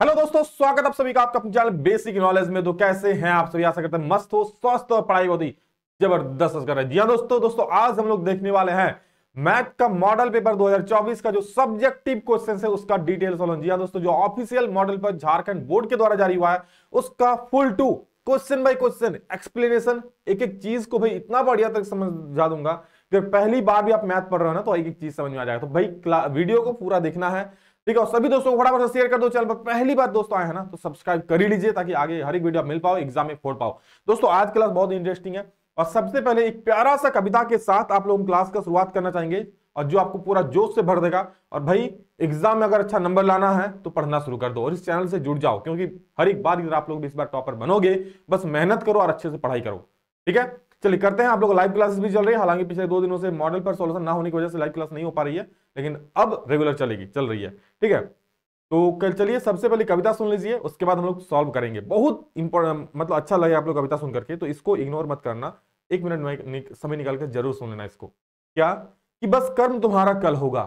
Hello दोस्तों, स्वागत आप सभी का आपका अपने चैनल बेसिक नॉलेज में। तो कैसे हैं आप सभी? आशा करते हैं मस्त हो, स्वस्थ हो, पढ़ाई बहुत ही जबरदस्त कर रहे हैं। जी हाँ दोस्तों आज हम लोग देखने वाले हैं मैथ का मॉडल पेपर 2024 का जो सब्जेक्टिव क्वेश्चन है उसका डिटेल सॉल्व। जी हाँ दोस्तों, जो ऑफिशियल मॉडल पर झारखंड बोर्ड के द्वारा जारी हुआ है उसका full to question by question explanation, एक एक चीज को भाई इतना बढ़िया तक समझा दूंगा कि पहली बार भी आप मैथ पढ़ रहे हो ना तो एक एक चीज समझ में आ जाएगा। तो भाई वीडियो को पूरा देखना है, ठीक है। और सभी दोस्तों को फटाफट से शेयर कर दो। चैनल पर पहली बार दोस्तों आए हैं ना तो सब्सक्राइब कर ही लीजिए ताकि आगे हर एक वीडियो आप मिल पाओ, एग्जाम में फोड़ पाओ। दोस्तों आज क्लास बहुत इंटरेस्टिंग है और सबसे पहले एक प्यारा सा कविता के साथ आप लोग क्लास का शुरुआत करना चाहेंगे और जो आपको पूरा जोश से भर देगा। और भाई एग्जाम में अगर अच्छा नंबर लाना है तो पढ़ना शुरू कर दो और इस चैनल से जुड़ जाओ, क्योंकि हर एक बार अगर आप लोग इस बार टॉपर बनोगे, बस मेहनत करो और अच्छे से पढ़ाई करो, ठीक है। चलिए करते हैं। आप लोग लाइव क्लासेस भी चल रही है, हालांकि पिछले 2 दिनों से मॉडल पर सॉल्यूशन ना होने की वजह से लाइव क्लास नहीं हो पा रही है, लेकिन अब रेगुलर चल रही है, ठीक है। तो कल चलिए सबसे पहले कविता सुन लीजिए, उसके बाद हम लोग सॉल्व करेंगे। बहुत इंपॉर्टेंट, मतलब अच्छा लगे आप लोग कविता सुन करके तो इसको इग्नोर मत करना, 1 मिनट समय निकाल कर जरूर सुन लेना इसको। क्या कि बस कर्म तुम्हारा कल होगा,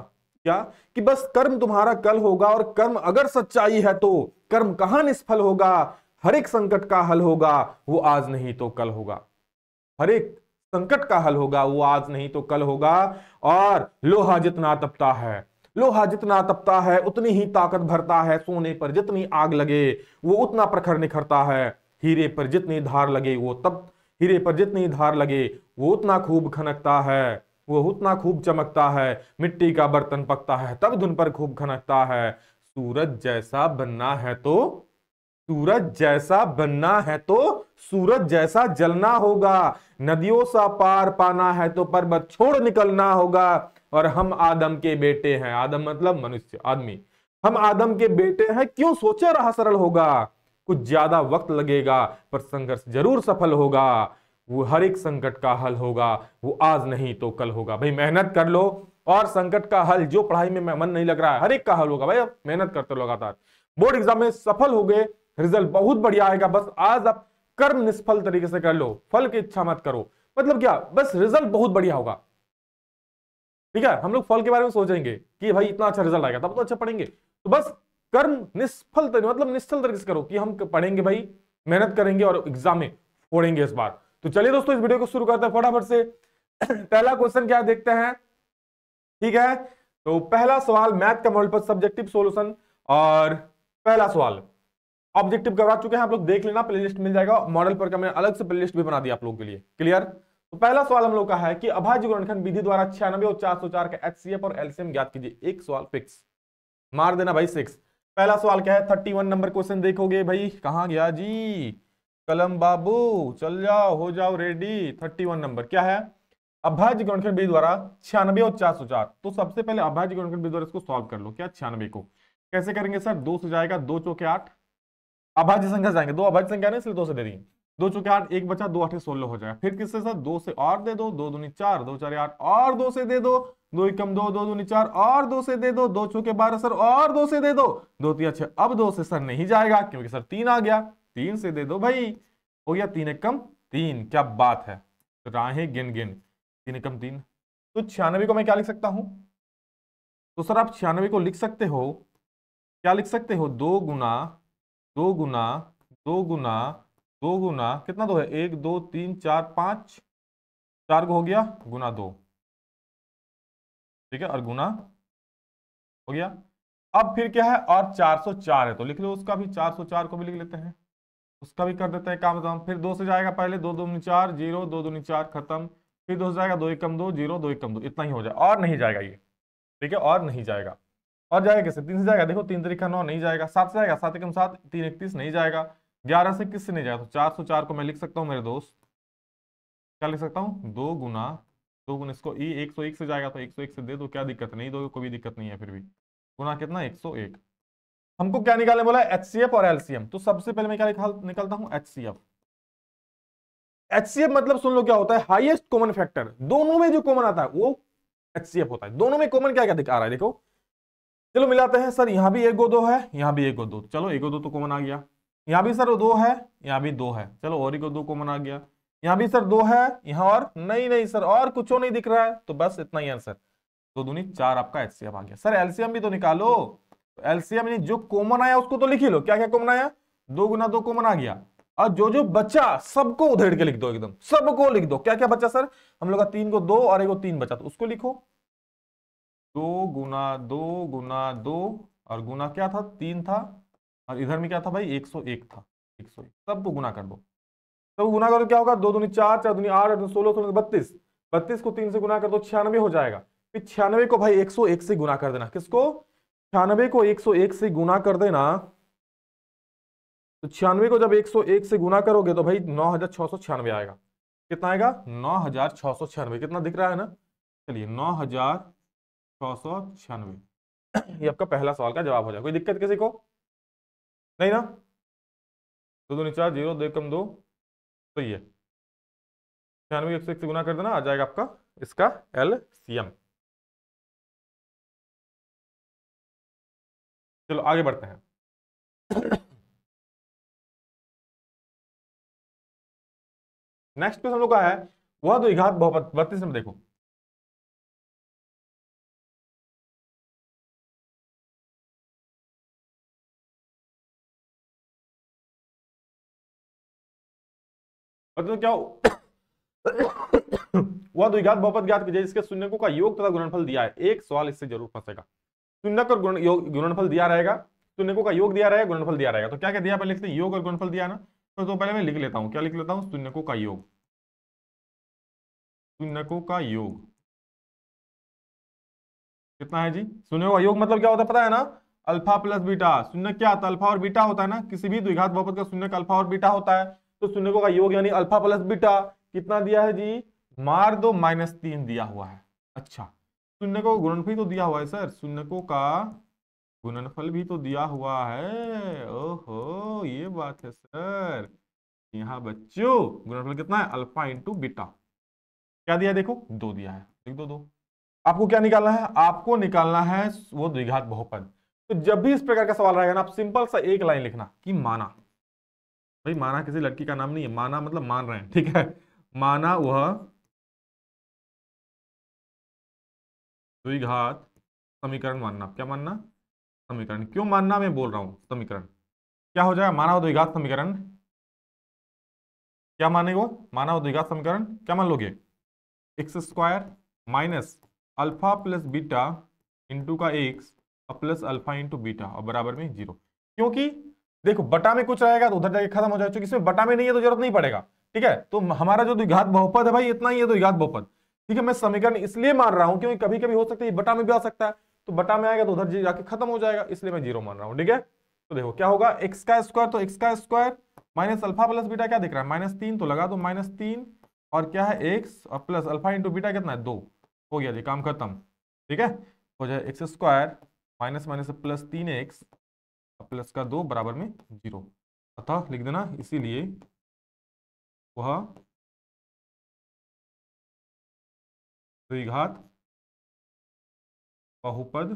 क्या कि बस कर्म तुम्हारा कल होगा और कर्म अगर सच्चाई है तो कर्म कहां निष्फल होगा। हर एक संकट का हल होगा वो आज नहीं तो कल होगा। हर एक संकट का हल होगा वो आज नहीं तो कल होगा। और लोहा जितना तपता है, लोहा जितना तपता है उतनी ही ताकत भरता है। सोने पर जितनी आग लगे वो उतना प्रखर निखरता है। हीरे पर जितनी धार लगे वो तब हीरे पर जितनी धार लगे वो उतना खूब खनकता है, वो उतना खूब चमकता है। मिट्टी का बर्तन पकता है तब धुन पर खूब खनकता है। सूरज जैसा बनना है तो सूरज जैसा बनना है तो सूरज जैसा जलना होगा। नदियों सा पार पाना है तो पर्वत छोड़ निकलना होगा। और हम आदम के बेटे हैं, आदम मतलब मनुष्य, आदमी, हम आदम के बेटे हैं, क्यों सोचे राह सरल होगा। कुछ ज्यादा वक्त लगेगा पर संघर्ष जरूर सफल होगा। वो हर एक संकट का हल होगा वो आज नहीं तो कल होगा। भाई मेहनत कर लो और संकट का हल, जो पढ़ाई में मन नहीं लग रहा है हर एक का हल होगा। भाई अब मेहनत करते रहो लगातार, बोर्ड एग्जाम में सफल हो गए, रिजल्ट बहुत बढ़िया आएगा। बस आज आप कर्म निष्फल तरीके से कर लो, फल की इच्छा मत करो। मतलब क्या, बस रिजल्ट बहुत बढ़िया होगा, ठीक है। हम लोग फल के बारे में सोचेंगे कि भाई इतना अच्छा रिजल्ट आएगा तब तो अच्छा पढ़ेंगे। तो बस कर्म निष्फल मतलब निश्चल तरीके से करो कि हम पढ़ेंगे भाई, मेहनत करेंगे और एग्जाम में फोड़ेंगे इस बार। तो चलिए दोस्तों इस वीडियो को शुरू करते हैं फटाफट से। पहला क्वेश्चन क्या देखते हैं, ठीक है। तो पहला सवाल मैथ का मॉडल पर सब्जेक्टिव सॉल्यूशन, और पहला सवाल ऑब्जेक्टिव करवा चुके हैं आप लोग, देख लेना, प्लेलिस्ट मिल जाएगा मॉडल पर का। मैंने अलग से प्लेलिस्ट भी बना दिया आप लोगों के लिए, क्लियर। तो पहला सवाल हम लोग का है कि अभाज्य गुणनखंड विधि द्वारा 96 और 404 का एचसीएफ और एलसीएम ज्ञात कीजिए। एक सवाल फिक्स मार देना भाई 6। पहला सवाल क्या है, 31 नंबर क्वेश्चन देखोगे भाई, कहां गया जी कलम बाबू, चल जाओ हो जाओ रेडी। 31 नंबर क्या है, अभाज्य गुणनखंड विधि द्वारा 96 और 404। तो सबसे पहले अभाज्य गुणनखंड विधि द्वारा इसको सॉल्व कर लो। क्या 96 को कैसे करेंगे सर, 2 से जाएगा, 2 चौके 8, अभाज्य संख्या जाएंगे, 2 अभाज्य संख्या नहीं इसलिए 2 से दे दी, 2 चौके 8, 1 बचा, 2 8 16 हो जाएगा। फिर किससे सर, 2 से और दे दो, 2 दूनी 4, 2 4 8 और 2 से दे दो, 2 एकम 2, 2 दूनी 4 और 2 से दे दो, 2 चौके 12 सर और 2 से दे दो, 2 3 6। अब 2 से सर नहीं जाएगा क्योंकि सर 3 आ गया, 3 से दे दो भाई, हो गया 3 एकम 3। क्या बात है, राहें गिन गिन, 3 एकम 3। तो 96 को मैं क्या लिख सकता हूं, तो सर आप 96 को लिख सकते हो, क्या लिख सकते हो, 2 गुना 2 गुना 2 गुना 2 गुना कितना 2 है, 1 2 3 4 5, 4 को हो गया गुना 2, ठीक है, और गुना हो गया। अब फिर क्या है, और 404 है तो लिख लो उसका भी, 404 को भी लिख लेते हैं, उसका भी कर देते हैं काम तमाम। फिर 2 से जाएगा पहले, 2 दूनी 4 0, 2 दूनी 4 खत्म। फिर 2 से जाएगा, 2 एकम 2 0, 2 एकम 2, इतना ही हो जाए और नहीं जाएगा ये, ठीक है, और नहीं जाएगा। और जाएगा कैसे, 3 से जाएगा, देखो 3 तरीका 9 नहीं जाएगा, 7 से जाएगा, 7 एकम 7, 3 31 नहीं जाएगा, 11 से किससे नहीं जाएगा। तो 404 को मैं लिख सकता हूँ मेरे दोस्त, क्या लिख सकता हूँ, 2 गुना इसको 101 से जाएगा तो 101 से दे दो, क्या दिक्कत नहीं, दो कोई दिक्कत नहीं है। फिर भी गुना कितना, 101। हमको क्या निकालने बोला, एचसीएफ और एलसीएम। तो सबसे पहले मैं क्या निकालता हूं, एचसीएफ। एचसीएफ मतलब सुन लो क्या होता है, हाईएस्ट कॉमन फैक्टर, दोनों में जो कॉमन आता है वो एचसीएफ होता है। दोनों में कॉमन क्या क्या दिखा रहा है देखो, चलो मिलाते हैं। सर यहां भी 1 2 है, यहां भी 1 2, चलो 1 2 तो कॉमन आ गया। यहां भी सर 2 है, यहां भी 2 है, चलो और 1 2 कॉमन आ गया। यहां भी सर 2 है, यहां और नहीं नहीं सर और कुछ नहीं दिख रहा है, तो बस इतना ही आंसर, 2 दूनी 4 आपका एचसीएफ आ गया। सर एलसीएम भी तो निकालो, तो एलसीएम यानी जो कॉमन आया उसको तो लिख ही लो, क्या क्या कॉमन आया, 2 गुना 2 कॉमन आ गया, और जो जो बचा सबको उधेड़ के लिख दो, एकदम सबको लिख दो। क्या क्या बचा सर, हम लोग का 3 को 2 और 1 को 3 बचा, तो उसको लिखो 2 गुना 2 और गुना क्या था 3 था, और इधर में क्या था भाई 101 था, 101 सबको गुना कर दो। तो गुना करो क्या होगा, 2 दूनी 4, 4 दूनी 8, 8 16, 16 32, 32 को 3 से गुना कर दो 96 हो जाएगा। फिर 96 को भाई 101 से गुना कर देना, किसको, 96 को 101 से गुना कर देना। तो 96 को जब 101 से गुना करोगे तो भाई 9696 आएगा। कितना आएगा 9696, कितना दिख रहा है ना, चलिए 9696। ये आपका पहला सवाल का जवाब हो जाएगा। कोई दिक्कत किसी को नहीं ना, 2 दूनी 4, 0 2 कम 2, तो ये 96 101 से गुना कर देना, आ जाएगा आपका इसका एलसीएम। चलो आगे बढ़ते हैं। नेक्स्ट क्वेश्चन हम लोग का है वह द्विघात बहुपद, 32 नंबर देखो। मतलब क्या वह द्विघात बहुपद ज्ञात कीजिए जिसके शून्यकों का योग तथा गुणनफल दिया है। एक सवाल इससे जरूर फंसेगा, शून्यक और गुणनफल दिया रहेगा, शून्यकों का योग दिया रहेगा, गुणनफल दिया रहेगा, तो क्या क्या दिया पहले लिखते हैं, योग और गुणनफल दिया ना, तो पहले मैं लिख लेता हूं, क्या लिख लेता हूं, शून्यकों का योग, शून्यकों का योग कितना है जी, शून्यकों का योग मतलब क्या होता है पता है ना, अल्फा प्लस बीटा। शून्य क्या होता है, अल्फा और बीटा होता है ना, किसी भी द्विघात बहुपद का शून्यक अल्फा और बीटा होता है, तो शून्यकों का योग यानी अल्फा प्लस बीटा। कितना दिया है जी, मार दो -3 दिया हुआ है। अच्छा, शून्यकों का गुणनफल तो दिया हुआ है सर, शून्यकों का गुणनफल भी तो दिया हुआ है, ओहो ये बात है सर। यहाँ बच्चों गुणनफल कितना है, अल्फा इंटू बीटा, क्या दिया है देखो 2 दिया है, लिख दो 2। आपको क्या निकालना है, आपको निकालना है वो द्विघात बहुपद। तो जब भी इस प्रकार का सवाल रहेगा ना, आप सिंपल सा एक लाइन लिखना कि माना, भाई माना किसी लड़की का नाम नहीं है, माना मतलब मान रहे हैं, ठीक है, माना वह द्विघात समीकरण, मानना क्या मानना, समीकरण, क्यों मानना मैं बोल रहा हूं, समीकरण क्या हो जाएगा, माना वो द्विघात समीकरण, क्या मानेगो, माना वो द्विघात समीकरण क्या मान लोगे, x² minus alpha plus beta into का x plus alpha into beta और बराबर में 0। क्योंकि देखो बटा में कुछ रहेगा तो उधर जाके खत्म हो जाएगा, क्योंकि इसमें बटा में नहीं है तो जरूरत नहीं पड़ेगा, ठीक है। तो हमारा जो द्विघात बहुपद है भाई इतना ही है द्विघात बहुपद, ठीक है। मैं समीकरण इसलिए मान रहा हूं क्योंकि कभी कभी हो सकता है बटा में भी आ सकता है, तो बटा में आएगा तो उधर जाके खत्म हो जाएगा, इसलिए मैं 0 मान रहा हूं, ठीक है। तो देखो क्या होगा, एक्स का स्क्वायर, तो एक्स का square minus alpha plus beta क्या दिख रहा है -3, तो लगा दो -3, और क्या है एक्स और प्लस अल्फा इंटू बीटा कितना है 2, हो गया जी काम खत्म, ठीक है। हो जाए x² minus minus plus 3x plus का 2 बराबर में 0, अतः लिख देना इसीलिए वह द्विघात बहुपद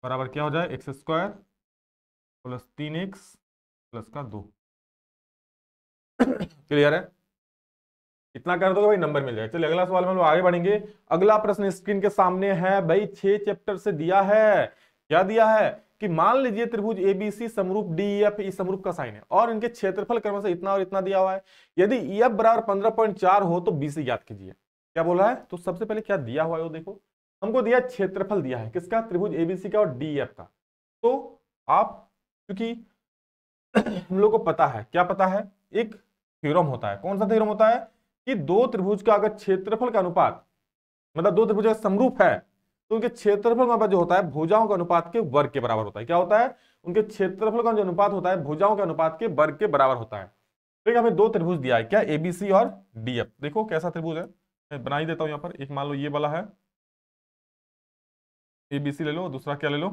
बराबर क्या हो जाए, x² प्लस 3x प्लस का 2। क्लियर है, इतना कर दोगे भाई नंबर मिल जाएगा। चलिए अगला सवाल में हम लोग आगे बढ़ेंगे। अगला प्रश्न स्क्रीन के सामने है भाई, 6 चैप्टर से दिया है, क्या दिया है कि मान लीजिए त्रिभुज एबीसी समरूप डीईएफ इस समरूप का साइन है और इनके क्षेत्रफल क्रम से इतना और इतना दिया हुआ है, यदि ईएफ बराबर 15.4 हो तो बीसी ज्ञात कीजिए। क्या बोल रहा है, तो सबसे पहले क्या दिया हुआ है वो देखो, हमको दिया क्षेत्रफल दिया है किसका, त्रिभुज एबीसी का और डीईएफ का। तो आप क्योंकि हम लोग को पता है, क्या पता है, एक थ्योरम होता है, कौन सा थ्योरम होता है कि दो त्रिभुज का अगर क्षेत्रफल का अनुपात, मतलब दो त्रिभुज समरूप है तो उनके क्षेत्रफल का जो होता है भुजाओं के अनुपात के वर्ग के बराबर होता है। क्या होता है, उनके क्षेत्रफल का जो अनुपात होता है भुजाओं के अनुपात के वर्ग के बराबर होता है। ठीक है, हमें 2 त्रिभुज दिया है, क्या, एबीसी और डीएफ। देखो कैसा त्रिभुज है, मैं बना ही देता हूं यहां पर। एक मान लो ये वाला है, एबीसी ले लो, दूसरा क्या ले लो,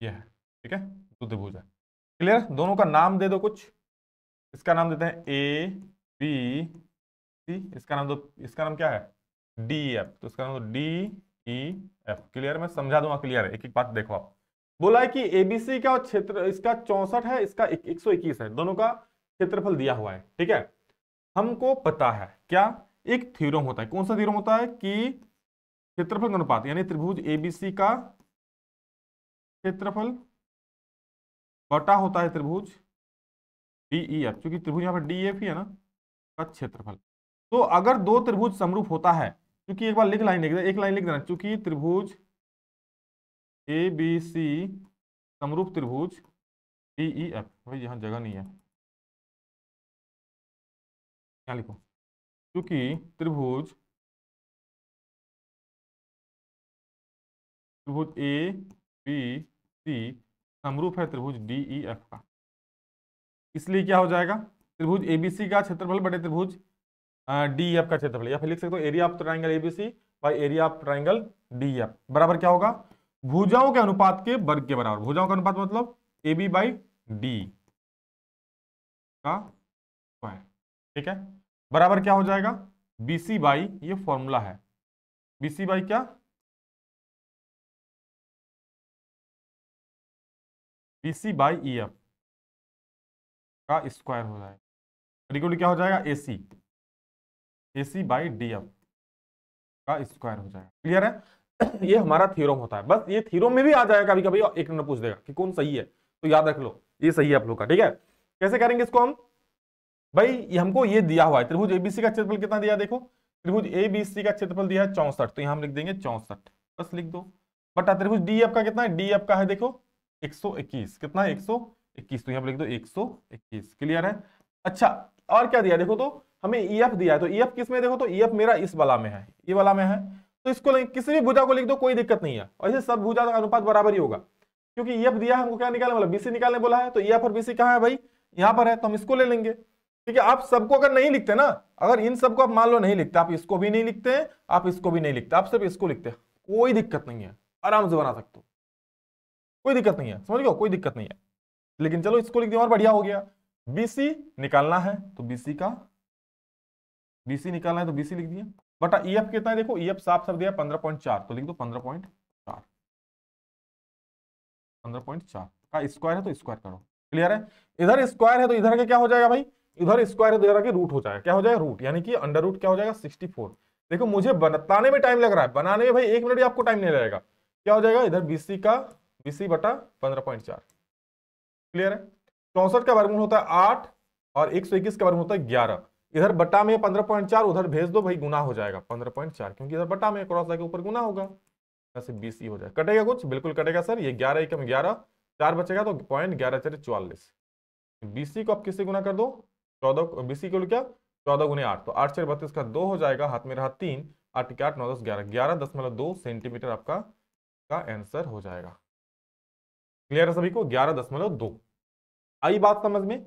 ये है, ठीक है, 2 त्रिभुज है। क्लियर, दोनों का नाम दे दो कुछ, इसका नाम देते हैं ए बी सी, इसका नाम दो, इसका नाम क्या है डी एफ, तो इसका नाम दो डी ई एफ। क्लियर, मैं समझा दूंगा, क्लियर है, एक एक बात देखो आप। बोला है कि एबीसी का क्षेत्र, इसका 64 है, इसका 121 है, दोनों का क्षेत्रफल दिया हुआ है, ठीक है। हमको पता है क्या एक थ्योरम होता है। कौन सा थ्योरम होता है कि क्षेत्रफल का अनुपात, यानी त्रिभुज एबीसी का क्षेत्रफल बटा होता है त्रिभुज डीईएफ, क्योंकि त्रिभुज यहाँ पर डीईएफ ही है ना, का क्षेत्रफल। तो अगर दो त्रिभुज समरूप होता है, क्योंकि एक बार लिख लाइन लिख दे, एक लाइन लिख देना, क्योंकि त्रिभुज ए बी सी समरूप त्रिभुज डीईएफ, भाई यहाँ जगह नहीं है, क्या लिखो, क्योंकि त्रिभुज ए बी सी समरूप है त्रिभुज डीईएफ का, इसलिए क्या हो जाएगा, त्रिभुज एबीसी का क्षेत्रफल बटे त्रिभुज डीईएफ का क्षेत्रफल, या फिर लिख सकते हो area of triangle ABC by area of triangle DEF बराबर क्या होगा, भुजाओं के अनुपात के वर्ग के बराबर। भुजाओं का अनुपात मतलब ए बी बाई डी का स्क्वायर, ठीक है, बराबर क्या हो जाएगा, बीसी बाई, ये फॉर्मूला है, बीसी बाई क्या, बीसी बाई ई एफ का स्क्वायर हो जाएगा, इक्वल क्या हो जाएगा, AC, AC by D F का स्क्वायर हो जाएगा। क्लियर है? ये हमारा थ्योरम होता है। बस ये थ्योरम में भी आ जाएगा, कभी कभी एक नंबर पूछ देगा कि कौन सही है, तो याद रख लो ये सही है आप लोग का, ठीक है। कैसे करेंगे इसको हम, भाई ये हमको ये दिया हुआ है, त्रिभुज एबीसी का क्षेत्रफल कितना दिया, देखो त्रिभुज एबीसी का क्षेत्रफल दिया है 64, तो यहां हम लिख देंगे 64, बस लिख दो, बटा त्रिभुज डीएफ का कितना है, डीएफ का है देखो 121, कितना है 121, तो यहां पर लिख दो 121। क्लियर है? अच्छा, और क्या दिया देखो, तो हमें ईएफ दिया है, तो ईएफ किस में, देखो तो ईएफ मेरा इस वाला में है, ये वाला में है, तो इसको किसी भी भुजा को लिख दो, कोई दिक्कत नहीं है, और ऐसे सब भुजा का अनुपात बराबर ही होगा, क्योंकि ईएफ दिया है हमको, क्या निकालने बोला, बीसी निकालने बोला है, तो ईएफ और बीसी कहां है भाई, यहां पर है, तो हम इसको ले लेंगे। ठीक है, आप सबको अगर नहीं लिखते ना, अगर इन सबको आप मान लो नहीं लिखते, आप इसको भी नहीं लिखते, आप इसको भी नहीं लिखते, आप सिर्फ इसको लिखते, कोई दिक्कत नहीं है, आराम से बना सकते हो, कोई दिक्कत नहीं है, समझ गए, कोई दिक्कत नहीं है। लेकिन चलो इसको लिख दिया और बढ़िया हो गया। बीसी निकालना है तो बीसी का, बीसी निकालना है तो बीसी लिख दिया, बटा ईएफ कितना है, देखो ईएफ साफ साफ दिया 15.4, तो लिख दो 15.4, 15.4 का स्क्वायर है तो स्क्वायर करो। क्लियर है? इधर स्क्वायर है तो इधर का क्या हो जाएगा भाई, इधर स्क्वायर है तो इधर के रूट हो जाएगा, क्या हो जाएगा, रूट, यानी कि अंडर रूट क्या हो जाएगा 64। देखो मुझे बताने में टाइम लग रहा है, बनाने में भाई 1 मिनट भी आपको टाइम नहीं लगेगा। क्या हो जाएगा, इधर बीसी का, बीसी बटा 15.4। क्लियर है? 64 का वर्गमूल होता है 8 और 121 का वर्गमूल होता है 11। इधर बटा में 15.4, उधर भेज दो भाई, गुना हो जाएगा 15.4, क्योंकि इधर बटा में क्रॉस आके ऊपर गुना होगा, ऐसे 20 हो जाए, कटेगा कुछ, बिल्कुल कटेगा सर, ये 11 एकम 11, 4 बचेगा तो पॉइंट 11 4 44। बीसी को आप किससे गुना कर दो, 14, बीसी को क्या 14 गुने 8, तो 8 4 32 का 2 हो जाएगा, हाथ में रहा 3, 8 के 8 9 10 11, 11.2 सेंटीमीटर आपका का आंसर हो जाएगा। क्लियर है सभी को? 11.2। आई बात समझ में,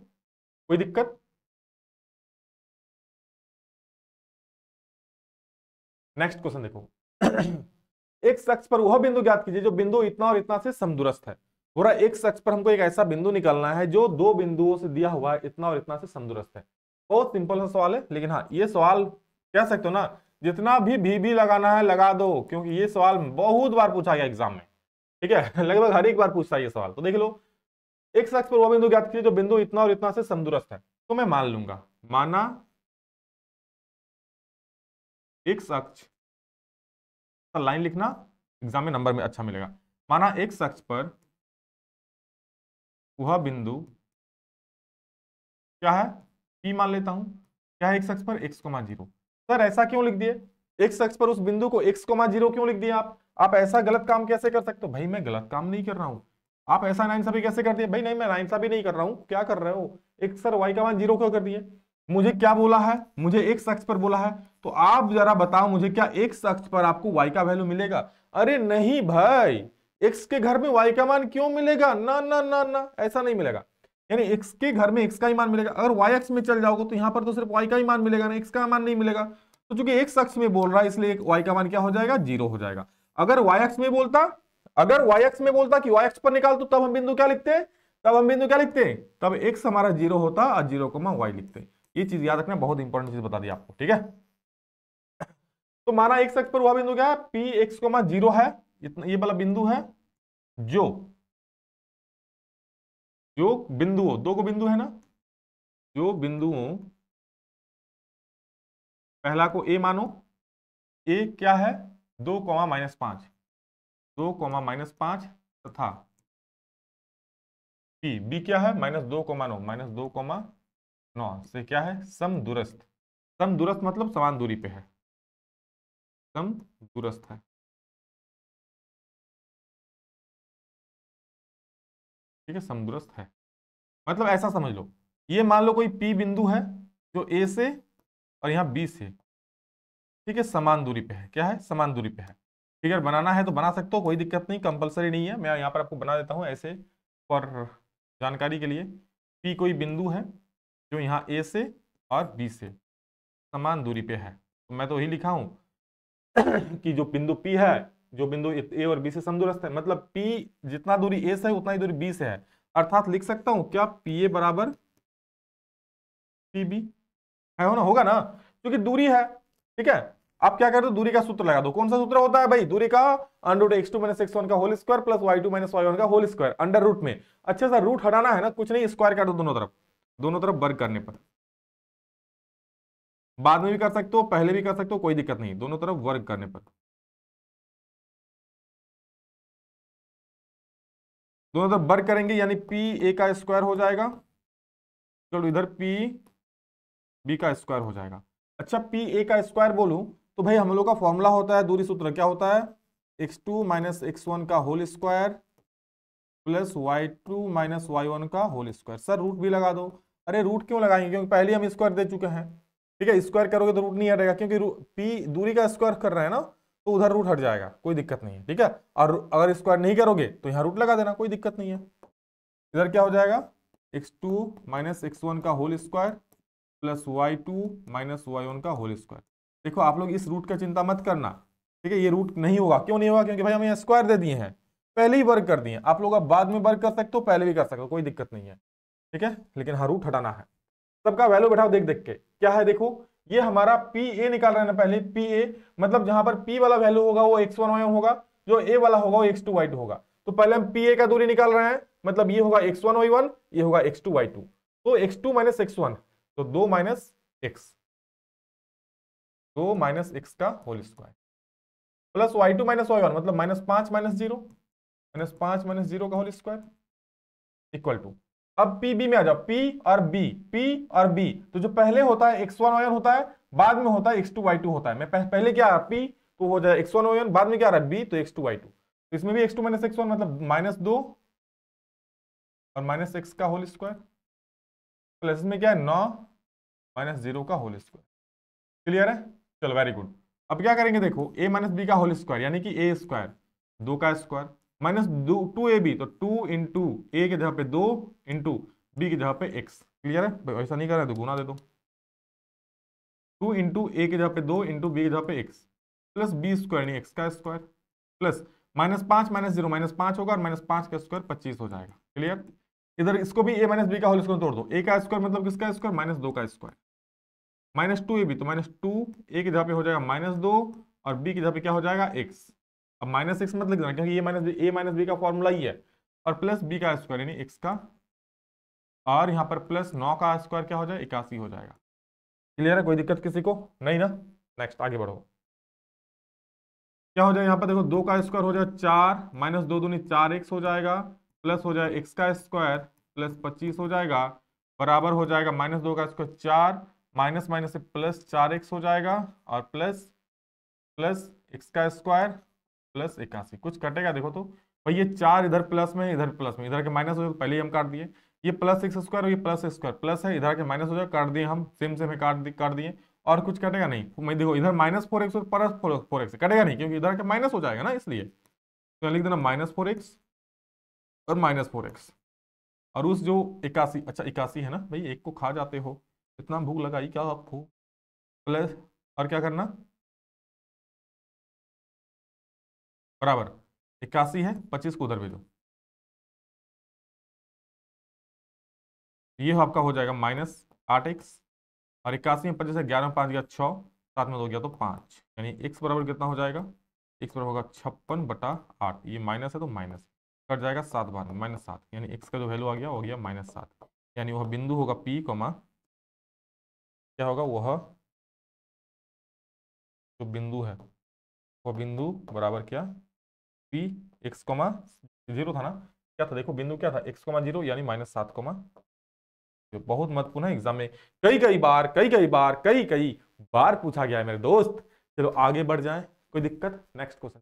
कोई दिक्कत? नेक्स्ट क्वेश्चन देखो। एक शख्स पर वह बिंदु ज्ञात कीजिए जो बिंदु इतना और इतना से समदूरस्थ है। पूरा एक शख्स पर हमको एक ऐसा बिंदु निकालना है जो दो बिंदुओं से दिया हुआ है, इतना और इतना से समदूरस्थ है। बहुत सिंपल सा सवाल है, लेकिन हाँ ये सवाल कह सकते हो ना, जितना भी लगाना है लगा दो, क्योंकि ये सवाल बहुत बार पूछा गया एग्जाम में। ठीक है, लगभग हर एक बार पूछता है ये सवाल। तो देख लो, एक शख्स पर वह बिंदु ज्ञात कीजिए जो बिंदु इतना और इतना से समदूरस्थ है। तो मैं मान लूंगा, माना एक शख्स, लाइन लिखना एग्जाम में नंबर में अच्छा मिलेगा। माना एक शख्स पर वह बिंदु क्या है, P मान लेता हूं, क्या है एक शख्स पर x,0। सर ऐसा क्यों लिख दिए, एक शख्स पर उस बिंदु को x,0 क्यों लिख दिए आप ऐसा गलत काम कैसे कर सकते हो? भाई मैं गलत काम नहीं कर रहा हूं, आप ऐसा नाइंसाफी कैसे कर दिए? भाई नहीं, मैं नाइंसाफी नहीं कर रहा हूं, क्या कर रहे हो, एक सर y का मान 0 क्यों कर दिए? मुझे क्या बोला है, मुझे एक शख्स पर बोला है, तो आप जरा बताओ मुझे, क्या एक शख्स पर आपको y का वैल्यू मिलेगा? अरे नहीं भाई, x के घर में y का मान क्यों मिलेगा? ना ना ना ना, ऐसा नहीं मिलेगा। यानी x के घर में x का ही मान मिलेगा। अगर y एक्स में चल जाओगे तो यहां पर तो सिर्फ y का ही मान मिलेगा ना, x का मान नहीं मिलेगा। तो चूंकि एक शख्स में बोल रहा है, इसलिए y का मान क्या हो जाएगा, 0 हो जाएगा। अगर y एक्स में बोलता, अगर y एक्स में बोलता कि y एक्स पर निकाल, तो तब हम बिंदु क्या लिखते, तब हम बिंदु क्या लिखते, तब x हमारा 0 होता और 0,y लिखते। ये चीज याद रखना, बहुत इंपॉर्टेंट चीज बता दी आपको, ठीक है। तो माना एक शख्स पर वह बिंदु क्या है, p x,0 है, इतना ये वाला बिंदु है, जो जो बिंदुओं, दो को बिंदु है ना, जो बिंदुओं पहला को ए मानो, ए क्या है 2,-5, 2,-5 तथा बी क्या है -2,9, -2,9 से क्या है समदूरस्थ। समदूरस्थ मतलब समान दूरी पे है, समदूरस्थ है, ठीक है, समदूरस्थ है। मतलब ऐसा समझ लो, ये मान लो कोई पी बिंदु है जो ए से और यहाँ बी से, ठीक है, समान दूरी पे है। क्या है? समान दूरी पे है। फिगर बनाना है तो बना सकते हो, कोई दिक्कत नहीं, कंपलसरी नहीं है। मैं यहाँ पर आपको बना देता हूँ ऐसे फॉर जानकारी के लिए। पी कोई बिंदु है जो यहाँ ए से और बी से समान दूरी पे है, तो मैं तो यही लिखा हूँ कि जो बिंदु पी है, जो बिंदु ए और बी से समदूरस्थ है, मतलब पी जितना दूरी ए से है उतना ही दूरी बी से है। अर्थात लिख सकता हूं क्या, पी ए बराबर पी बी, है हो ना, होगा ना, क्योंकि दूरी है। ठीक है, आप क्या कर दो, दूरी का सूत्र लगा दो। कौन सा सूत्र होता है भाई? दूरी का √(x2 - x1) का whole square plus y2 - y1 का होल स्क्वायर अंडर रूट में। अच्छे से रूट हटाना है ना, कुछ नहीं, स्क्वायर कर दो दोनों तरफ, दोनों तरफ वर्ग करने पर। बाद में भी कर सकते हो, पहले भी कर सकते हो, कोई दिक्कत नहीं, दोनों तरफ वर्ग करने पर। दोनों तरफ वर्ग करेंगे यानी पी ए का स्क्वायर हो जाएगा, चलो इधर पी बी का स्क्वायर हो जाएगा। अच्छा, पी ए का स्क्वायर बोलूं तो भाई हम लोग का फॉर्मूला होता है, दूरी सूत्र क्या होता है, x2 - x1 का whole square plus y2 - y1 का होल स्क्वायर। सर रूट भी लगा दो। अरे रूट क्यों लगाएंगे, क्योंकि पहले हम स्क्वायर दे चुके हैं। ठीक है, स्क्वायर करोगे तो रूट नहीं हटेगा, क्योंकि पी दूरी का स्क्वायर कर रहे हैं ना, तो उधर रूट हट जाएगा, कोई दिक्कत नहीं है। ठीक है, और अगर स्क्वायर नहीं करोगे तो यहाँ रूट लगा देना, कोई दिक्कत नहीं है। इधर क्या हो जाएगा, x2 - x1 का whole square plus y2 - y1 का होल स्क्वायर। देखो आप लोग इस रूट का चिंता मत करना, ठीक है, ये रूट नहीं होगा। क्यों नहीं होगा? क्योंकि भाई हमें स्क्वायर दे दिए हैं, पहले ही वर्ग कर दिए। आप लोग अब बाद में वर्ग कर सकते हो, पहले भी कर सकते हो, कोई दिक्कत नहीं है। ठीक है, लेकिन हाँ रूट हटाना है। सबका वैल्यू बैठाओ, देख देख के क्या है। देखो ये हमारा पी ए निकाल रहे हैं ना, पहले पी ए मतलब जहां पर पी वाला वैल्यू होगा वो x1 y1 होगा, जो ए वाला होगा वो x2 y2 होगा। तो पहले हम पी ए का दूरी निकाल रहे हैं, मतलब ये होगा x1 y1, ये होगा x2 y2। तो x2 - x1 तो 2 - x, 2 - x का whole square plus y2 - y1 मतलब -5 - 0, -5 - 0 का होल स्क्वायर इक्वल टू। अब पी बी में आ जाओ, पी और बी तो जो पहले होता है x1 y1 होता है, बाद में होता है x2 y2 होता है। मैं पहले क्या आ पी तो हो जाए x1 y1, बाद में क्या आ रहा है बी तो x2 y2। तो इसमें भी x2 - x1 मतलब -2 और -x का होल स्क्वायर प्लस में क्या है 9 - 0 का होल स्क्वायर। क्लियर है? चलो वेरी गुड। अब क्या करेंगे, देखो a - b का होल स्क्वायर यानी कि a स्क्वायर, 2 का स्क्वायर माइनस 2ab, तो 2 इंटू ए के जगह पे 2 इंटू बी की जगह पे x। क्लियर है? ऐसा नहीं कर रहे तो गुना दे दो, 2 इंटू ए की जगह पे 2 इंटू बी की जगह पे x प्लस बी स्क्वायर यानी x का स्क्वायर प्लस -5 - 0 -5 होगा और -5 का स्क्वायर 25 हो जाएगा। क्लियर? इधर इसको भी a - b का होल स्क्वायर तोड़ दो, a का स्क्वायर मतलब किसका स्क्वायर -2 का स्क्वायर -2ab, तो -2 ए की जगह पे हो जाएगा -2 और बी की जगह पे क्या हो जाएगा x। अब -x मत लिख देना क्योंकि ये a - b का फॉर्मूला ही है, और प्लस b का स्क्वायर यानी x का, और यहाँ पर प्लस 9 का स्क्वायर क्या हो जाएगा 81 हो जाएगा। क्लियर है? कोई दिक्कत किसी को नहीं ना? नेक्स्ट आगे बढ़ो। क्या हो जाएगा यहाँ पर देखो, 2 का स्क्वायर हो जाएगा 4 -2 दूनी 4x हो जाएगा, प्लस हो जाएगा x का स्क्वायर प्लस 25 हो जाएगा, बराबर हो जाएगा -2 का स्क्वायर 4 माइनस माइनस से प्लस 4x हो जाएगा और प्लस प्लस x का स्क्वायर प्लस 81। कुछ कटेगा देखो तो भाई, ये 4 इधर प्लस में इधर प्लस में, इधर के माइनस हो जाए तो पहले ही हम काट दिए। ये प्लस x स्क्वायर और ये प्लस स्क्वायर प्लस है, इधर के माइनस हो जाए काट दिए हम, सेम सेम है काट दिए। और कुछ कटेगा नहीं, मैं देखो इधर -4x और प्लस 4x कटेगा नहीं क्योंकि इधर के माइनस हो जाएगा ना, इसलिए तो लिख देना -4x और -4x। और उस जो 81, अच्छा 81 है ना भाई, एक को खा जाते हो, इतना भूख लगाई क्या आपको, प्लस और क्या करना बराबर 81 है, 25 को उधर भेजो, ये आपका हो जाएगा -8x और 81 में 25 है, 11 में 5 गया 6, 7 में 2 गया तो 5, यानी x बराबर कितना हो जाएगा, x बराबर होगा 56/8। ये माइनस है तो माइनस कट जाएगा 7 बार में -7, यानी x का जो वैल्यू आ गया वो गया -7। यानी वह बिंदु होगा P, क्या होगा वह जो बिंदु है वो बिंदु बराबर क्या, पी एक्स कोमा जीरो था ना, क्या था देखो बिंदु क्या था, एक्स कोमा जीरो यानी -7 कोमा, जो बहुत महत्वपूर्ण है एग्जाम में, कई कई बार पूछा गया है मेरे दोस्त। चलो आगे बढ़ जाएं, कोई दिक्कत, नेक्स्ट क्वेश्चन।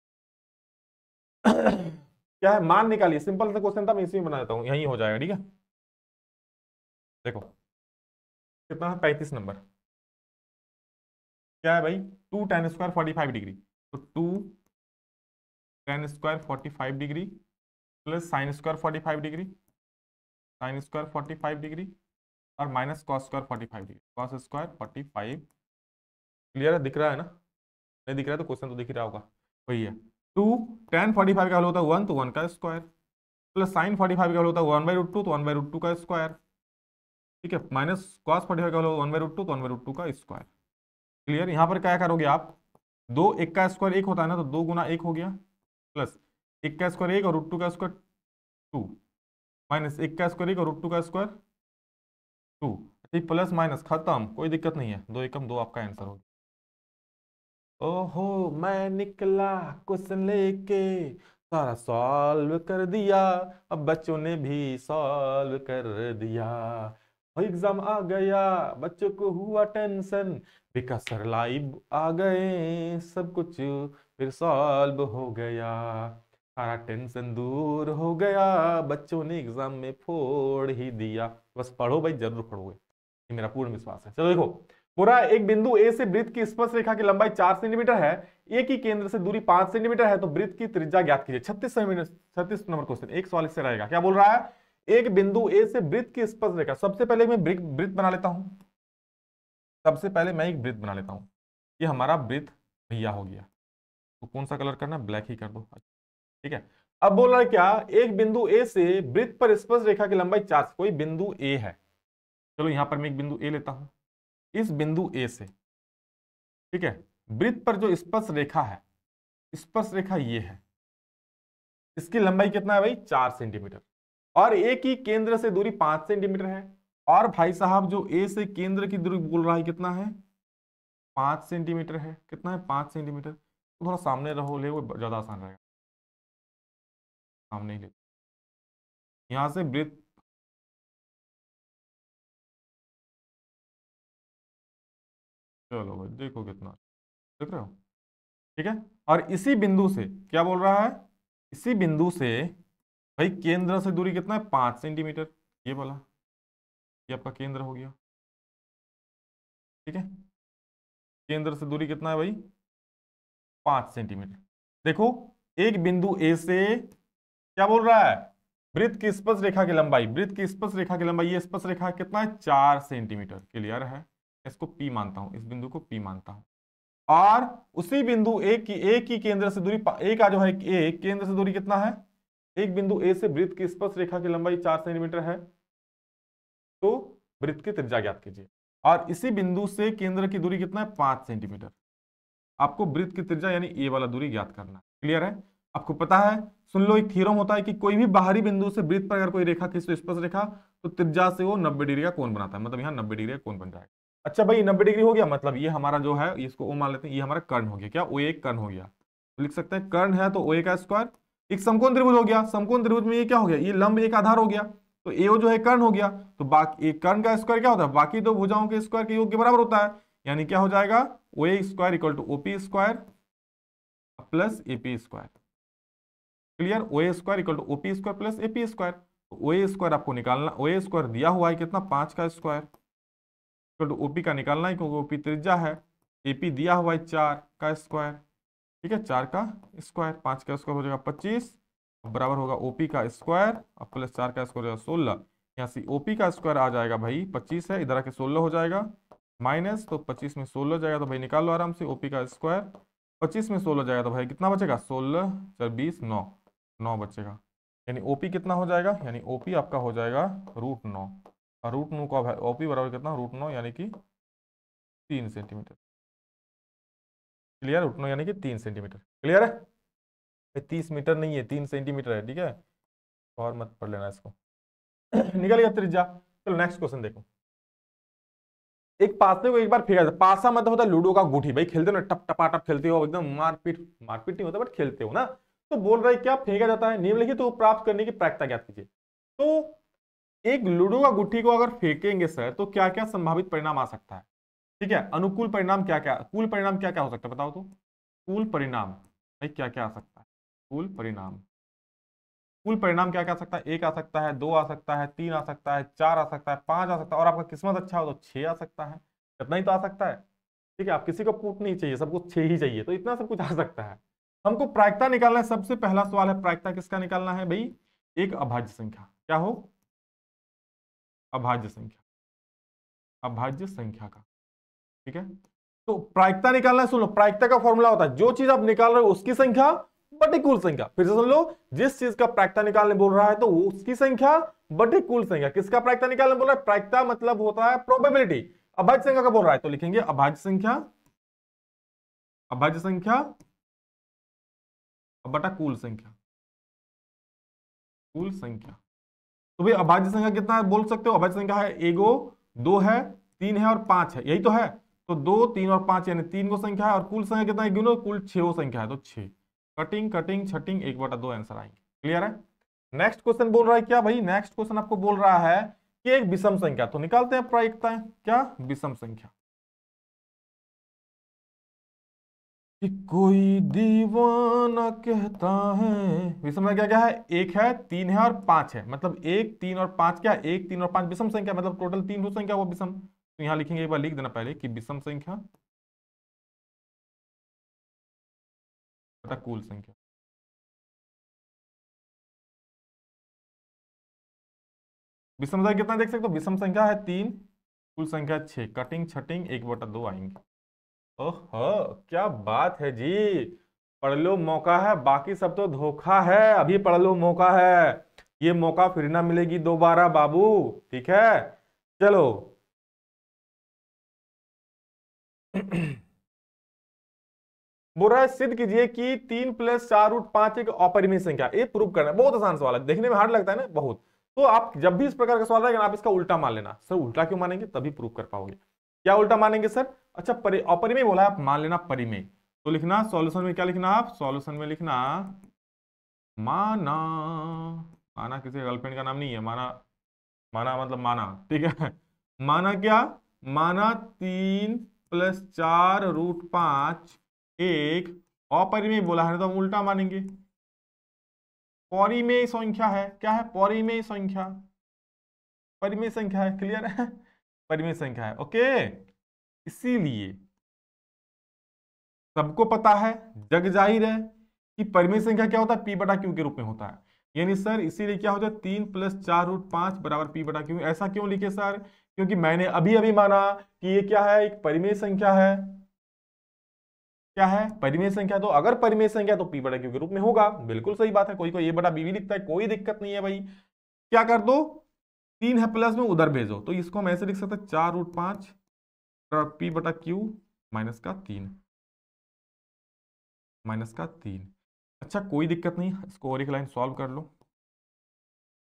क्या है, मान निकालिए, सिंपल सा क्वेश्चन था, मैं इसी में बना देता हूं, यही हो जाएगा, ठीक है। देखो कितना है, 35 नंबर। क्या है भाई, 2 tan² 45 डिग्री, तो 2 tan² 45 degree plus sin²45 degree, sin²45 degree और -cos²45 डिग्री, cos²45। क्लियर है, दिख रहा है ना, नहीं दिख रहा है तो क्वेश्चन तो दिख ही रहा होगा, वही है। 2 tan 45 का हल होता है 1, तो 1 का स्क्वायर, प्लस sin 45 का हल होता है 1/√2, तो 1/√2 का स्क्वायर, ठीक है, -cos 45 का हल होता है 1/√2, तो 1/√2 का स्क्वायर। क्लियर, यहाँ पर क्या करोगे आप, दो एक का स्क्वायर एक होता है ना, तो 2 × 1 हो गया, प्लस एक का स्क्वायर 1 और √2 का स्क्वायर 2, माइनस एक का स्क्वायर 1 और √2 का स्क्वायर 2, ठीक, प्लस माइनस खत्म, कोई दिक्कत नहीं है, 2 एकम 2 आपका आंसर होगा। ओहो मैं निकला क्वेश्चन लेके, सारा सॉल्व कर दिया, अब बच्चों ने भी सॉल्व कर दिया, एग्जाम आ गया, बच्चों को हुआ टेंशन, बिकॉज़ सर लाइव आ गए, सब कुछ फिर सॉल्व हो गया, सारा टेंशन दूर हो गया, बच्चों ने एग्जाम में फोड़ ही दिया। बस पढ़ो भाई, जरूर पढ़ोगे, ये मेरा पूर्ण विश्वास है। चलो देखो, पूरा एक बिंदु ए से वृत्त की स्पर्श रेखा की लंबाई 4 सेंटीमीटर है, ए की केंद्र से दूरी 5 सेंटीमीटर है, तो वृत्त की त्रिज्या ज्ञात कीजिए। 36 नंबर क्वेश्चन, एक सवाल इससे रहेगा, क्या बोल रहा है, एक बिंदु ए से वृत्त की स्पर्श रेखा, सबसे पहले मैं वृत्त बना लेता हूं, सबसे पहले मैं एक वृत्त बना लेता हूं, ये हमारा वृत्त भैया हो गया, तो कौन सा कलर करना, ब्लैक ही कर दो, ठीक है। अब बोल रहा है क्या, एक बिंदु ए से वृत्त पर स्पर्श रेखा की लंबाई 4, कोई बिंदु ए है, चलो यहां पर मैं एक बिंदु ए लेता हूं, इस बिंदु ए से, ठीक है, वृत्त पर जो स्पर्श रेखा है, स्पर्श रेखा ये है, इसकी लंबाई कितना है भाई, 4 सेंटीमीटर, और ए की केंद्र से दूरी 5 सेंटीमीटर है, और भाई साहब जो ए से केंद्र की दूरी बोल रहा है कितना है, 5 सेंटीमीटर है, कितना है 5 सेंटीमीटर, तो थोड़ा सामने रहो, ले वो ज्यादा आसान रहेगा, सामने ही ले, यहां से वृत्त, चलो भाई देखो कितना, देख रहे हो, ठीक है, और इसी बिंदु से क्या बोल रहा है, इसी बिंदु से भाई केंद्र से दूरी कितना है, 5 सेंटीमीटर, ये बोला, ये आपका केंद्र हो गया, ठीक है, केंद्र से दूरी कितना है भाई, 5 सेंटीमीटर। देखो एक बिंदु ए से क्या बोल रहा है, वृत्त की स्पर्श रेखा की लंबाई, वृत्त की स्पर्श रेखा की लंबाई, ये स्पर्श रेखा कितना है, 4 सेंटीमीटर, क्लियर है, इसको पी मानता हूं, इस बिंदु को पी मानता हूं, और उसी बिंदु ए की केंद्र से दूरी, ए का जो है, ए केंद्र से दूरी कितना है, एक बिंदु ए से वृत्त की स्पर्श रेखा की लंबाई 4 सेंटीमीटर है, तो वृत्त की त्रिज्या ज्ञात कीजिए, और इसी बिंदु से केंद्र की दूरी कितना है, 5 सेंटीमीटर, आपको वृत्त की त्रिज्या यानी ए वाला दूरी ज्ञात करना, क्लियर है। आपको पता है, सुन लो, एक थ्योरम होता है कि कोई भी बाहरी बिंदु से वृत्त पर अगर कोई रेखा खींचे, तो स्पर्श रेखा, तो त्रिज्या से वो 90 डिग्री का कोण बनाता है, मतलब यहाँ 90 डिग्री का कोण बन जाएगा। अच्छा भाई 90 डिग्री हो गया, मतलब ये हमारा जो है, इसको ओ मान लेते हैं, ये हमारा कर्ण हो गया, क्या ओ एक कर्ण हो गया, तो लिख सकते हैं कर्ण है तो ओ ए का स्क्वायर, एक समकोण त्रिभुज हो गया, समकोण त्रिभुज में ये क्या हो गया, ये लंब एक आधार हो गया, तो एओ जो है कर्ण हो गया, तो बाकी एक कर्ण का स्क्वायर क्या होता है, बाकी दो भुजाओं के स्क्वायर के योग के बराबर होता है, यानी क्या हो जाएगा, O A square equal to OP square plus AP square, clear, O A square equal to OP square plus AP square, तो ओ ए स्क्वायर आपको निकालना, ओ ए स्क्वायर दिया हुआ है कितना, 5 का स्क्वायर इक्वल टू ओपी का निकालना है, क्योंकि ओपी त्रिज्या है, एपी दिया हुआ है 4 का स्क्वायर, ठीक है, 4 का स्क्वायर, 5 का स्क्वायर हो जाएगा 25, बराबर होगा ओपी का स्क्वायर और प्लस 4 का स्क्वायर हो जाएगा 16, यहाँ से ओपी का स्क्वायर आ जाएगा भाई 25 है, इधर आके 16 हो जाएगा, माइनस, तो 25 में 16 जाएगा, तो भाई निकाल लो आराम से, ओपी का स्क्वायर 25 में 16 जाएगा, तो भाई कितना बचेगा, 16 4 20 9, 9 बचेगा, यानी ओपी कितना हो जाएगा, यानी ओपी आपका हो जाएगा √9, और √9 का ओपी बराबर कितना, √9 यानी कि 3 सेंटीमीटर, क्लियर, √9 यानी कि 3 सेंटीमीटर, क्लियर है, 30 मीटर नहीं है, 3 सेंटीमीटर है, ठीक है, और मत पढ़ लेना इसको। निकल गया त्रिज्या। चलो नेक्स्ट क्वेश्चन देखो, एक पासे को एक बार फेंका जाता, पासा मतलब होता है लूडो का गुठी, भाई खेलते हो ना, टप टपा टप खेलते हो एकदम, मारपीट मारपीट नहीं होता बट खेलते हो ना। तो बोल रहा है क्या फेंका जाता है, निम्नलिखित तो प्राप्त करने की प्रायिकता ज्ञात कीजिए। तो एक लूडो का गुट्ठी को अगर फेंकेंगे सर तो क्या क्या संभावित परिणाम आ सकता है, ठीक है, अनुकूल परिणाम क्या क्या, कूल परिणाम क्या क्या हो सकता है बताओ तो। कूल परिणाम भाई क्या क्या आ सकता है, कूल परिणाम, कुल परिणाम क्या क्या आ सकता है, एक आ सकता है, दो आ सकता है, तीन आ सकता है, चार आ सकता है, पांच आ सकता है, और आपका किस्मत अच्छा हो तो छह आ सकता है। इतना ही तो आ सकता है, ठीक है, आप किसी को पूछ नहीं चाहिए, सबको छह ही चाहिए, तो इतना सब कुछ आ सकता है। हमको प्रायिकता निकालना है, सबसे पहला सवाल है प्रायिकता किसका निकालना है भाई, एक अभाज्य संख्या, क्या हो, अभाज्य संख्या, अभाज्य संख्या का, ठीक है। तो प्रायिकता निकालना है, सुन लो प्रायिकता का फॉर्मूला होता है जो चीज आप निकाल रहे हो उसकी संख्या बटे कुल संख्या, फिर से सुन लो, जिस चीज का प्रायिकता निकालने बोल रहा है तो उसकी संख्या बटे कुल संख्या, किसका प्रायिकता निकालने बोल रहा है, प्रायिकता मतलब होता है प्रोबेबिलिटी, अभाज्य संख्या का बोल रहा है तो लिखेंगे अभाज्य संख्या, अभाज्य संख्या बटा कुल संख्या, कुल संख्या। तो भाई अभाज्य संख्या कितना है बोल सकते हो, अभाज्य संख्या है एगो, दो है, तीन है और पांच है, यही तो है। तो दो तीन और पांच यानी तीन को संख्या है, और कुल संख्या कितना है गिनो, कुल छह संख्या है तो छह, कटिंग कटिंग छटिंग एक बटा दो आंसर आएंगे। क्लियर है। नेक्स्ट क्वेश्चन बोल रहा है क्या भाई, नेक्स्ट क्वेश्चन आपको बोल रहा है कि एक विषम संख्या, तो निकालते हैं प्रायिकताएं, क्या विषम संख्या, कि कोई दीवाना कहता है, विषम संख्या क्या है, एक है, तीन है और पांच है, मतलब एक तीन और पांच, क्या एक तीन और पांच विषम संख्या, मतलब टोटल तीन हो संख्या वो विषम। तो यहां लिखेंगे, एक बार लिख देना पहले कि विषम संख्या बटा कुल संख्या, विषम संख्या कितना देख सकते हो, विषम संख्या है तीन, कुल संख्या छह, कटिंग छटिंग एक बटा दो आएंगे। ओहो क्या बात है जी, पढ़ लो मौका है, बाकी सब तो धोखा है, अभी पढ़ लो मौका है, ये मौका फिर ना मिलेगी दोबारा बाबू, ठीक है। चलो बोल रहा है सिद्ध कीजिए कि तीन प्लस चार रूट पांच एक अपरिमेय संख्या, ये प्रूव करना है, बहुत आसान सवाल है, देखने में हार्ड लगता है ना बहुत। तो आप जब भी इस प्रकार का सवाल रहेगा ना, आप इसका उल्टा मान लेना, सर उल्टा क्यों मानेंगे, तभी प्रूव कर पाओगे। क्या उल्टा मानेंगे सर, अच्छा अपरिमेय बोला है, आप मान लेना परिमेय, तो लिखना सॉल्यूशन में, क्या लिखना आप सॉल्यूशन में लिखना माना, माना किसी गर्लफ्रेंड का नाम नहीं है, माना, माना मतलब माना, ठीक है। माना क्या, माना तीन प्लस चार रूट पांच एक अपरिमेय बोला है तो हम उल्टा मानेंगे, परिमेय संख्या है, क्या है परिमेय संख्या, परिमेय संख्या है, क्लियर है, परिमेय संख्या है, ओके। इसीलिए सबको पता है, जग जाहिर है कि परिमेय संख्या क्या होता है, पी बटा क्यू के रूप में होता है, यानी सर इसीलिए क्या होता है तीन प्लस चार रूट पांच बराबर पी बटा क्यू, ऐसा क्यों लिखे सर, क्योंकि मैंने अभी अभी माना कि ये क्या है, एक परिमेय संख्या है, क्या है परिमेय संख्या, तो अगर परिमेय संख्या तो पी बटा क्यू के रूप में होगा, बिल्कुल सही बात है, कोई कोई ए बटा बी भी लिखता है, कोई दिक्कत नहीं है भाई। क्या कर दो, तीन है प्लस में उधर भेजो, तो इसको हम ऐसे लिख सकते हैं चार रूट पांच पी बटा क्यू माइनस का तीन, माइनस का तीन। अच्छा कोई दिक्कत नहीं, इसको और एक लाइन सॉल्व कर लो,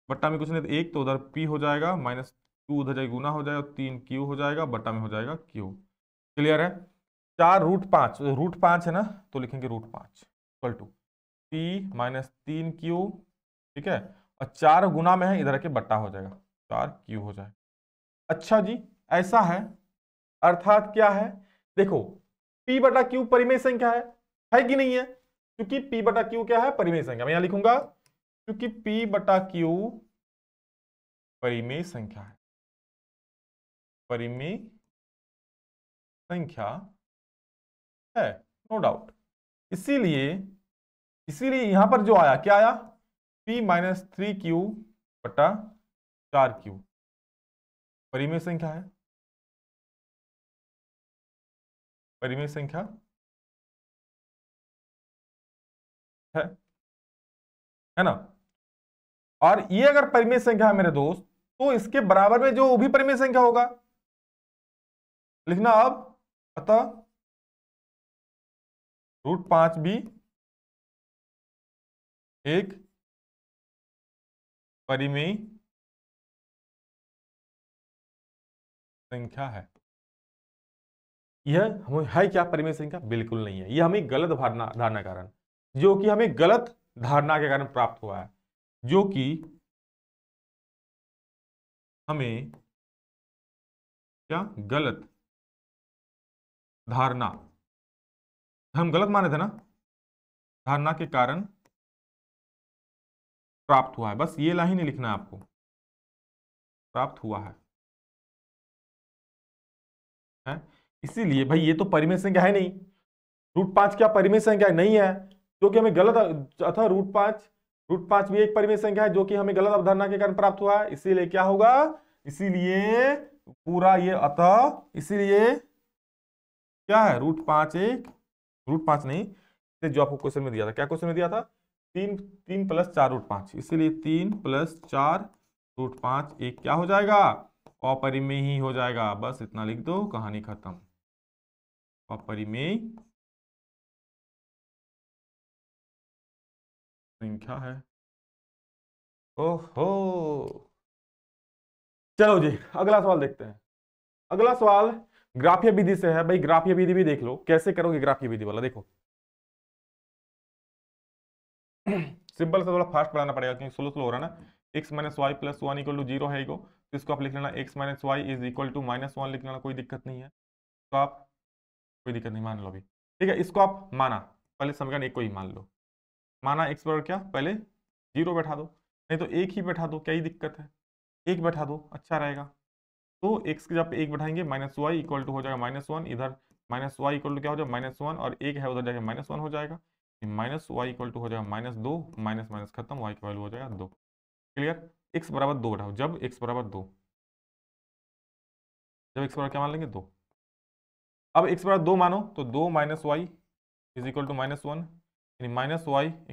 बट्टा में कुछ नहीं तो एक, तो उधर पी हो जाएगा, माइनस टू उधर जाएगा गुना हो जाएगा, तीन क्यू हो जाएगा, बट्टा में हो जाएगा क्यू। क्लियर है। चार रूट पांच है ना, तो लिखेंगे रूट पांच इक्वल टू पी माइनस तीन क्यू, ठीक है, और चार गुना में है इधर के बट्टा हो जाएगा, चार क्यू हो जाएगा। अच्छा जी ऐसा है, अर्थात क्या है, देखो p बटा क्यू परिमेय संख्या है कि नहीं है, क्योंकि p बटा क्यू क्या है परिमेय संख्या, मैं यहां लिखूंगा क्योंकि p बटा क्यू परिमेय संख्या है, परिमेय संख्या है, नो डाउट। इसीलिए इसीलिए यहां पर जो आया क्या आया, p माइनस थ्री क्यू बटा चार क्यू परिमेय संख्या है, परिमेय संख्या है ना। और ये अगर परिमेय संख्या है मेरे दोस्त, तो इसके बराबर में जो भी परिमेय संख्या होगा लिखना अब, अतः रूट पांच भी एक परिमेय संख्या है। यह हमें है क्या परिमेय संख्या? बिल्कुल नहीं है। यह हमें गलत धारणा धारणा के कारण, जो कि हमें गलत धारणा के कारण प्राप्त हुआ है, जो कि हमें क्या गलत धारणा, हम गलत माने थे ना, धारणा के कारण प्राप्त हुआ है। बस ये लाइन ही लिखना है आपको, प्राप्त हुआ है? इसीलिए भाई ये तो परिमेय संख्या है नहीं, √5 क्या परिमेय संख्या नहीं है, जो कि हमें गलत, अतः √5 भी एक परिमेय संख्या है जो कि हमें गलत अवधारणा के कारण प्राप्त हुआ है। इसीलिए क्या होगा, इसीलिए पूरा ये, अतः इसीलिए क्या है, √5 नहीं, जो आपको क्वेश्चन में दिया था, क्या क्वेश्चन में दिया था, 3 + 4 √5, इसीलिए 3 + 4 √5 एक क्या हो जाएगा, अपरिमेय ही हो जाएगा। बस इतना लिख दो, कहानी खत्म। अपरिमेय संख्या है। ओहो, चलो जी अगला सवाल देखते हैं। अगला सवाल ग्राफीय विधि से है। भाई ग्राफीय विधि भी देख लो, कैसे करोगे ग्राफीय विधि वाला, देखो सिंपल से थोड़ा फास्ट पढ़ाना पड़ेगा क्योंकि स्लो स्लो हो रहा है ना। x - y + 1 = 0 है तो इसको आप लिख लेना x - y = -1 लिख लेना, कोई दिक्कत नहीं है। तो आप कोई दिक्कत नहीं, मान लो अभी, ठीक है। इसको आप माना, पहले समीकरण एक को ही मान लो, माना x बराबर क्या, पहले 0 बैठा दो, नहीं तो एक ही बैठा दो, क्या ही दिक्कत है, एक बैठा दो अच्छा रहेगा। तो x की जब एक बैठाएंगे -y = हो जाएगा -1, इधर -y = क्या हो जाएगा -1, और एक है उधर जाके -1 हो जाएगा, -y = हो जाएगा -2, माइनस माइनस खत्म, y की वैल्यू हो जाएगा 2। क्लियर? x बराबर 2 बैठाओ, जब x बराबर 2, जब x बराबर क्या मान लेंगे 2, अब x बराबर 2 मानो तो 2 - y = -1, यानी -y =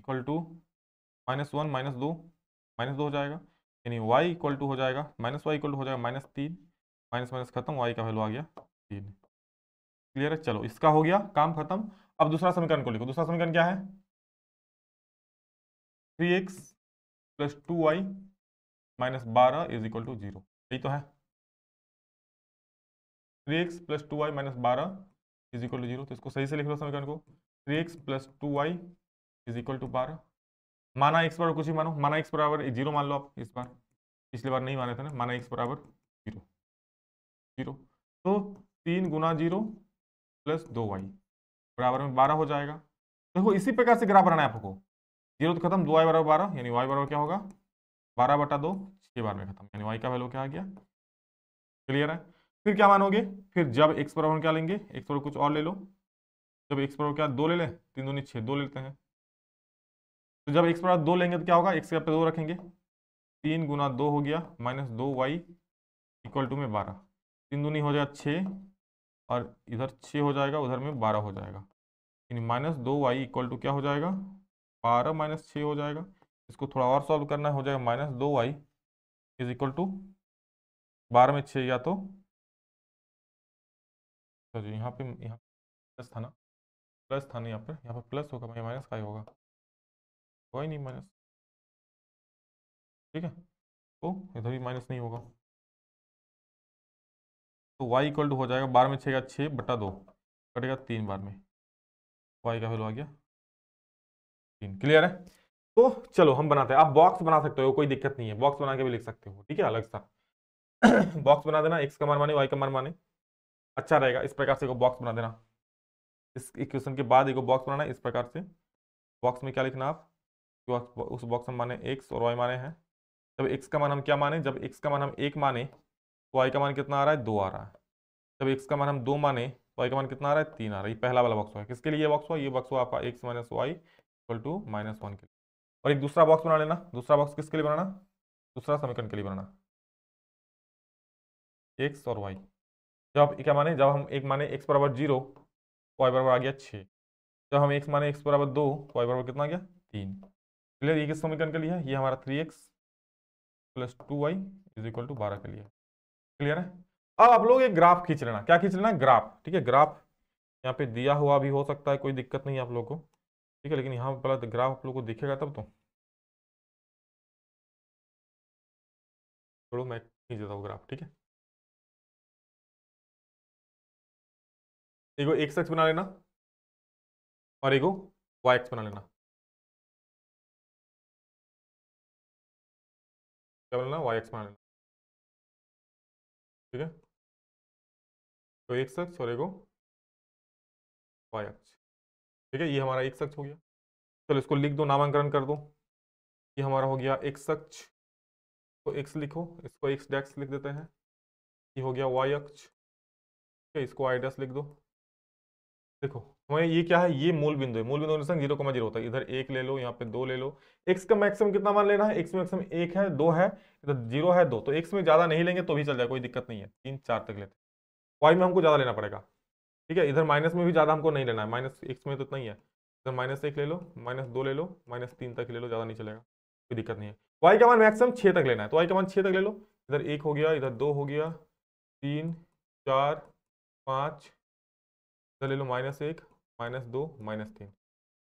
-1 -2 -2 हो जाएगा, यानी y इक्वल टू हो जाएगा -3, माइनस माइनस खत्म, y का वैल्यू आ गया 3। क्लियर है? चलो इसका हो गया काम खत्म। अब दूसरा समीकरण को लिखो। दूसरा समीकरण क्या है, 3x + 2y - 12 = 0, यही तो है। 3x + 2y - 12 = 0, तो इसको सही से लिख लो समीकरण को, 3x + 2y = 12। माना x बराबर कुछ ही मानो, माना x बराबर 0 मान लो आप इस बार, पिछली बार नहीं माने थे ना, माना x बराबर 0, 0, तो 3 × 0 + 2y बराबर में 12 हो जाएगा। देखो इसी प्रकार से ग्राफ बनाना है आपको, 0 तो खत्म, 2y बराबर 12, यानी y बराबर क्या होगा 12/2, 6 बार में खत्म, यानी y का वैल्यू क्या आ गया। क्लियर है? फिर क्या मानोगे, फिर जब x बराबर क्या लेंगे, x बराबर कुछ और ले लो, जब x बराबर क्या 2 ले लें, 3 दूनी 6, 2 लेते हैं, तो जब x बराबर 2 लेंगे तो क्या होगा, x के पे 2 रखेंगे, 3 × 2 हो गया -2y = में 12, 3 दूनी हो जाएगा 6, और इधर 6 हो जाएगा, उधर में 12 हो जाएगा, यानी -2y = क्या हो जाएगा 12 - 6 हो जाएगा। इसको थोड़ा और सॉल्व करना हो जाएगा -2y = 12 में 6, या तो जी यहाँ प्लस था ना, प्लस था नहीं, यहाँ पर प्लस होगा, माइनस का ही होगा, कोई नहीं माइनस, ठीक है, तो इधर भी माइनस नहीं होगा, तो y = हो जाएगा 12 में 6 का 6/2, कटेगा 3 बार में, y का वैल्यू आ गया 3। क्लियर है? तो चलो हम बनाते हैं। आप बॉक्स बना सकते हो, कोई दिक्कत नहीं है, बॉक्स बना के भी लिख सकते हो, ठीक है, अलग सा बॉक्स बना देना, x का मान माने y का मान माने, अच्छा रहेगा। इस प्रकार से बॉक्स बना देना, इस इक्वेशन के बाद एक बॉक्स बनाना है इस प्रकार से। बॉक्स में क्या लिखना आप, उस बॉक्स में माने x और y माने हैं। जब x का मान हम क्या माने, जब x का मान हम 1 माने तो y का मान कितना आ रहा है 2 आ रहा है। जब x का मान हम 2 माने तो y का मान कितना आ रहा है 3 आ रहा है। ये पहला वाला बॉक्स हुआ, किसके लिए बॉक्स हुआ, ये बॉक्स हुआ आपका x - y = -1 के लिए। और एक दूसरा बॉक्स बना लेना, दूसरा बॉक्स किसके लिए बनाना, दूसरा समीकरण के लिए बनाना, x और y। जब क्या माने, जब हम एक माने x बराबर 0, y बराबर आ गया 6, जब हम x माने x बराबर 2, y बराबर कितना आ गया 3। क्लियर? ये किस समीकरण के लिए है, ये हमारा 3x + 2y = 12 के लिए। क्लियर है? अब आप लोग एक ग्राफ खींच लेना, क्या खींच लेना, ग्राफ, ठीक है, ग्राफ यहाँ पे दिया हुआ भी हो सकता है, कोई दिक्कत नहीं है आप लोग को, ठीक है, लेकिन यहाँ पर ग्राफ आप लोग को दिखेगा तब तो, चलो मैं खींच देता हूँ ग्राफ, ठीक है। एगो एक्स एक्स बना लेना और एगो वाई एक्स बना लेना। क्या बना लेना? वाई एक्स बना लेना। ठीक है, तो एक्स एक्स और एगो वाई एक्स। ठीक है, ये हमारा एक्स अक्ष हो गया। चलो इसको लिख दो, नामांकन कर दो। ये हमारा हो गया एक्स अक्ष, तो एक्स लिखो, इसको एक्स डैक्स लिख देते हैं। ये हो गया वाई अक्ष, ठीक है, इसको वाई डैश लिख दो। देखो हमें ये क्या है, ये मूल बिंदु है। मूल बिंदु का 0,0 होता है। इधर एक ले लो, यहाँ पे दो ले लो। एक्स का मैक्सिमम कितना मान लेना है? एक्स मैक्सिमम एक है, दो है, इधर जीरो है, दो। तो एक्स में ज्यादा नहीं लेंगे तो भी चल जाए, कोई दिक्कत नहीं है। 3 4 तक लेते। वाई में हमको ज्यादा लेना पड़ेगा। ठीक है, इधर माइनस में भी ज्यादा हमको नहीं लेना है। माइनस एक्स में तो इतना ही है। इधर -1 ले लो, -2 ले लो, -3 तक ले लो, ज्यादा नहीं चलेगा, कोई दिक्कत नहीं है। वाई का मान मैक्सिमम 6 तक लेना है, तो वाई का मान 6 तक ले लो। इधर 1 हो गया, इधर 2 हो गया, 3 4 5, इधर ले लो -1 -2 -3।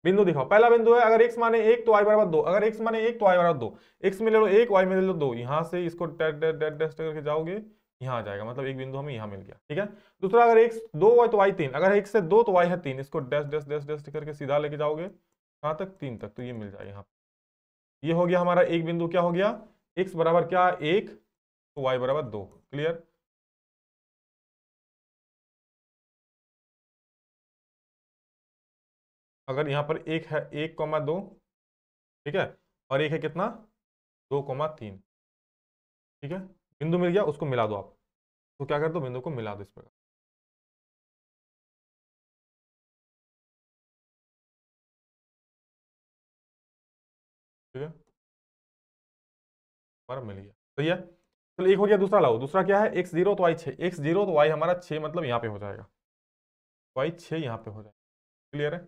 बिंदु दिखाओ। पहला बिंदु है, अगर x माने 1 तो y बराबर 2। अगर x माने 1 तो y बराबर 2। x में ले लो 1, y में ले लो 2। यहां से इसको डैश डैश डैश डैश करके जाओगे, यहां आ जाएगा, मतलब एक बिंदु हमें यहां मिल गया। ठीक है, दूसरा अगर x 2 y तो y 3। अगर x से 2 तो y है 3। इसको डैश डैश डैश डैश करके सीधा लेके जाओगे कहां तक? 3 तक, तो ये मिल जाएगा यहाँ। ये हो गया हमारा एक बिंदु। क्या हो गया? x बराबर क्या? 1, तो y बराबर 2। क्लियर? अगर यहाँ पर एक है 1,2, ठीक है, और एक है कितना? 2,3। ठीक है, बिंदु मिल गया, उसको मिला दो आप। तो क्या कर दो? बिंदु को मिला दो इस प्रकार। ठीक है, हमारा मिल गया। सही है, चलो एक हो गया। दूसरा लाओ। दूसरा क्या है? x0 तो y 6। x0 तो y हमारा 6, मतलब यहाँ पे हो जाएगा। y 6 यहाँ पे हो जाएगा। क्लियर है?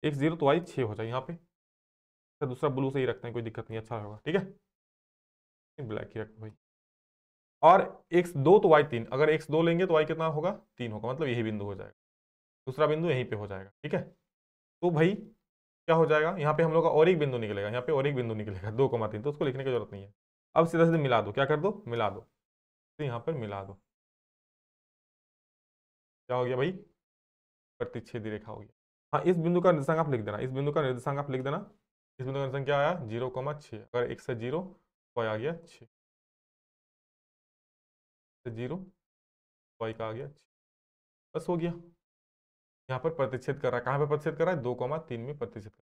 x0 तो y 6 हो जाए यहाँ पे। तो दूसरा ब्लू से ही रखते हैं, कोई दिक्कत नहीं, अच्छा होगा। ठीक है, ब्लैक ही रखते भाई। और x2 तो y 3। अगर x2 लेंगे तो y कितना होगा? 3 होगा, मतलब यही बिंदु हो जाएगा। दूसरा बिंदु यहीं पे हो जाएगा। ठीक है, तो भाई क्या हो जाएगा? यहाँ पे हम लोग का और एक बिंदु निकलेगा। यहाँ पे और एक बिंदु निकलेगा 2,3, तो उसको लिखने की जरूरत नहीं है। अब सीधा सीधे मिला दो। क्या कर दो? मिला दो। तो यहाँ पर मिला दो। क्या हो गया भाई? प्रतिच्छेदी रेखा हो गया। हाँ, इस बिंदु का निर्देशांक आप लिख देना। इस बिंदु का निर्देशांक आप लिख देना। इस बिंदु का निर्देशांक क्या आया? 0,6। अगर x से 0 तो y आ गया 6 से 0, y का आ गया 6। बस हो गया। यहाँ पर प्रतिच्छेद कर रहा है। कहाँ पे प्रतिच्छेद कर रहा है? 2,3 में प्रतिच्छेद कर रहा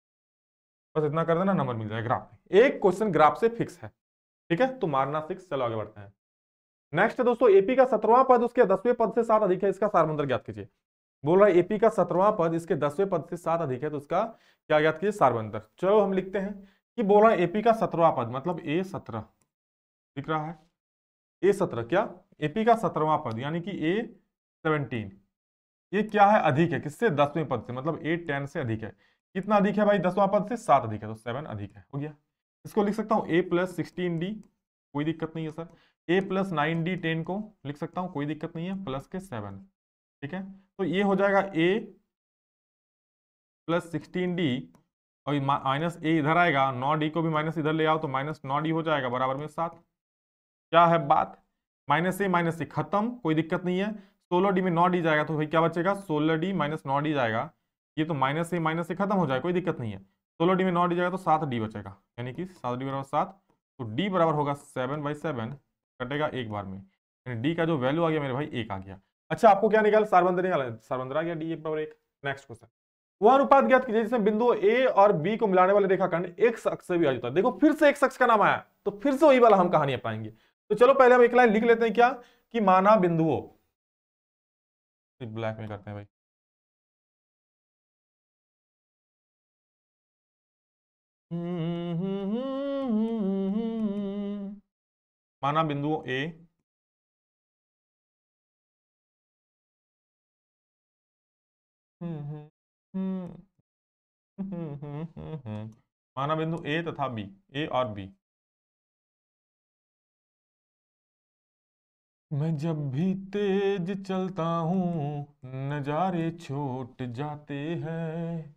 है। बस इतना कर देना, नंबर मिल जाएगा ग्राफ में। एक क्वेश्चन ग्राफ से फिक्स है। ठीक है, तो मारना फिक्स। चलो आगे बढ़ते हैं। नेक्स्ट है दोस्तों, एपी का 17वां पद उसके 10वें पद से 7 अधिक है, इसका सारमंत्र ज्ञात कीजिए। बोल रहा है एपी का 17वां पद इसके 10वें पद से 7 अधिक है, तो उसका क्या ज्ञात कीजिए? सारमंत्र। चलो हम लिखते हैं कि बोल रहा है एपी का 17वां पद, मतलब A17 दिख रहा है। A17 क्या? एपी का 17वां पद यानी कि A17, ये क्या है? अधिक है किससे? 10वें पद से, मतलब A10 से अधिक है। कितना अधिक है भाई? 10वां पद से 7 अधिक है, तो 7 अधिक है। हो गया। इसको लिख सकता हूँ A+16D, कोई दिक्कत नहीं है सर। A+9D 10 को लिख सकता हूँ, कोई दिक्कत नहीं है, प्लस के 7। ठीक है, तो ये हो जाएगा A+16D, और -A इधर आएगा, 9D को भी माइनस इधर ले आओ तो -9D हो जाएगा, बराबर में 7। क्या है बात? -A खत्म, कोई दिक्कत नहीं है। 16D में 9D जाएगा, तो भाई क्या बचेगा? 16D - 9D जाएगा। ये तो -A खत्म हो जाएगा, कोई दिक्कत नहीं है। 16D में 9D जाएगा तो 7D बचेगा, यानी कि 7D बराबर 7। तो D बराबर होगा 7/7, कटेगा एक बार में, यानी D का जो वैल्यू आ गया मेरे भाई 1 आ गया। अच्छा, आपको क्या निकाला? सारबंध निकाला। सारबंध आ गया D 1/1। नेक्स्ट क्वेश्चन, वह अनुपात ज्ञात कीजिए जिसमें बिंदु ए और बी को मिलाने वाले रेखाखंड एक्स अक्ष से भी आ जाता है। देखो फिर से एक्स अक्ष का नाम आया, तो फिर से वही वाला हम कहानी पाएंगे। तो चलो पहले हम एक लाइन लिख लेते हैं, क्या कि माना बिंदुओं, ब्लैक में करते हैं भाई। माना बिंदुओं ए माना बिंदु ए तथा बी, ए और बी। मैं जब भी तेज चलता हूँ नजारे छूट जाते हैं,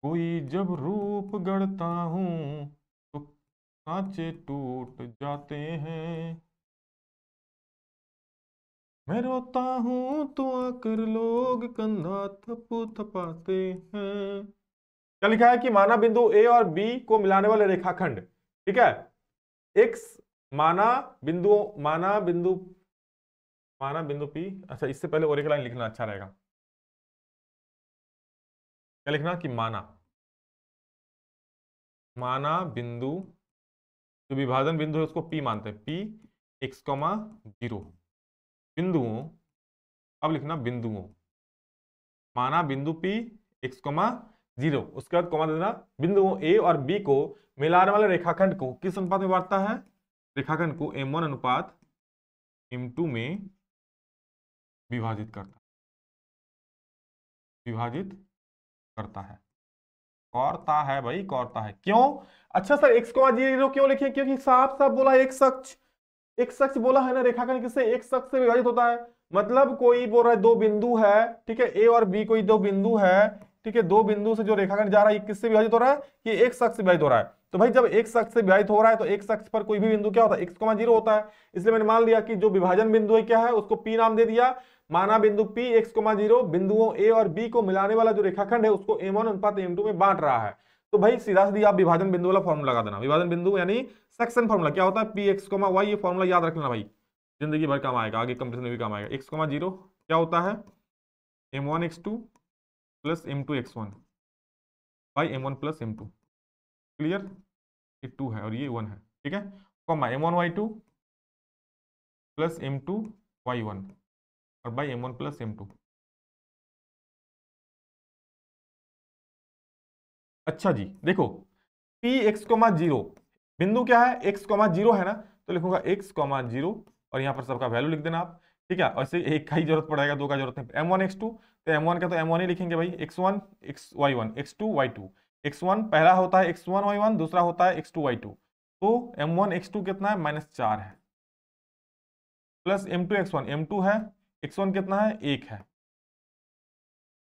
कोई जब रूप गढ़ता हूँ तो सांचे टूट जाते हैं। मैं रोता हूं तो आकर लोग कंधा थपाते हैं। क्या लिखा है कि माना बिंदु ए और बी को मिलाने वाले रेखाखंड, ठीक है, एक्स, माना बिंदु, माना बिंदु, माना बिंदु पी। अच्छा, इससे पहले और एक लाइन लिखना अच्छा रहेगा। क्या लिखना कि माना, माना बिंदु, जो विभाजन बिंदु है उसको पी मानते हैं, पी एक्स कॉमा जीरो, बिंदुओं, अब लिखना बिंदुओं, माना बिंदु पी एक्स कॉमा जीरो, उसके बाद कॉमा देना, बिंदुओं ए और बी को मिलाने वाले रेखाखंड को किस अनुपात में बांटता है? रेखाखंड को m1 अनुपात m2 में विभाजित करता है, विभाजित करता है, करता है भाई, करता है। क्यों? अच्छा सर एक्स कॉमा जीरो क्यों लिखे? क्योंकि साफ साफ बोला एक शख्स, एक शख्स बोला है ना, रेखाखंड किससे? एक शख्स से विभाजित होता है। मतलब कोई बोल रहा है दो बिंदु है, ठीक है, ए और बी कोई दो बिंदु है, ठीक है, दो बिंदु से जो रेखाखंड जा रहा है ये किससे विभाजित हो रहा है? ये एक शख्स से विभाजित हो रहा है। तो भाई जब एक शख्स से विभाजित हो रहा है तो एक शख्स पर कोई भी बिंदु क्या होता है? एक्स कॉमा जीरो होता है। इसलिए मैंने मान लिया कि जो विभाजन बिंदु है क्या है, उसको पी नाम दे दिया। माना बिंदु पी एक्स कॉमा जीरो बिंदुओं ए और बी को मिलाने वाला जो रेखाखंड है उसको m1 अनुपात m2 में बांट रहा है। तो भाई सीधा सीधा आप विभाजन बिंदु वाला फॉर्मूला लगा देना। विभाजन बिंदु यानी सेक्शन फॉर्मूला क्या होता है? पी एक्स कॉमा वाई, ये फॉर्मूला याद रख लेना भाई, जिंदगी भर काम आएगा, आगे कंपटीशन में भी काम आएगा। एक्स कॉमा जीरो क्या होता है? m1 x2 plus m2 x1 by m1 plus m2। Clear? ये 2 है और ये 1 है, ठीक है, comma m1 y2 plus m2 y1 और बाई m1 प्लस m2। अच्छा जी देखो, पी एक्स कॉमा जीरो, बिंदु क्या है? एक्स कॉमा जीरो है ना, तो लिखूंगा एक्स कॉमा जीरो और यहाँ पर सबका वैल्यू लिख देना आप, ठीक है। ऐसे एक का ही जरूरत पड़ेगा, दो का जरूरत नहीं। m1 x2, तो m1 का तो m1 ही लिखेंगे भाई, x1 x y1 x2 y2। x1 पहला होता है x1 y1, दूसरा होता है x2 y2। तो m1 x2 कितना है? -4 है, प्लस m2 x1, m2 है, x1 कितना है? 1 है,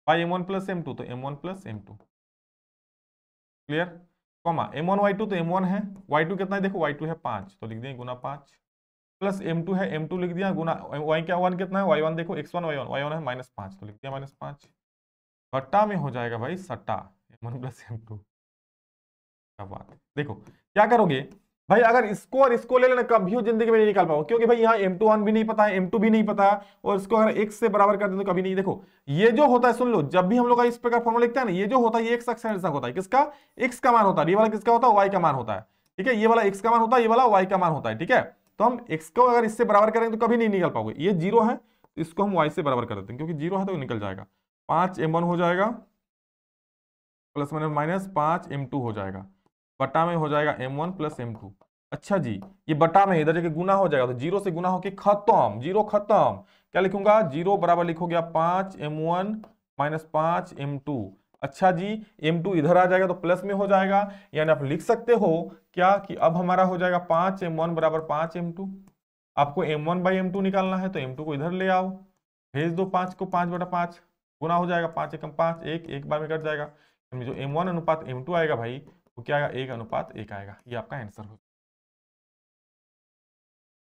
बाई m1 प्लस m2, तो m1 plus m2। Clear? Comma m1 y2, तो m1 है, y2 कितना है? देखो y2 है 5, तो लिख दिए गुना 5, प्लस m2 है, m2 लिख दिया गुना y क्या 1 कितना है? y1 देखो x1 y1 है -5, तो लिख दिया -5। बट्टा में हो जाएगा भाई सट्टा, m1 प्लस m2। क्या बात है। देखो क्या करोगे भाई, अगर इसको और इसको ले लेना, कभी हो जिंदगी में नहीं निकाल पाओगे, क्योंकि भाई यहाँ m2 भी नहीं पता है, m2 भी नहीं पता है, और इसको अगर x से बराबर कर दें तो कभी नहीं। देखो ये जो होता है, सुन लो, जब भी हम लोग इस प्रकार फॉर्मूला लिखते हैं ना, ये जो होता है ये x अक्ष होता है, किसका? x का मान होता है, ये वाला किसका होता है? y का मान होता है, ठीक है, ये वाला x का मान होता है, ये वाला y का मान होता है, ठीक है। तो हम x को अगर इससे बराबर करेंगे तो कभी नहीं निकल पाओगे। ये जीरो है, इसको हम y से बराबर कर देते हैं, क्योंकि जीरो है तो निकल जाएगा। 5m1 हो जाएगा प्लस माइनस 5m2 हो जाएगा, बटा में हो जाएगा m1 प्लस m2। अच्छा जी, ये बटा में इधर जाके गुना हो जाएगा, तो जीरो से गुना होके खत्म, जीरो खत्म। क्या लिखूंगा? जीरो बराबर लिखोगे 5m1 माइनस 5m2। अच्छा जी, m2 इधर आ जाएगा तो प्लस में हो जाएगा, यानी आप लिख सकते हो क्या कि अब हमारा हो जाएगा 5m1 बराबर 5m2। आपको m1 बाई m2 निकालना है, तो m2 को इधर ले आओ, भेज दो 5 को, 5/5 गुना हो जाएगा, 5 एकम 5, एक बार में कट जाएगा। जो m1 अनुपात m2 आएगा भाई, वो क्या आएगा? 1:1 आएगा। ये आपका आंसर हो।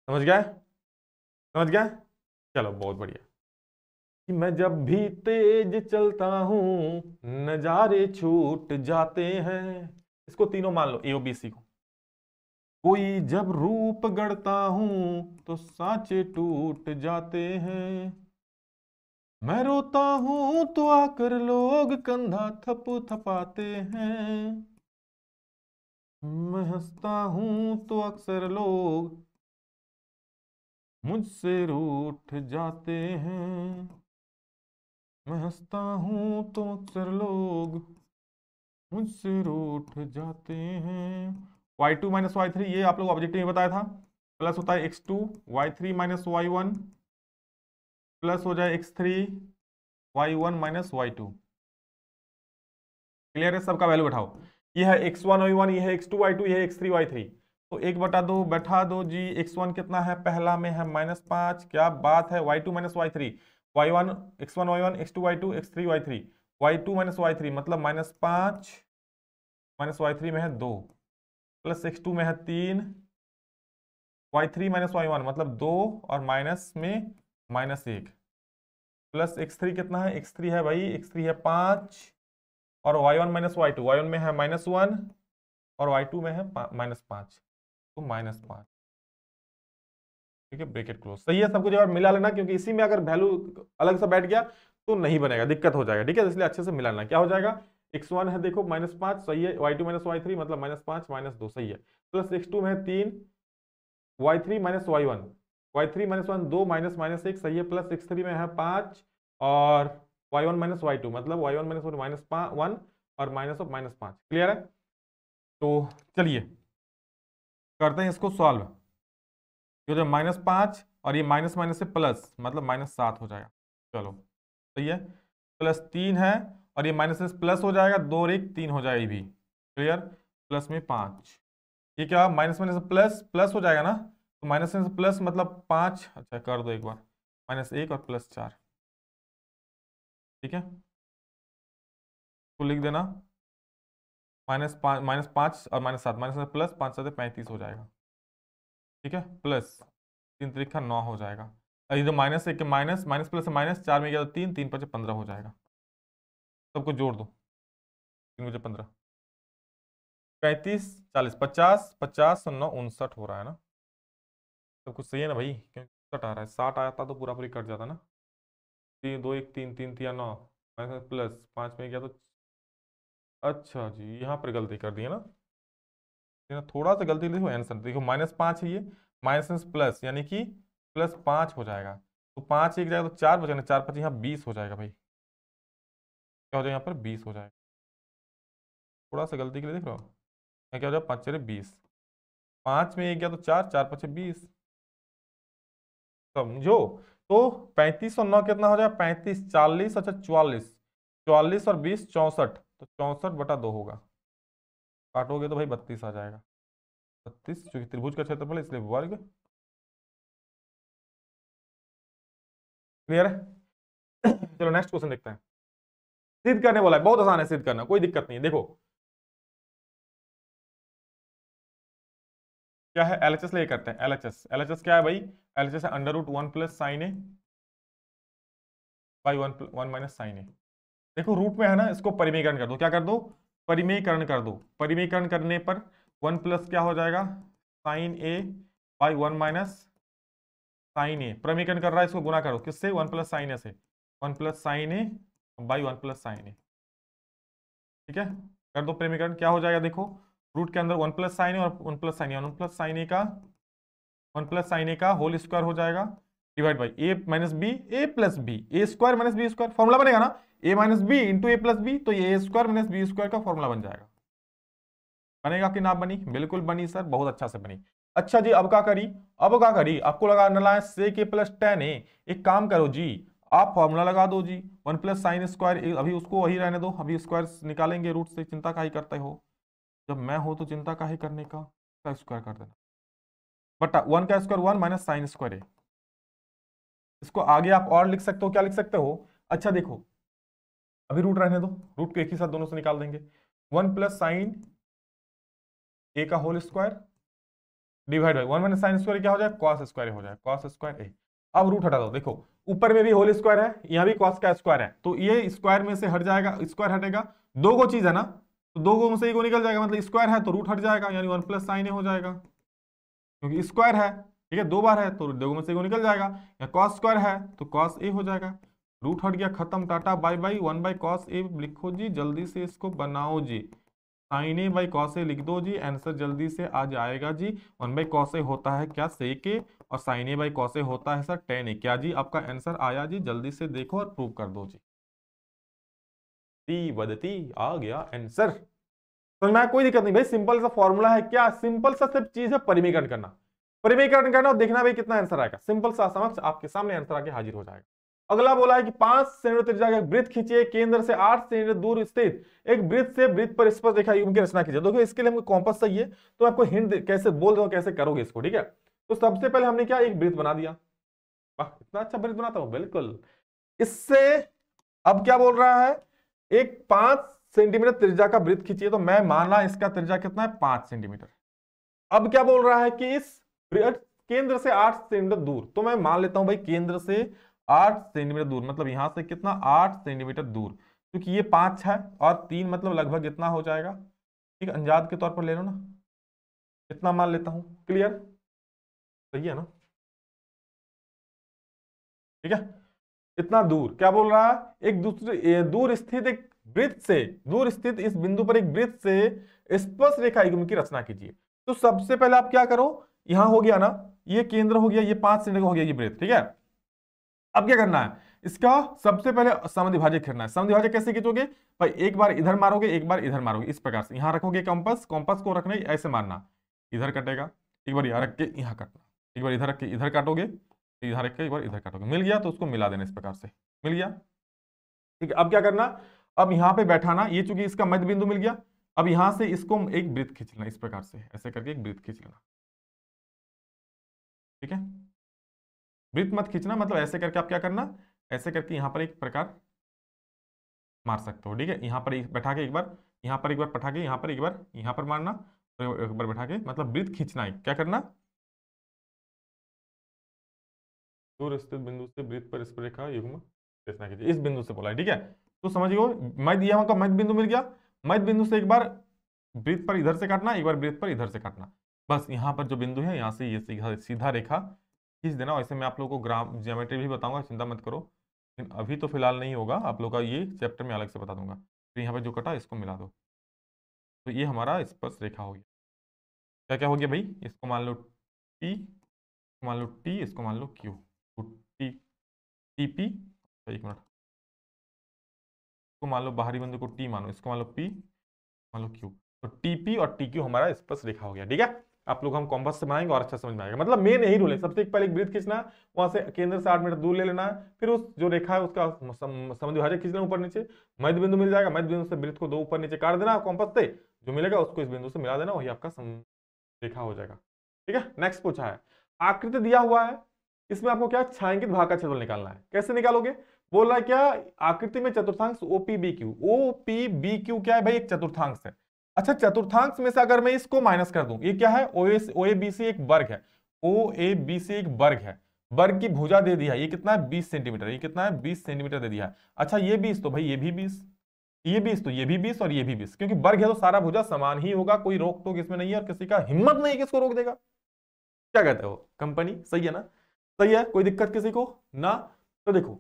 समझ गया? समझ गया? चलो बहुत बढ़िया। कि मैं जब भी तेज चलता हूं नजारे छूट जाते हैं, इसको तीनों मान लो, AOBC को। कोई जब रूप गढ़ता हूं तो सांचे टूट जाते हैं, मैं रोता हूं तो आकर लोग कंधा थपाते हैं, मैं हंसता हूं तो अक्सर लोग मुझसे रूठ जाते हैं, मैं हंसता हूं तो अक्सर लोग मुझसे रूठ जाते हैं। y2 माइनस y3, ये आप लोग ऑब्जेक्टिव में बताया था, प्लस होता है x2 y3 minus y1 plus हो जाए x3 y1 minus y2। Clear है? सबका वैल्यू बैठाओ, ये है x1 y1, ये है x2 y2, ये है x3 y3। तो 1/2 बैठा दो जी। x1 कितना है? पहला में है -5, क्या बात है। y2 minus y3, y1 x1 y1 x2 y2 x3 y3, y2 minus y3 मतलब -5 माइनस y3 में है 2 प्लस x2 में है 3, y3 माइनस y1 मतलब 2 और माइनस में -1 प्लस x3 कितना है, x3 है भाई, x3 है 5 और y1 माइनस y2, y1 में है -1 और y2 में है -5, तो -5। ठीक है, ब्रैकेट क्लोज। सही है, सब कुछ एक मिला लेना, क्योंकि इसी में अगर वैल्यू अलग से बैठ गया तो नहीं बनेगा, दिक्कत हो जाएगा। ठीक है, इसलिए अच्छे से मिला लेना। क्या हो जाएगा, x1 है देखो -5, सही है, y2 माइनस y3 मतलब -5 -2, सही है, प्लस x2 में है 3, y3 minus y1, y3 minus 1 2 -1, सही है, प्लस x3 में है 5 और y1 माइनस y2 मतलब y1 माइनस 1 और -5। क्लियर है? तो चलिए करते हैं इसको सॉल्व। ये जो -5 और ये माइनस माइनस से प्लस मतलब -7 हो जाएगा। चलो सही है, प्लस 3 है और ये माइनस से प्लस हो जाएगा, 2 और 1 3 हो जाएगा ये भी। क्लियर? प्लस में 5, ये क्या माइनस माइनस से प्लस प्लस हो जाएगा ना, तो माइनस में से प्लस मतलब 5, अच्छा कर दो एक बार, -1 और +4। ठीक है, तो लिख देना -5 और -7, माइनस में प्लस 5 7 35 हो जाएगा। ठीक है, प्लस 3 3 9 हो जाएगा, और ये जो -1 के माइनस माइनस प्लस माइनस 4 में गया तो 3 3 5 15 हो जाएगा। सबको जोड़ दो, 3 5 15, 35 40 50 50 9 59 हो रहा है ना। सब कुछ सही है ना भाई, क्योंकि 60 आ रहा है, 60 आता तो पूरा पूरी कट जाता ना। 3 2 1 3 3 3 9 माइनस प्लस 5 में गया तो, अच्छा जी यहाँ पर गलती कर दी है ना, थोड़ा सा गलती देखो, आंसर देखो -5 है, ये माइनस प्लस यानी कि +5 हो जाएगा, तो 5 एक जाएगा तो 4 बचेगा, 4 5 यहाँ 20 हो जाएगा भाई। क्या हो जाएगा यहाँ पर 20 हो जाएगा, थोड़ा सा गलती के लिए देख रहे हो, यहाँ क्या हो जाएगा 5 4 20, 5 में एक गया तो 4 4 5 20, समझो। तो 35 और 9 कितना हो जाएगा, 35 40, अच्छा 44, 44 और 20 64, तो 64/2 होगा, काटोगे तो भाई 32 आ जाएगा, 32 क्योंकि त्रिभुज का क्षेत्रफल इसलिए वर्ग। क्लियर है? चलो नेक्स्ट क्वेश्चन देखते हैं। सिद्ध करने बोला है, बहुत आसान है सिद्ध करना, कोई दिक्कत नहीं है। देखो क्या है, एलएचएस ले करते हैं। एलएचएस क्या है भाई, एलएचएस है √1 plus sine A by 1 minus sine A. देखो रूट में है ना, इसको परिमेयकरण कर दो, क्या कर दो, परिमेयकरण कर दो। परिमेयकरण करने पर 1 प्लस क्या हो जाएगा, sine A by 1 minus sine A. परिमेयकरण कर रहा है, इसको गुना करो किससे, 1 प्लस साइन ए से, 1 plus sine A by 1 plus sine A. ठीक है, कर दो परिमेयकरण, क्या हो जाएगा देखो, रूट के अंदर 1 प्लस साइन ए और 1 plus sine A, 1 plus sine A का 1 प्लस साइन ए का होल स्क्वायर हो जाएगा, divide by A minus B, A plus B, A square minus B square, formula बनेगा ना, A minus B into A plus B, तो ये A square minus B square का formula बन जाएगा। बनेगा कि ना बनी, बिल्कुल बनी सर, बहुत अच्छा से बनी। अच्छा जी, अब क्या करी, अब क्या करी, आपको लगा नला सेक ए प्लस टेन ए, एक काम करो जी, आप फॉर्मूला लगा दो जी, 1 प्लस साइन स्क्वायर, अभी उसको वही रहने दो, अभी स्क्वायर निकालेंगे रूट से, चिंता का ही करते हो, जब मैं हो तो चिंता का ही करने का स्क्वायर कर देना, बटा 1 का स्क्वायर 1 माइनस साइन स्क्वायर है। इसको आगे आप और लिख सकते हो, क्या लिख सकते हो, अच्छा देखो अभी रूट रहने दो, रूट को एक ही साथ दोनों से निकाल देंगे, 1 प्लस साइन ए का whole square divide by 1 minus sine square क्या हो जाए, कॉस स्क्वायर हो जाए, कॉस स्क्वायर ए। अब रूट हटा दो, देखो ऊपर में भी होल स्क्वायर है, यहाँ भी कॉस का स्क्वायर है, तो ये स्क्वायर में से हट जाएगा, स्क्वायर हटेगा, दो गो चीज है ना, तो दो गो में से एक निकल जाएगा, मतलब स्क्वायर है तो रूट हट जाएगा, यानी 1 प्लस साइन ए हो जाएगा, क्योंकि स्क्वायर है। ठीक है, दो बार है तो दो में से निकल जाएगा, या कॉस स्क्वायर है तो कॉस ए हो जाएगा, रूट हट गया, खत्म, टाटा bye bye, 1 by cos A लिखो जी, जल्दी से इसको बनाओ जी, sine A by cos A लिख दो जी, आंसर जल्दी से आ जाएगा जी। 1 बाई कॉस ए होता है क्या, सेक ए, और साइन ए बाई कॉस ए होता है सर टेन ए। क्या जी, आपका आंसर आया जी, जल्दी से देखो और प्रूव कर दो जी, वदती आ गया आंसर। समझ में आया, कोई दिक्कत नहीं भाई, सिंपल सा फॉर्मूला है, क्या सिंपल सा सिर्फ चीज है, परिमेयकरण करना, परिमेयकरण करना और देखना भाई कितना आंसर आएगा, सिंपल सा, समक्ष आपके सामने आंसर आके हाजिर हो जाएगा। अगला बोला है कि 5 सेंटीमीटर त्रिज्या का वृत्त खींचिए, केंद्र से 8 सेंटीमीटर दूर स्थित एक वृत्त से वृत्त पर स्पर्श रेखा की रचना कीजिए। देखो इसके लिए हमको कॉम्पास चाहिए, तो आपको हिंट कैसे बोल दो, कैसे करोगे इसको। ठीक है, तो सबसे पहले हमने क्या, एक वृत्त बना दिया, वाह इतना अच्छा वृत्त बनाता हूं, बिल्कुल। इससे अब क्या बोल रहा है, एक 5 सेंटीमीटर त्रिज्या का वृत्त खींचिए, तो मैं माना इसका त्रिज्या कितना है, 5 सेंटीमीटर। अब क्या बोल रहा है कि इस वृत्त केंद्र से 8 सेंटीमीटर दूर, तो मैं मान लेता हूं भाई केंद्र से 8 सेंटीमीटर दूर, मतलब यहां से कितना 8 सेंटीमीटर दूर, क्योंकि ये 5 है और 3 मतलब लगभग इतना हो जाएगा। ठीक, अंदाज के तौर पर ले लो ना, इतना मान लेता हूं। क्लियर, सही है ना? ठीक है, इतना दूर क्या बोल रहा है, एक दूसरे दूर स्थित एक वृत्त से, दूर स्थित इस बिंदु पर एक वृत्त से स्पर्श रेखा युग्म की रचना कीजिए। तो सबसे पहले आप क्या करो, यहां हो गया ना, ये केंद्र हो गया, ये 5 सेंटीमीटर हो गया ये वृत्त। ठीक है, अब क्या करना है, इसका सबसे पहले समद्विभाजक खींचना है। समद्विभाजक कैसे खींचोगे भाई, एक बार इधर मारोगे एक बार इधर मारोगे, इस प्रकार से। यहां रखोगे कंपास, कंपास को रखना ऐसे मारना, इधर कटेगा, एक बार यहां रख के यहां काटना, एक बार इधर रख के इधर काटोगे, इधर रख के एक बार इधर काटोगे, मिल गया तो उसको मिला देना इस प्रकार से, मिल गया। ठीक है, अब क्या करना, अब यहां पे बैठाना, ये चूंकि इसका मध्य बिंदु मिल गया, अब यहां से इसको एक वृत्त खींच लेना इस प्रकार से, ऐसे करके एक वृत्त खींच लेना। ठीक है, वृत्त मत खींचना, मतलब ऐसे करके आप क्या करना, ऐसे करके यहां पर एक प्रकार मार सकते हो। ठीक है, यहां पर बैठा के एक बार, यहां पर एक बार बैठा के, यहां पर एक बार, यहां पर मारना, तो एक बार बैठा के, मतलब वृत्त खींचना है। क्या करना, दूर स्थित बिंदु से वृत्त पर स्पर्शरेखा युग्म रचना कीजिए, इस बिंदु से बोला है। ठीक है, तो समझिए मध्य, यहाँ का मध्य बिंदु मिल गया, मध्य बिंदु से एक बार वृत्त पर इधर से काटना, एक बार वृत्त पर इधर से काटना, बस यहाँ पर जो बिंदु है यहाँ से ये सीधा रेखा खींच देना। वैसे मैं आप लोगों को ग्राम ज्योमेट्री भी बताऊंगा, चिंता मत करो, लेकिन अभी तो फिलहाल नहीं होगा, आप लोग का ये चैप्टर में अलग से बता दूंगा। तो यहाँ पर जो कटा इसको मिला दो, तो ये हमारा स्पर्श रेखा हो गया। क्या क्या हो गया भाई, इसको मान लो टी, मान लो टी, इसको मान लो क्यू, टी टी पी, एक मिनट, इसको मान लो बाहरी बिंदु को टी मानो, इसको मान लो पी, मान लो क्यू, तो टीपी और टी क्यू हमारा स्पर्श रेखा हो गया। ठीक है, आप लोग हम कॉम्पास से बनाएंगे और अच्छा समझ में आएगा। मतलब मेन यही रूल है, सबसे पहले एक वृत्त खींचना, वहां से केंद्र से 8 मीटर दूर ले लेना है, फिर उस जो रेखा है उसका समद्विभाजक खींचना ऊपर नीचे, मध्य बिंदु मिल जाएगा, मध्य बिंदु से वृत्त को 2 ऊपर नीचे काट देना कॉम्पास से, जो मिलेगा उसको इस बिंदु से मिला देना, वही आपका रेखा हो जाएगा। ठीक है, नेक्स्ट पूछा है, आकृति दिया हुआ है, इसमें आपको क्या छायांकित भाग का क्षेत्रफल निकालना है। कैसे निकालोगे, बोल रहा है क्या, आकृति में चतुर्थांश ओपीबीक्यू, ओपीबीक्यू क्या है भाई, एक चतुर्थांश है। अच्छा, चतुर्थांश में से अगर मैं इसको माइनस कर दूं, ये क्या है, ओएबीसी एक वर्ग है, ओएबीसी एक वर्ग है, वर्ग की भुजा दे दिया, ये कितना है 20 सेंटीमीटर, ये कितना है 20 सेंटीमीटर दे दिया है। अच्छा, ये 20 तो भाई ये भी 20, ये 20 तो ये भी 20 और ये भी 20, क्योंकि वर्ग है तो सारा भुजा समान ही होगा, कोई रोक टोक इसमें नहीं है, और किसी का हिम्मत नहीं किसको रोक देगा। क्या कहते हो कंपनी, सही है ना? सही है, कोई दिक्कत किसी को ना? तो देखो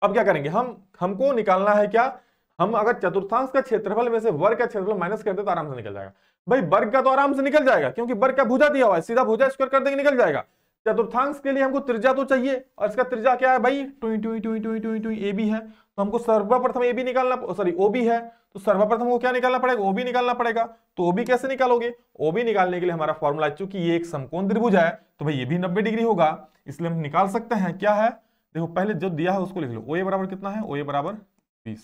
अब क्या करेंगे, हमको निकालना है क्या, हम अगर चतुर्थांश का क्षेत्रफल में से वर्ग का क्षेत्रफल माइनस कर दे तो आराम से निकल जाएगा। भाई वर्ग का तो आराम से निकल जाएगा, क्योंकि वर्ग का भुजा दिया हुआ है, सीधा भुजा स्क्वायर कर देंगे निकल जाएगा। चतुर्थांश के लिए हमको त्रिज्या तो चाहिए, और इसका त्रिज्या क्या है भाई, ए बी है, तो हमको सर्वप्रथम ए बी निकालना, सॉरी ओ बी है, तो सर्वप्रथम को क्या निकालना पड़ेगा, ओ बी निकालना पड़ेगा। तो ओ बी कैसे निकालोगे, ओ बी निकालने के लिए हमारा फॉर्मूला, चूंकि ये एक समकोण त्रिभुज है तो भाई ये भी 90 डिग्री होगा, इसलिए हम निकाल सकते हैं। क्या है, देखो पहले जो दिया है उसको लिख लो, ओ ए बराबर कितना है, ओ ए बराबर 20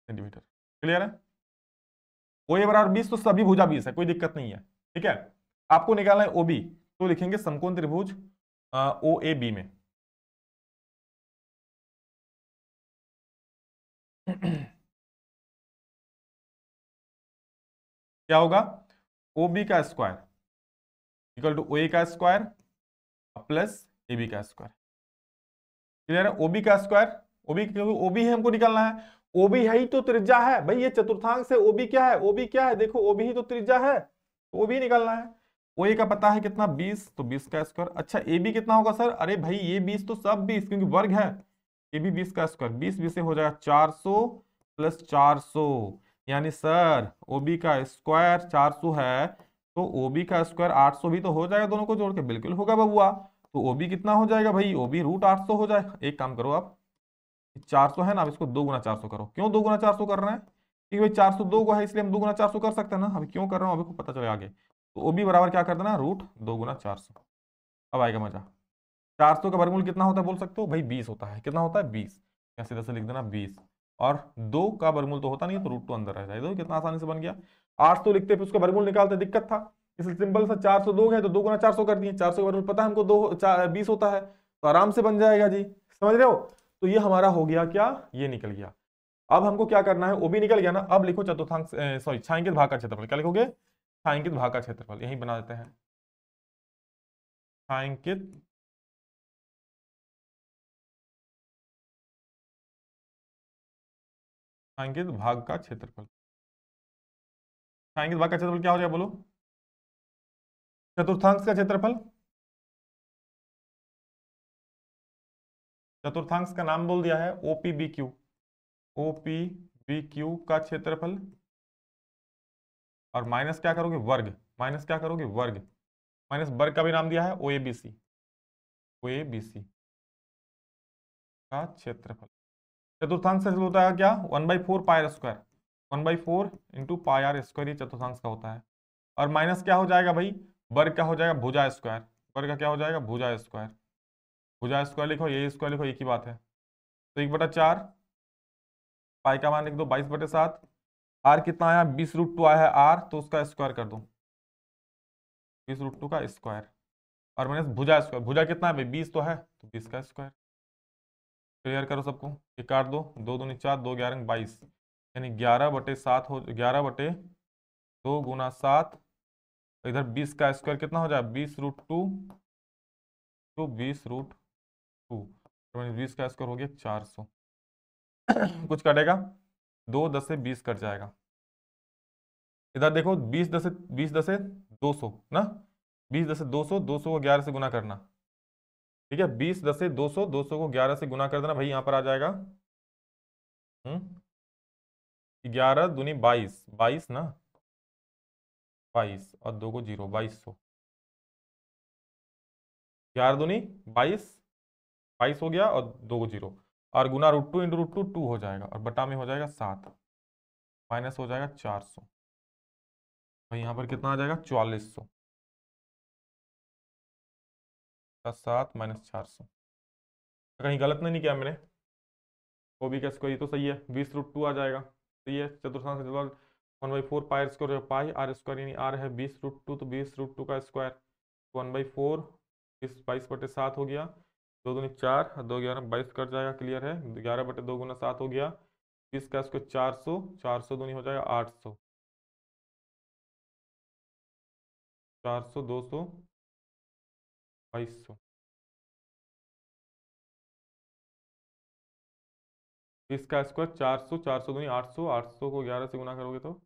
सेंटीमीटर। क्लियर है, ओ ए बराबर 20 तो सभी भुजा 20 है, कोई दिक्कत नहीं है। ठीक है, आपको निकालना है ओ बी, तो लिखेंगे समकोण त्रिभुज ओ ए बी में क्या होगा, ओ बी का स्क्वायर इक्वल टू ओ ए का स्क्वायर प्लस ए बी का स्क्वायर। क्लियर है, ओबी का स्क्वायर, ओबी क्योंकि ओबी है हमको निकालना है, ओबी है ही तो त्रिज्या है भाई, ये चतुर्थांश से ओबी क्या है, ओबी क्या है, देखो ओबी ही तो त्रिज्या है, तो ओबी निकालना है। ओ ए का पता है कितना 20, तो 20 का स्क्वायर। अच्छा ए बी कितना होगा सर, अरे भाई ये 20 तो सब 20 क्योंकि वर्ग है, ए बी 20 का स्क्वायर, 20 से हो जाएगा 400 प्लस 400, यानी सर ओबी का स्क्वायर 400 है, तो ओबी का स्क्वायर 800 भी तो हो जाएगा, दोनों को जोड़ के बिल्कुल होगा बबुआ। तो ओबी कितना हो जाएगा भाई, ओबी रूट 800 हो जाएगा। एक काम करो आप, 400 है ना, अब इसको 2 गुना 400 करो। क्यों 2 गुना 400 कर रहे हैं, क्योंकि भाई 400 2 को है, इसलिए हम 2 गुना 400 कर सकते हैं ना। अभी क्यों कर रहा हूँ अभी को पता चलेगा आगे। तो ओबी बराबर क्या कर देना, रूट 2 गुना 400। अब आएगा मजा। 400 का वर्गमूल कितना होता है बोल सकते हो भाई, 20 होता है। कितना होता है 20, या सीधा से लिख देना 20, और 2 का वर्गमूल तो होता नहीं है, तो रूट 2 अंदर रह जाएगा। कितना आसानी से बन गया। 800 लिखते फिर उसका वर्गमूल निकालते दिक्कत था, इसलिए सिंपल सा 400 2 है तो 2 गुना 400 कर दिए। 400 का वर्गमूल पता है हमको 20 होता है, तो आराम से बन जाएगा जी, समझ रहे हो। तो ये हमारा हो गया क्या, ये निकल गया। अब हमको क्या करना है, ओबी निकल गया ना, अब लिखो चतुर्थांश सॉरी छायांकित भाग का क्षेत्रफल। क्या लिखोगे, छायांकित भाग का क्षेत्रफल, यही बना देते हैं। छायांकित छायांकित भाग का क्षेत्रफल। छायांकित भाग का क्षेत्रफल क्या हो जाएगा बोलो? चतुर्थांश का क्षेत्रफल। चतुर्थांश का नाम बोल दिया है OPBQ। OPBQ का क्षेत्रफल और माइनस क्या करोगे? वर्ग। माइनस क्या करोगे? वर्ग। माइनस वर्ग का भी नाम दिया है OABC। OABC का क्षेत्रफल। चतुर्थांश का होता है क्या? 1/4 pi are square. 1/4 into pi are square, ये चतुर्थांश का होता है। और माइनस क्या हो जाएगा भाई? वर्ग का हो जाएगा भुजा स्क्वायर। वर्ग का क्या हो जाएगा? भुजा स्क्वायर। भुजा स्क्वायर लिखो, ये स्क्वायर लिखो, एक ही बात है। तो 1/4 पाई का मान लिख दो 22/7। आर कितना आया? 20√2 आया है आर, तो उसका स्क्वायर कर दो, 20√2 का स्क्वायर। और माइनस भुजा स्क्वायर। भुजा कितना है भाई? 20 तो है, तो 20 का स्क्वायर। क्लियर करो सबको, ये काट दो, 2 दूनी 4, 2 11 22, यानी 11/7 हो, 11/2 × 7। इधर 20 का स्क्वायर कितना हो जाए? 20√2 तो 20√2, 20 का स्क्वायर हो गया 400। कुछ कटेगा? 2 10 से 20 कट जाएगा। इधर देखो 20 10 से 200 ना, 20 10 से 200, 200 को 11 से गुना करना। ठीक है, 20 10 से 200, 200 को 11 से गुना कर देना भाई, यहाँ पर आ जाएगा 11 दूनी 22, 22 ना, 22 और 2 को 0, 2200। 11 दूनी 22, 22 हो गया और 2 को 0, और गुना √2 इंटू √2 2 हो जाएगा, और बटा में हो जाएगा 7, माइनस हो जाएगा 400। भाई यहाँ पर कितना आ जाएगा? 4400 का 7 माइनस 400। कहीं गलत नहीं किया मैंने? वो भी कैसे, कोई तो सही है, 20√2 आ जाएगा। सही है। चतुर्थांश का क्षेत्रफल 1/4 pi square, pi are square, यानी आर है 20√2, तो 20√2 का स्क्वायर 1/4, 22/7 हो गया। 2 दूनी 4, 2 11 22 कट जाएगा, क्लियर है। 11/2 × 7 हो गया। 20 का स्क्वायर 400, 400 दूनी हो जाएगा 800, 400 200 2200। 20 का स्क्वायर 400, 400 दूनी 800, 800 को 11 से गुना करोगे तो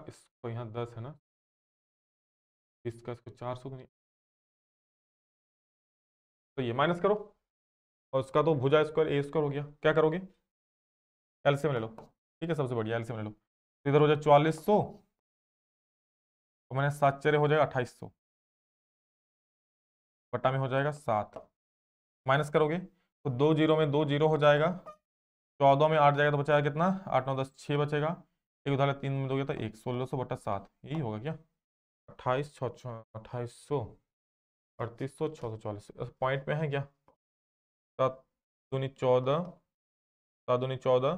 इसको यहाँ 10 है ना, 20 का स्क्वायर 400 दूनी, तो ये माइनस करो, और उसका तो भुजा स्क्वायर ए स्क्वायर हो गया। क्या करोगे? एलसीएम ले लो। ठीक है, सबसे बढ़िया एलसीएम ले लो। तो इधर हो जाए 4400, तो मैंने 7 चेरे हो जाएगा 2800, बट्टा में हो जाएगा 7, माइनस करोगे तो 2 जीरो में 2 जीरो हो जाएगा, 14 में 8 जाएगा तो बचाएगा कितना? 8 9 10 6 बचेगा, एक उधार 3 में दोगे तो 1, 1600/7, यही होगा क्या? 2800, 3800, 644 पॉइंट में है क्या? 7 दूनी 14, 7 दूनी 14,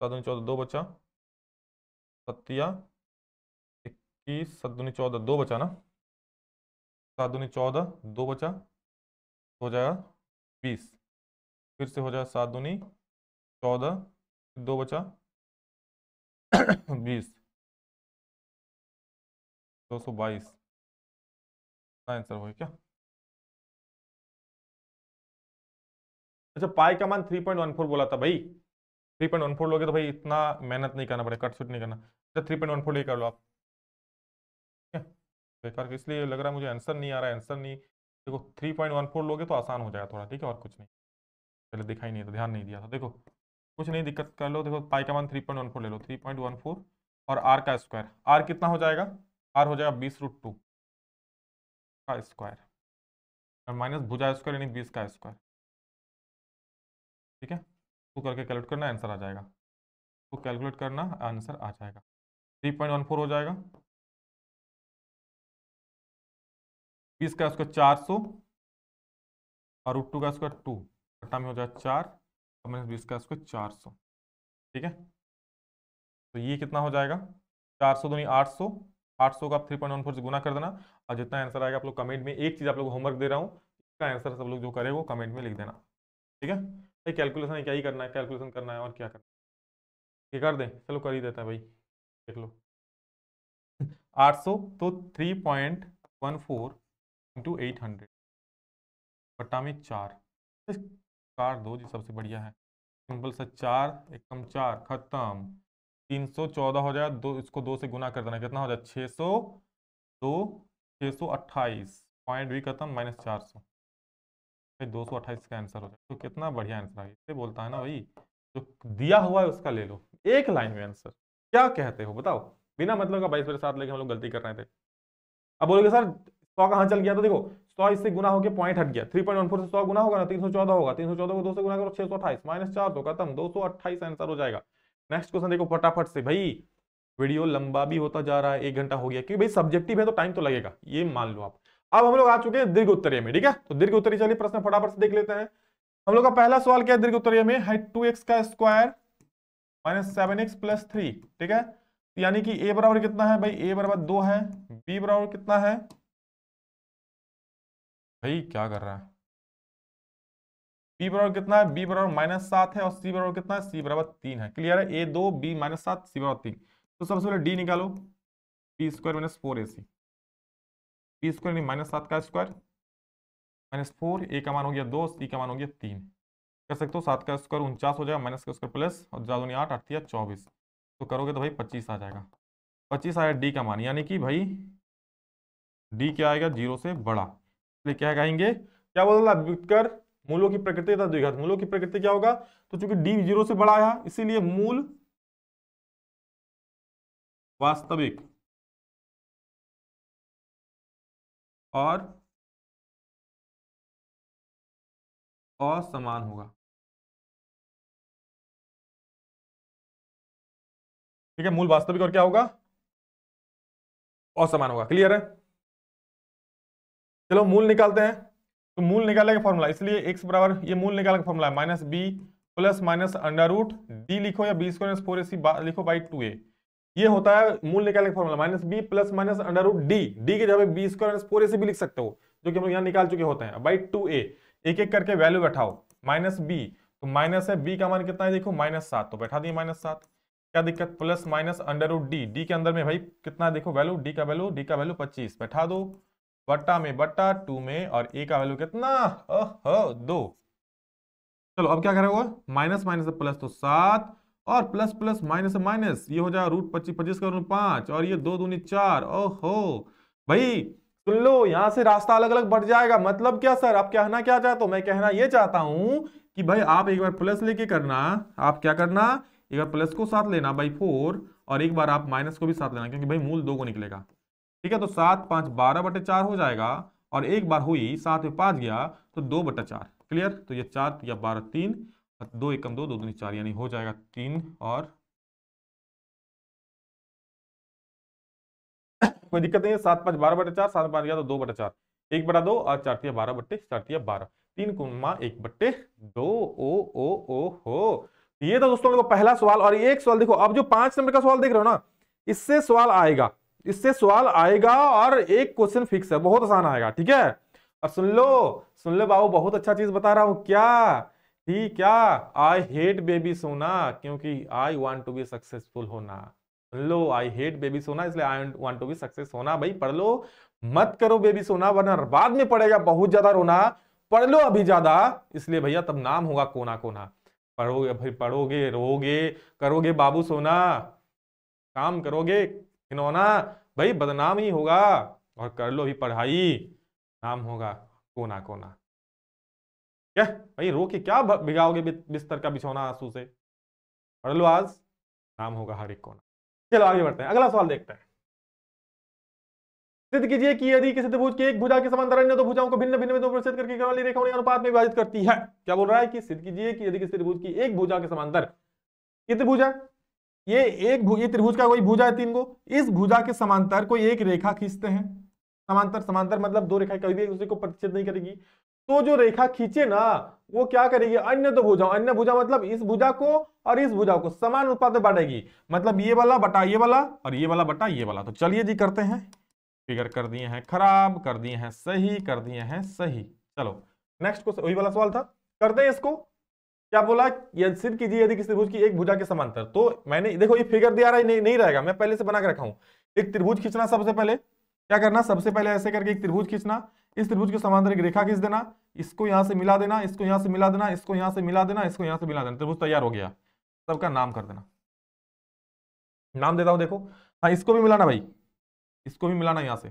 7 दूनी 14 2 बचा, सत्या 21, 7 दूनी 14 2 बचा ना, 7 दूनी 14 2 बचा, हो जाएगा 20, फिर से हो जाएगा 7 दूनी 14, 2 बचा 20, 222 आंसर हो गया क्या? अच्छा, पाई का मान 3.14 बोला था भाई। 3.14 लोगे तो भाई इतना मेहनत नहीं करना पड़ेगा, कट शुट नहीं करना। अच्छा, 3.14 ले कर लो आप। ठीक है, बेकार इसलिए लग रहा है मुझे आंसर नहीं आ रहा है, आंसर नहीं। देखो 3.14 लोगे तो आसान हो जाएगा थोड़ा, ठीक है, और कुछ नहीं। पहले दिखाई नहीं था, ध्यान नहीं दिया था। देखो कुछ नहीं, दिक्कत कर लो। देखो पाई का मान 3.14 ले लो, 3.14, और आर का स्क्वायर, आर कितना हो जाएगा? आर हो जाएगा 20√2 का स्क्वायर, और माइनस भुजा स्क्वायर यानी 20 का स्क्वायर। ठीक है, तो करके कैलकुलेट करना, आंसर आ जाएगा। तो कैलकुलेट करना, आंसर आ जाएगा। 3.14 हो जाएगा, 20 का स्क्वायर 400, और √2 का स्क्वायर 2, बटा में हो जाएगा 4, और माइनस 20 का स्क्वायर 400। ठीक है, तो ये कितना हो जाएगा? 400 दूनी 800, 800 का आप 3.14 से गुना कर देना, और जितना आंसर आएगा आप लोग कमेंट में, एक चीज़ आप लोग होमवर्क दे रहा हूँ, इसका आंसर सब लोग जो करे वो कमेंट में लिख देना। ठीक है, ये कैलकुलेशन क्या ही करना है, कैलकुलेशन करना है और क्या करना है, ये कर दें, चलो कर ही देता है भाई, देख लो। 800 तो 3.14 इंटू 800 बटा में 4 काट दो जी, सबसे बढ़िया है सिंपल सा। 4 एक कम 4 खत्म। 314 हो जाए, दो इसको 2 से गुना कर देना, कितना हो जाए 600, 2 628 पॉइंट भी खत्म माइनस 400, 228 का आंसर हो जाए। तो कितना बढ़िया आंसर आ गया। इससे बोलता है ना भाई, जो दिया हुआ है उसका ले लो, एक लाइन में आंसर। क्या कहते हो बताओ, बिना मतलब का 22 मेरे साथ लेके हम लोग गलती कर रहे थे। अब बोलोगे सर 100 कहाँ चल गया, तो देखो 100 इससे गुना होकर पॉइंट हट गया, 3.14 से 100 गुना होगा ना, 314 होगा, 314 को 2 से गुना करो 628 माइनस 4 तो खत्म, 228 आंसर हो जाएगा। नेक्स्ट क्वेश्चन देखो फटाफट से भाई, वीडियो लंबा भी होता जा रहा है, 1 घंटा हो गया, क्योंकि भाई सब्जेक्टिव है तो टाइम तो लगेगा, ये मान लो आप। अब हम लोग आ चुके हैं दीर्घ उत्तरीय में, ठीक है। तो दीर्घ उत्तरीय चलिए प्रश्न फटाफट से देख लेते हैं। हम लोग का पहला सवाल क्या है दीर्घ उत्तरीय में है, 2x का स्क्वायर माइनस 7x प्लस 3, ठीक है। यानी कि a बराबर कितना है भाई, a बराबर 2 है, b बराबर कितना है भाई, क्या कर रहा है, b बराबर कितना है, b बराबर माइनस 7 है, और c बराबर कितना है, c बराबर 3 है। क्लियर है, a 2 b माइनस 7 c बराबर 3। तो सबसे पहले d निकालो, b square minus 4ac, b square नहीं माइनस 7 का स्क्वायर माइनस 4, a का मान हो गया 2, c का मान हो गया 3। कर सकते हो 7 का स्क्वायर 49 हो जाएगा, माइनस का स्क्वायर प्लस, और ज्यादा नहीं 8 8 24, तो करोगे तो भाई 25 आ जाएगा। 25 आया डी का मान, यानी कि भाई डी क्या आएगा, 0 से बड़ा। इसलिए क्या कहेंगे, क्या बोला व्युत्कर, मूलों की प्रकृति तथा द्विघात। मूलों की प्रकृति क्या होगा, तो चूंकि डी 0 से बड़ा आया इसीलिए मूल वास्तविक और असमान होगा, ठीक है। मूल वास्तविक और क्या होगा, असमान होगा। क्लियर है, चलो मूल निकालते हैं। तो मूल निकालने का फॉर्मूला, इसलिए x बराबर, ये मूल निकालने का फॉर्मूला है minus B plus minus under root D लिखो, या बी स्क्वायर 4ac लिखो बाई 2a। ये होता है मूल निकालने का formula, minus B plus minus under root D, D के जगह बी स्क्वायर 4ac भी लिख सकते हो, जो कि हम लोग यहाँ निकाल चुके होते हैं, बाई 2a। एक एक करके वैल्यू बैठाओ, माइनस बी तो माइनस है, बी का मान कितना है देखो माइनस 7, तो बैठा दिए माइनस 7, क्या दिक्कत, plus minus under root D, D के अंदर में भाई कितना है देखो वैल्यू, डी का वैल्यू 25, बैठा दो, बट्टा में बट्टा 2 में, और ए का वैल्यू कितना 2। चलो अब क्या करेंगे, माइनस माइनस से प्लस तो 7, और प्लस प्लस माइनस से माइनस, ये हो जाए रूट 25, 25 का रूट 5, और ये 2 दूनी 4। ओहो भाई सुन लो, यहां से रास्ता अलग अलग बढ़ जाएगा। मतलब क्या सर, आप कहना क्या चाहते हो, मैं कहना ये चाहता हूं कि भाई आप एक बार प्लस लेके करना, आप क्या करना, एक बार प्लस को साथ लेना बाई 4, और एक बार आप माइनस को भी साथ लेना, क्योंकि भाई मूल 2 को निकलेगा, ठीक है। तो 7 5 12/4 हो जाएगा, और एक बार हुई 7 में 5 गया तो 2/4। क्लियर, तो ये 4 या 12 3, 2 एकम 2 2 दूनी 4, यानी हो जाएगा 3, और कोई दिक्कत नहीं है। 7 5 12/4, 7 में 5 गया तो 2/4, 1/2, और 4 3 12/4 3 गुणा 1/2। ओ ओ ओ हो, ये तो दोस्तों देखो पहला सवाल। और एक सवाल देखो, अब जो 5 नंबर का सवाल देख रहे हो ना, इससे सवाल आएगा, इससे सवाल आएगा, और एक क्वेश्चन फिक्स है, बहुत आसान आएगा, ठीक है। और सुन लो बाबू, बहुत अच्छा चीज बता रहा हूं क्या, ठीक क्या, आई हेट बेबी सोना, क्योंकि I want to be successful होना। सुन लो, आई हेट बेबी सोना, इसलिए I want to be success होना। भाई पढ़ लो, मत करो बेबी सोना, वरना बाद में पड़ेगा बहुत ज्यादा रोना। पढ़ लो अभी ज्यादा, इसलिए भैया तब नाम होगा कोना कोना। पढ़ोगे भाई, पढ़ोगे, रोगे, करोगे बाबू सोना, काम करोगे खिलौना, भाई बदनाम ही होगा। और कर लो भी पढ़ाई, नाम होगा कोना कोना। क्या भाई, रो के क्या भिगाओगे बिस्तर का बिछौना आंसू से, पढ़ लो आज, नाम होगा हर एक कोना। चलो आगे बढ़ते हैं, अगला सवाल देखते हैं। सिद्ध कीजिए कि यदि किसी त्रिभुज की एक भुजा के समांतर अन्य दो भुजाओं को भिन्न भिन्न बिंदुओं पर छेद करके वाली रेखा उन्हें अनुपात में विभाजित करती है। क्या बोल रहा है कि सिद्ध कीजिए कि यदि किसी त्रिभुज की एक भुजा के समांतर, ये त्रिभुज है, ये त्रिभुज का कोई भुजा है 3 गो, इस भुजा के समांतर कोई एक रेखा खींचते हैं। समांतर, समांतर मतलब 2 रेखा कभी भी एक दूसरे को प्रतिच्छेद नहीं करेगी। तो जो रेखा खींचे ना, वो क्या करेगी, अन्य दो भुजा, अन्य भुजा मतलब इस भुजा को और इस भुजा को समान अनुपात में बांटेगी, मतलब ये वाला बटा ये वाला, और ये वाला बटा ये वाला। तो चलिए जी करते हैं, फिगर कर दिए हैं खराब, कर दिए हैं सही, कर दिए हैं सही। चलो नेक्स्ट क्वेश्चन, वही वाला सवाल था, करते हैं इसको। क्या बोला, सिद्ध कीजिए यदि किसी त्रिभुज की एक भुजा के समांतर। तो मैंने देखो ये फिगर दिया रहा नहीं रहेगा, मैं पहले से बना के रखा हूं। एक त्रिभुज खींचना सबसे पहले, क्या करना, सबसे पहले ऐसे करके एक त्रिभुज खींचना, इस त्रिभुज के समांतर एक रेखा खींच देना, इसको यहां से मिला देना, इसको यहां से मिला देना, इसको यहां से मिला देना, इसको यहां से मिला देना, त्रिभुज तैयार हो गया। सबका नाम कर देना, नाम देता हूं देखो। हाँ, इसको भी मिलाना भाई, इसको भी मिलाना यहां से,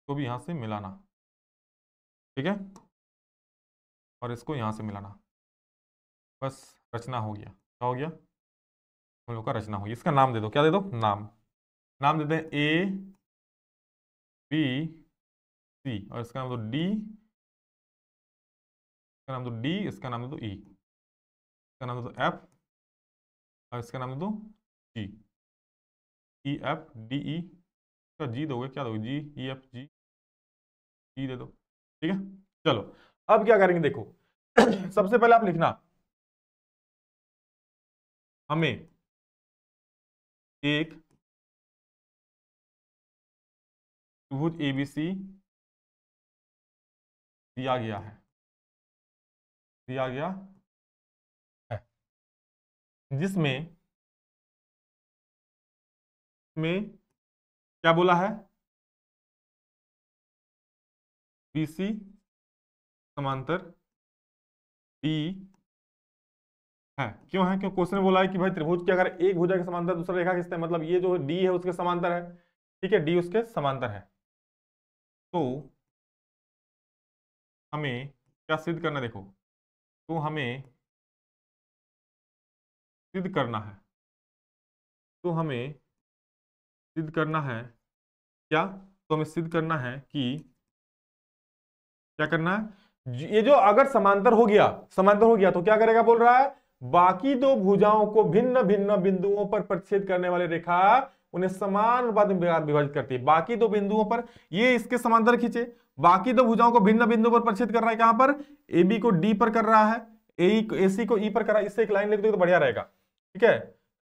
इसको भी यहां से मिलाना, ठीक है, और इसको यहां से मिलाना। बस रचना हो गया। क्या हो गया, हम लोग का रचना हो गया। इसका नाम दे दो, क्या दे दो, नाम। नाम देते हैं ए बी सी, और इसका नाम दो डी, इसका नाम दो डी, इसका नाम दो ई, इसका नाम दो एफ, और इसका नाम दो जी। ई एफ डी ई, इसका जी दोगे, क्या दोगे, जी ई एफ जी, जी दे दो, ठीक है। चलो अब क्या करेंगे देखो, सबसे पहले आप लिखना, हमें एक त्रिभुज एबीसी दिया गया है, दिया गया है, जिसमें में क्या बोला है, बीसी समांतर डी है। क्यों है, क्यों, क्वेश्चन में बोला है कि भाई त्रिभुज की अगर एक भुजा के समांतर दूसरा रेखा खींचते हैं, मतलब ये जो डी है उसके समांतर है, ठीक है, डी उसके समांतर है। तो हमें क्या सिद्ध करना है देखो, तो हमें सिद्ध करना है, तो हमें सिद्ध करना है क्या, तो हमें सिद्ध करना है कि क्या करना है, ये जो अगर समांतर हो गया, समांतर हो गया तो क्या करेगा बोल रहा है, बाकी दो भुजाओं को भिन्न भिन्न बिंदुओं पर प्रतिच्छेद करने वाली रेखा उन्हें समान अनुपात में विभाजित करती है। बाकी दो बिंदुओं पर, ये इसके समांतर खींचे, बाकी दो भुजाओं को भिन्न बिंदुओं पर प्रतिच्छेद कर रहा है, कहां पर, ए बी को डी पर कर रहा है, ए सी को ई पर कर रहा है। इससे एक लाइन लिख दो तो बढ़िया रहेगा, ठीक है।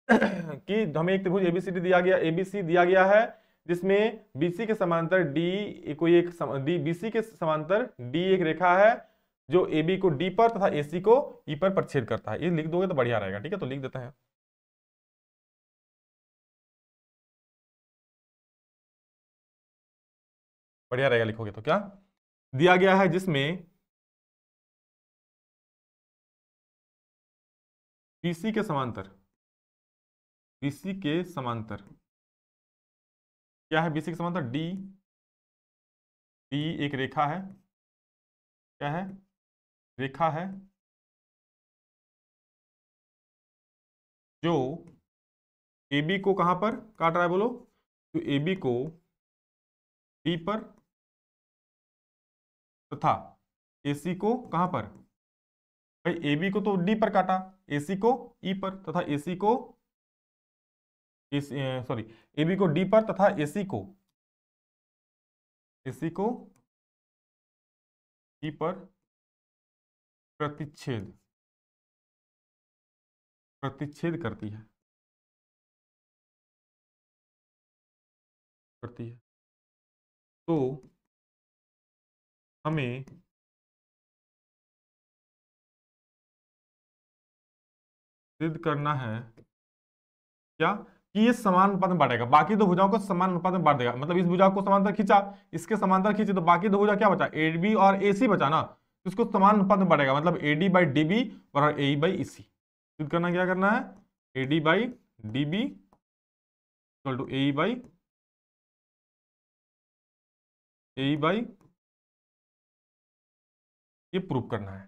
कि हमें एक त्रिभुज एबीसीडी दिया गया, एबीसी दिया गया है, जिसमें बीसी के समांतर डी कोई एक डी बीसी के समांतर डी एक रेखा है जो ए बी को डी पर तथा एसी को ई पर प्रतिच्छेद करता है। ये लिख दोगे तो बढ़िया रहेगा, ठीक है, तो लिख देते हैं। बढ़िया रहेगा लिखोगे तो, क्या दिया गया है, जिसमें बीसी के समांतर, बीसी के समांतर क्या है, बीसी के समांतर डी, डी एक रेखा है, क्या है, रेखा है, जो ए बी को कहां पर काट रहा है बोलो, तो ए बी को डी पर तथा एसी को कहां पर, भाई ए बी को तो डी पर काटा, एसी को ई पर तथा एसी को सॉरी, ए बी को डी पर तथा एसी को ई पर प्रतिच्छेद, प्रतिच्छेद करती है, करती है। तो हमें सिद्ध करना है क्या, कि ये समान अनुपात में बांटेगा, बाकी दो भुजाओं को समान अनुपात में बांट देगा। मतलब इस भुजा को समांतर खींचा, इसके समांतर खींचे, तो बाकी दो भुजा क्या बचा, ए बी और ए सी बचा ना, तो इसको समान अनुपात में बांटेगा, मतलब A D by D B और ए बाई ई सी। सिद्ध करना क्या करना है, A D by D B equal to A by ये प्रूव करना है,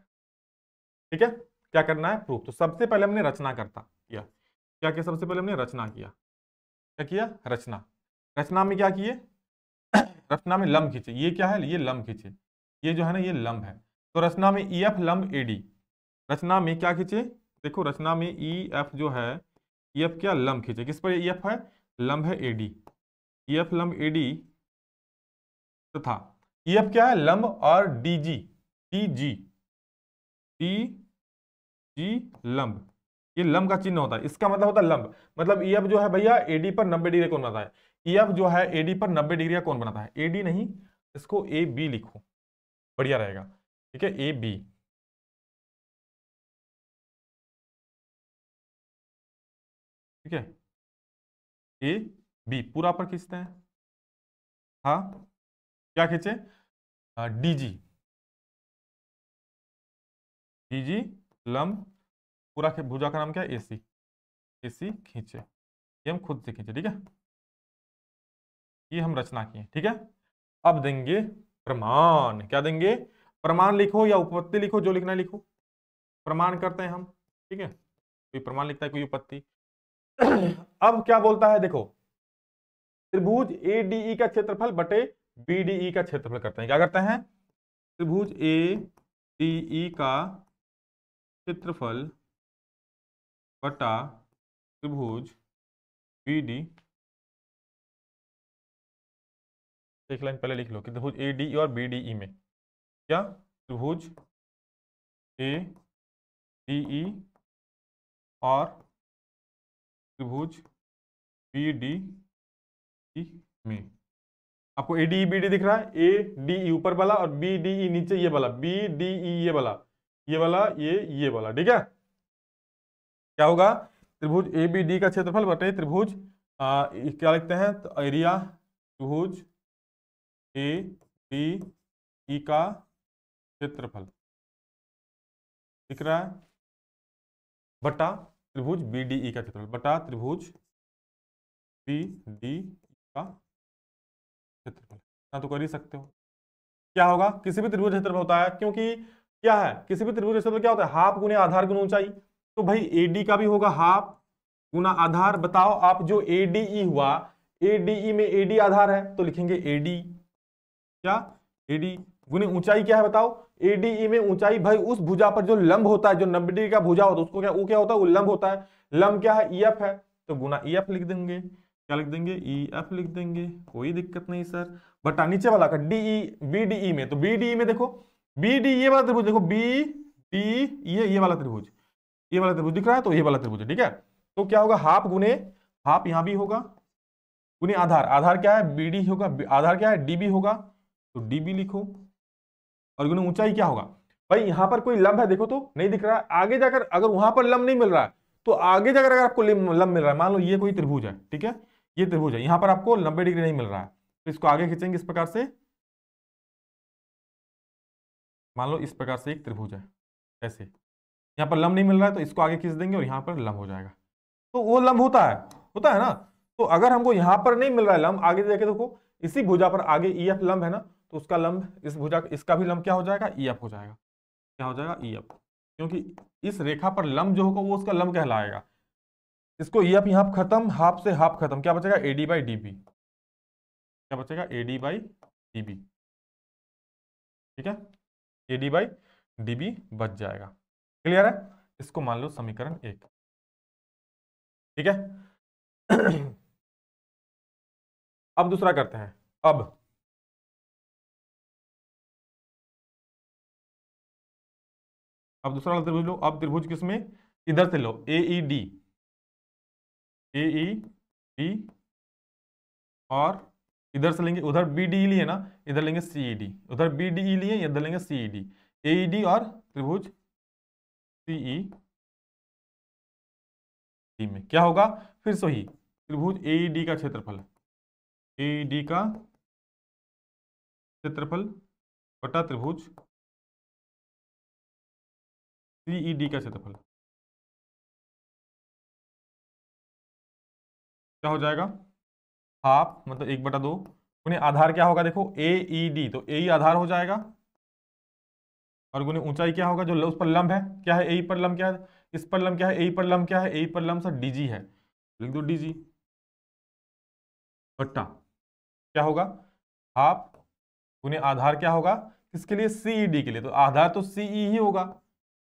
ठीक है। क्या करना है, प्रूफ। तो सबसे पहले हमने रचना करता किया, क्या किया, सबसे पहले हमने रचना किया, क्या किया, रचना। रचना में क्या किए, रचना में लंब खींचे, ये क्या है, ये लंब खींचे, ये जो है ना ये लंब है। तो रचना में ई एफ लंब ए डी, रचना में क्या खींचे, देखो रचना में ई एफ जो है, ई एफ क्या लंब खींचे, किस पर ई एफ है, लंब है ए डी, ई एफ लंब ए डी तथा ई एफ क्या है, लंब और D G, D G, D G लंब, ये लंब का चिन्ह होता है, इसका मतलब होता है लंब। मतलब ई एफ जो है भैया एडी पर 90 डिग्री कौन बनाता है, ई एफ जो है एडी पर 90 डिग्री का कौन बनाता है, एडी नहीं, इसको ए बी लिखो, बढ़िया रहेगा, ठीक है, ए बी, ठीक है। ए बी पूरा पर खींचते हैं। हाँ, क्या खींचे? डीजी, डीजी लंब पूरा भुजा का नाम क्या है? एसी, एसी खींचे, ये हम खुद से खींचे, ठीक है, ये हम रचना किए, ठीक है। अब देंगे प्रमाण। क्या देंगे? प्रमाण लिखो या उपपत्ति लिखो, जो लिखना है लिखो। प्रमाण करते हैं हम, ठीक है, कोई प्रमाण लिखता है, कोई उपपत्ति। अब क्या बोलता है देखो, त्रिभुज एडीई का क्षेत्रफल बटे बीडीई का क्षेत्रफल करते हैं। क्या करते हैं? त्रिभुज एडीई का क्षेत्रफल बटा त्रिभुज बीडी, एक लाइन पहले लिख लो कि त्रिभुज एडीई और बीडीई में क्या, त्रिभुज एडीई और त्रिभुज बीडीई में, आपको एडीई बीडी दिख रहा है, ए डी ऊपर वाला और बी डी नीचे ये वाला, बी डी ये वाला, ये वाला, ये वाला, ठीक है। क्या होगा? त्रिभुज ए बी डी का क्षेत्रफल बटे त्रिभुज क्या लिखते हैं तो एरिया त्रिभुज ए डी ई का क्षेत्रफल दिख रहा है बटा त्रिभुज बी डी ई का क्षेत्रफल बटा त्रिभुज बी डी का क्षेत्रफल। ना तो कर ही सकते हो। क्या होगा? किसी भी त्रिभुज क्षेत्रफल होता है, क्योंकि क्या है, किसी भी त्रिभुज क्षेत्रफल क्या होता है? हाफ गुने आधार गुने ऊंचाई। तो भाई एडी का भी होगा हाफ गुना आधार। बताओ आप, जो एडीई हुआ, एडीई में एडी आधार है तो लिखेंगे एडी, क्या एडी गुने ऊंचाई क्या है बताओ? एडीई में ऊंचाई भाई उस भुजा पर जो लंब होता है, जो 90 डिग्री का भुजा होता है उसको क्या, वो क्या होता है? वो लंब होता है। लंब क्या है? ईएफ है, तो गुना ईएफ लिख देंगे। क्या लिख देंगे? ईएफ लिख देंगे, कोई दिक्कत नहीं सर। बटा नीचे वाला का डीई, बीडीई में, तो बीडीई में देखो, बीडी ये वाला त्रिभुज देखो, बी डी ये वाला त्रिभुज, ये वाला त्रिभुज दिख रहा है, तो ये वाला त्रिभुज है, ठीक है। तो क्या होगा? हाफ गुने हाफ, यहां भी होगा गुने आधार, आधार क्या है? बीडी होगा, आधार क्या है? डीबी होगा, तो डीबी लिखो, और गुने ऊंचाई क्या होगा? भाई यहां पर कोई लंब है देखो तो नहीं दिख रहा है। आगे जाकर अगर वहां पर लंब नहीं मिल रहा है तो आगे जाकर अगर आपको लंब मिल रहा है, मान लो ये कोई त्रिभुज है, ठीक है, ये त्रिभुज है, यहां पर आपको 90 डिग्री नहीं मिल रहा है, तो इसको आगे खींचेंगे इस प्रकार से। मान लो इस प्रकार से एक त्रिभुज है, ऐसे यहां पर लंब नहीं मिल रहा है तो इसको आगे खींच देंगे और यहां पर लंब हो जाएगा, तो वो लंब होता है ना। तो अगर हमको यहां पर नहीं मिल रहा है लंब, आगे जाके देखो इसी भुजा पर आगे ईएफ लंब है ना, तो उसका लंब इस भुजा, इसका भी लंब क्या हो जाएगा? ईएफ हो जाएगा। क्या हो जाएगा? ईएफ, क्योंकि इस रेखा पर लंब जो होगा वो उसका लंब कहलाएगा। इसको ईएफ यहां खत्म, हाफ से हाफ खत्म, क्या बचेगा? एडी बाई डीबी, क्या बचेगा? एडी बाई डीबी, ठीक है, एडी बाई डीबी बच जाएगा। क्लियर है? इसको मान लो समीकरण 1, ठीक है। अब दूसरा करते हैं। अब दूसरा वाला त्रिभुज लो। अब त्रिभुज किसमें? इधर से लो, ए डी, और इधर से लेंगे, उधर बी डी लिए ना, इधर लेंगे सी डी, उधर बी डी लिए, इधर लेंगे सी डी, ए डी और त्रिभुज सीई डी में क्या होगा? फिर से वही त्रिभुज ए डी का क्षेत्रफल, ए डी का क्षेत्रफल बटा त्रिभुज सीई डी का क्षेत्रफल। क्या हो जाएगा? हाफ मतलब 1/2, गुने आधार क्या होगा? देखो ए ई डी, तो ए आधार हो जाएगा, और गुने ऊंचाई क्या होगा? जो उस पर लंब है, क्या है? ए पर लंब क्या है? इस पर लंब क्या है? ए पर लंब क्या है? ए पर लंब सर डीजी है, लिख दो डीजी, बट्टा क्या होगा? हाफ गुने आधार क्या होगा? किसके लिए? सीईडी के लिए, तो आधार तो सीई ही होगा,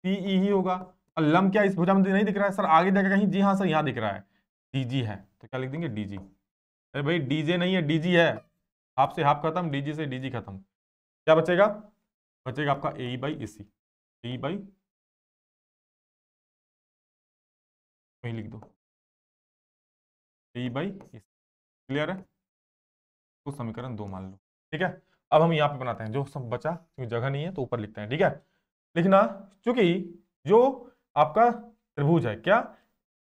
सीई ही होगा। और लंब क्या इस भुजा में नहीं दिख रहा है सर? आगे देखा कहीं? जी हाँ सर, यहाँ दिख रहा है, डीजी है, तो क्या लिख देंगे? डीजी। अरे भाई डीजे नहीं है, डीजी है, हाफ से हाफ खत्म, डीजी से डीजी खत्म। क्या बचेगा? बचेगा आपका ए by A C, A by, वही लिख दो, ए बाई ए सी। क्लियर है? तो समीकरण 2 मान लो, ठीक है। अब हम यहाँ पे बनाते हैं, जो सब बचा, क्योंकि जगह नहीं है तो ऊपर लिखते हैं, ठीक है। लिखना, चूंकि जो आपका त्रिभुज है क्या,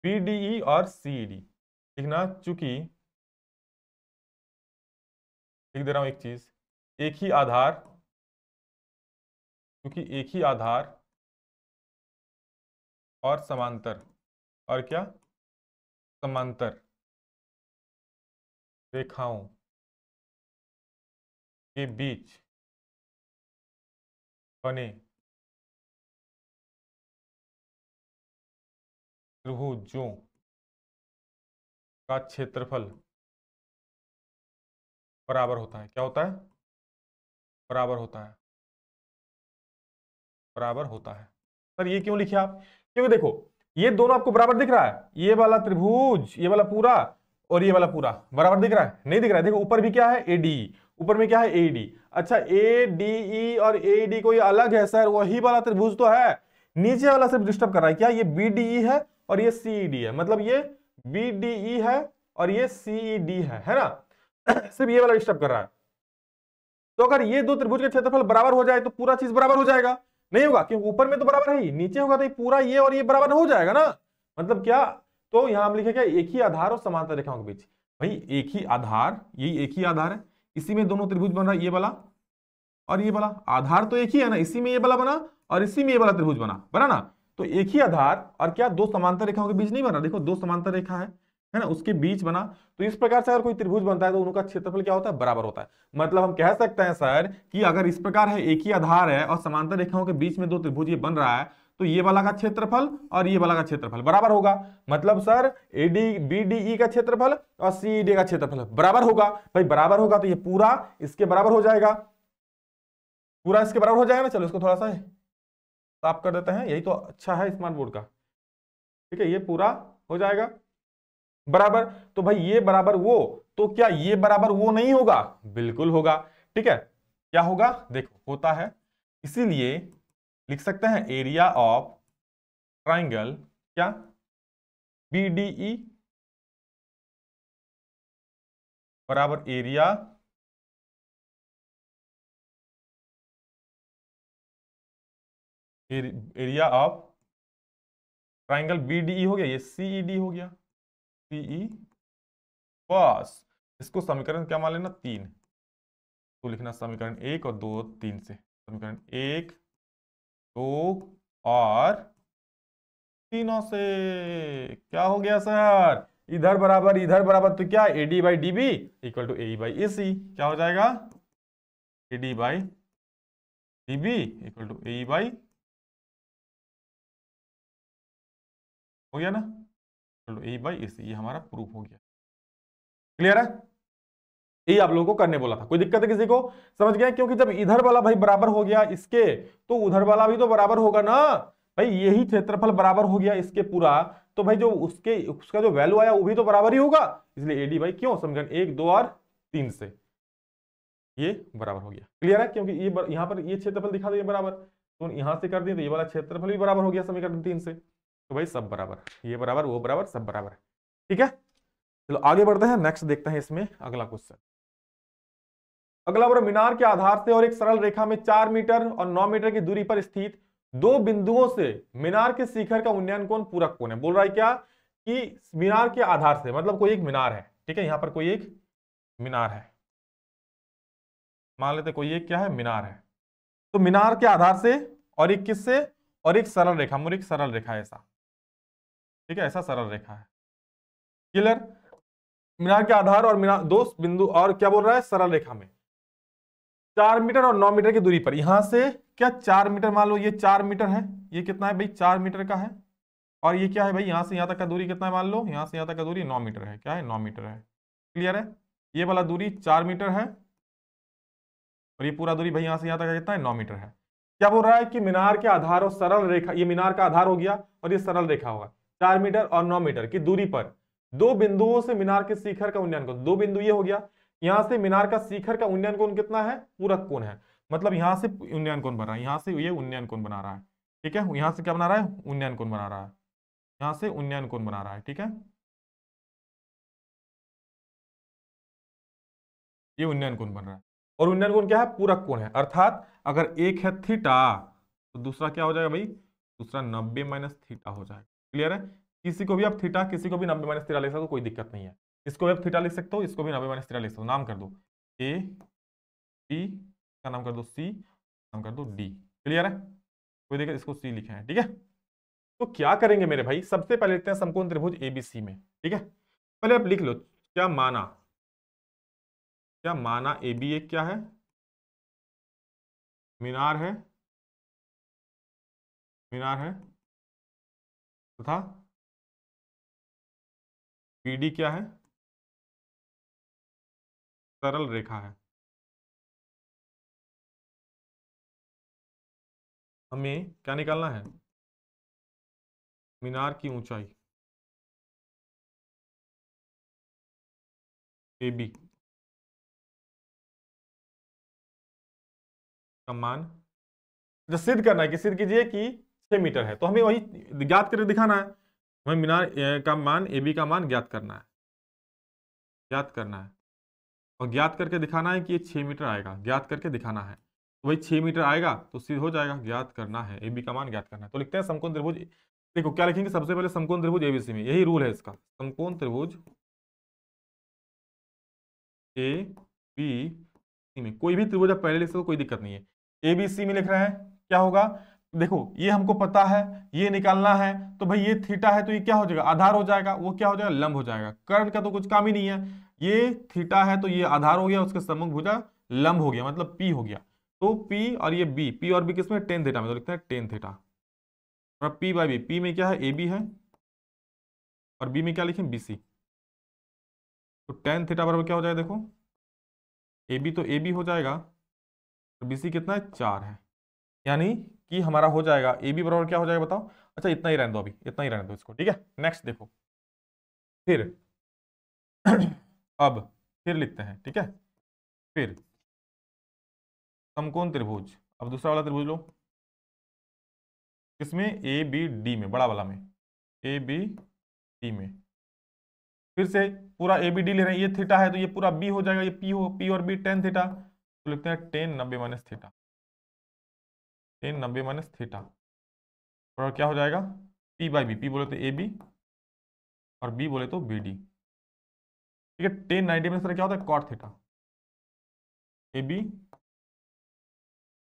बीडीई और सीडी, लिखना चूंकि लिख दे रहा हूं एक चीज, एक ही आधार, क्योंकि एक ही आधार और समांतर, और क्या, समांतर रेखाओं के बीच बने त्रिभुजों का क्षेत्रफल बराबर होता है। क्या होता है? बराबर होता है, बराबर होता है। सर ये क्यों लिखे आप? क्योंकि देखो ये दोनों आपको बराबर दिख रहा है, ये वाला त्रिभुज, ये वाला पूरा और ये वाला पूरा बराबर दिख रहा है? नहीं दिख रहा है। देखो ऊपर भी क्या है, एडी, ऊपर में क्या है, एडी। अच्छा एडीई और एडी कोई अलग है सर? वही वाला त्रिभुज तो है। नीचे वाला सिर्फ डिस्टर्ब कर रहा है। क्या ये बीडीई है और ये सीईडी है, मतलब ये बीडीई है और ये सीईडी है ना? सिर्फ ये वाला डिस्टर्ब कर रहा है। तो अगर ये दो त्रिभुज के क्षेत्रफल बराबर हो जाए तो पूरा चीज बराबर हो जाएगा? नहीं होगा, क्योंकि ऊपर में तो बराबर है ही, नीचे होगा तो ये पूरा ये और ये बराबर हो जाएगा ना। मतलब क्या, तो यहां हम लिखेंगे एक ही आधार और समांतर रेखाओं के बीच। भाई एक ही आधार, यही एक ही आधार है, इसी में दोनों त्रिभुज बन रहा है, ये वाला और ये वाला। आधार तो एक ही है ना, इसी में ये वाला बना और इसी में ये वाला त्रिभुज बना ना। तो एक ही आधार और क्या, दो समांतर रेखाओं के बीच नहीं बना। देखो दो समांतर रेखा है ना, उसके बीच बना। तो इस प्रकार से अगर कोई त्रिभुज बनता है तो उनका क्षेत्रफल क्या होता है, बराबर होता है। मतलब हम कह सकते हैं सर कि अगर इस प्रकार है, एक ही आधार है और समांतर रेखाओं के बीच में दो त्रिभुज ये बन रहा है, तो ये वाला का क्षेत्रफल और ये वाला का क्षेत्रफल बराबर होगा। मतलब सर एडी बीडीई का क्षेत्रफल और सीईडी का क्षेत्रफल बराबर होगा। भाई बराबर होगा तो ये पूरा इसके बराबर हो जाएगा, पूरा इसके बराबर हो जाएगा ना। चलो इसको थोड़ा सा साफ कर देते हैं, यही तो अच्छा है स्मार्ट बोर्ड का। ठीक है, ये पूरा हो जाएगा बराबर। तो भाई ये बराबर वो, तो क्या ये बराबर वो नहीं होगा? बिल्कुल होगा। ठीक है, क्या होगा देखो, होता है। इसीलिए लिख सकते हैं एरिया ऑफ ट्राइंगल क्या, बीडीई बराबर एरिया ऑफ ट्राइंगल बीडीई हो गया, ये सीईडी हो गया, सीई। बस इसको समीकरण क्या मान लेना, 3। तो लिखना समीकरण 1 और 2 3 से, समीकरण 1 2 और 3 से। क्या हो गया सर, इधर बराबर इधर बराबर, तो क्या AD by DB equal to A by A C. क्या हो जाएगा, AD by DB equal to A by, हो गया ना, equal to A by A C. ये हमारा प्रूफ हो गया। क्लियर है? यही आप लोगों को करने बोला था। कोई दिक्कत है किसी को? समझ गए? क्योंकि जब इधर वाला भाई बराबर हो गया इसके, तो उधर वाला भी तो बराबर होगा ना। भाई यही क्षेत्रफल बराबर हो गया इसके पूरा, तो भाई जो उसका जो वैल्यू आया वो भी तो बराबर ही होगा। इसलिए एडी भाई क्यों, समीकरण 1 2 और 3 से ये बराबर हो गया। क्लियर है? क्योंकि ये यहां पर ये क्षेत्रफल दिखा दिया बराबर, तो यहां से कर दिए तो ये वाला क्षेत्रफल भी बराबर हो गया समीकरण 3 से। तो भाई सब बराबर, ये बराबर वो बराबर सब बराबर है। ठीक है, चलो आगे बढ़ते हैं, नेक्स्ट देखते हैं इसमें अगला क्वेश्चन। अगला वर्ग, मीनार के आधार से और एक सरल रेखा में 4 मीटर और 9 मीटर की दूरी पर स्थित दो बिंदुओं से मीनार के शिखर का उन्नयन कोण पूरक कोण है। बोल रहा है क्या कि मीनार के आधार से, मतलब कोई एक मीनार है। ठीक है, यहां पर कोई एक मीनार है, मान लेते कोई एक क्या है, मीनार है। तो मीनार के आधार से और एक किससे, और एक सरल रेखा, मुझे एक सरल रेखा है ऐसा। ठीक है, ऐसा सरल रेखा है। क्लियर? मीनार के आधार और मीनार दो बिंदु, और क्या बोल रहा है, सरल रेखा में 4 मीटर और 9 मीटर की दूरी पर, यहां से क्या 4 मीटर, मान लो ये 4 मीटर है, ये कितना है भाई, 4 मीटर का है। और ये क्या है भाई, यहां से यहां तक का दूरी कितना है, मान लो यहां से यहां तक का दूरी 9 मीटर है। क्या है, 9 मीटर है। क्लियर है? ये वाला दूरी 4 मीटर है और ये पूरा दूरी भाई यहां से यहां तक का कितना है, 9 मीटर है। क्या बोल रहा है कि मीनार के आधार और सरल रेखा, ये मीनार का आधार हो गया और ये सरल रेखा होगा, 4 मीटर और 9 मीटर की दूरी पर दो बिंदुओं से मीनार के शिखर का उन्नयन कोण, दो बिंदु ये हो गया, यहां से मीनार का शिखर का उन्नयन कोण कितना है, पूरक कोण है। मतलब यहां से उन्नयन कोण बन रहा है, यहां से ये उन्नयन कोण बना रहा है। ठीक है, यहां से क्या बना रहा है, उन्नयन कोण बना रहा है, यहां से उन्नयन कोण बना रहा है। ठीक है, ये उन्नयन कोण बन रहा है। और उन्नयन कोण क्या है, पूरक कोण है। अर्थात अगर एक है थीटा तो दूसरा क्या हो जाएगा भाई, दूसरा 90 माइनस थीटा हो जाएगा। क्लियर है? किसी को भी आप थीटा, किसी को भी 90 माइनस थीटा लिख सकते हो, कोई दिक्कत नहीं है। इसको भी आप थीटा लिख सकते हो, इसको भी 90 माइनस थीटा लिख सकते हो, नाम कर दो। ए बी का नाम कर दो सी, नाम कर दो डी। क्लियर है? कोई देखिए इसको सी लिखे हैं, ठीक है। तो क्या करेंगे मेरे भाई, सबसे पहले लिखते हैं समकोण त्रिभुज एबीसी में, ठीक है। पहले आप लिख लो क्या माना, क्या माना ए बी एक क्या है, मीनार है, मीनार है तथा बीडी क्या है, सरल रेखा है। हमें क्या निकालना है, मीनार की ऊंचाई ए बी का मान, जो सिद्ध करना है कि सिद्ध कीजिए कि 6 मीटर है, तो हमें वही ज्ञात करके दिखाना है। हमें मीनार का मान ए बी का मान ज्ञात करना है, ज्ञात करना है और ज्ञात करके दिखाना है कि ये 6 मीटर आएगा, ज्ञात करके दिखाना है। तो वही 6 मीटर आएगा तो सीध हो जाएगा, ज्ञात करना है ए बी का मान ज्ञात करना है। तो लिखते हैं समकोण त्रिभुज, देखो क्या लिखेंगे सबसे पहले, समकोण त्रिभुज एबीसी में, यही रूल है इसका, समकोण त्रिभुज ए बी सी में, कोई भी त्रिभुज आप पहले लिख सकते, कोई दिक्कत नहीं है। ए बी सी में लिख रहे हैं, क्या होगा, देखो ये हमको पता है, ये निकालना है, तो भाई ये थीटा है तो ये क्या हो जाएगा, आधार हो जाएगा, वो क्या हो जाएगा, लंब हो जाएगा। कर्ण का तो कुछ काम ही नहीं है, ये थीटा है तो ये आधार हो गया, उसके सम्मुख भुजा लंब हो गया, मतलब पी हो गया। तो पी और ये बी, पी और बी किसमें, टेन थीटा में, तो लिखते हैं टेन थीटा। और पी बाई बी, पी में क्या है, ए बी है और बी में क्या लिखें, बी सी। तो टेन थीटा बराबर क्या हो जाएगा, देखो ए बी तो ए बी हो जाएगा, तो बी सी कितना है, 4 है। यानी कि हमारा हो जाएगा ए बी बराबर क्या हो जाएगा बताओ, अच्छा इतना ही रहने दो, अभी इतना ही रहने दो इसको, ठीक है। नेक्स्ट देखो फिर अब फिर लिखते हैं, ठीक है। फिर समकोण त्रिभुज, अब दूसरा वाला त्रिभुज लो, किसमें, ए बी डी में, बड़ा वाला में, ए बी डी में। फिर से पूरा ए बी डी ले रहे हैं, ये थीटा है तो ये पूरा बी हो जाएगा, ये पी हो, पी और बी टेन थीटा, तो लिखते हैं ten 90 minus theta, ten 90 minus theta. और क्या हो जाएगा, पी बाई बी, पी बोले तो ए बी और बी बोले तो बी डी, ठीक है। टेन 90 में क्या होता है, cot theta, A B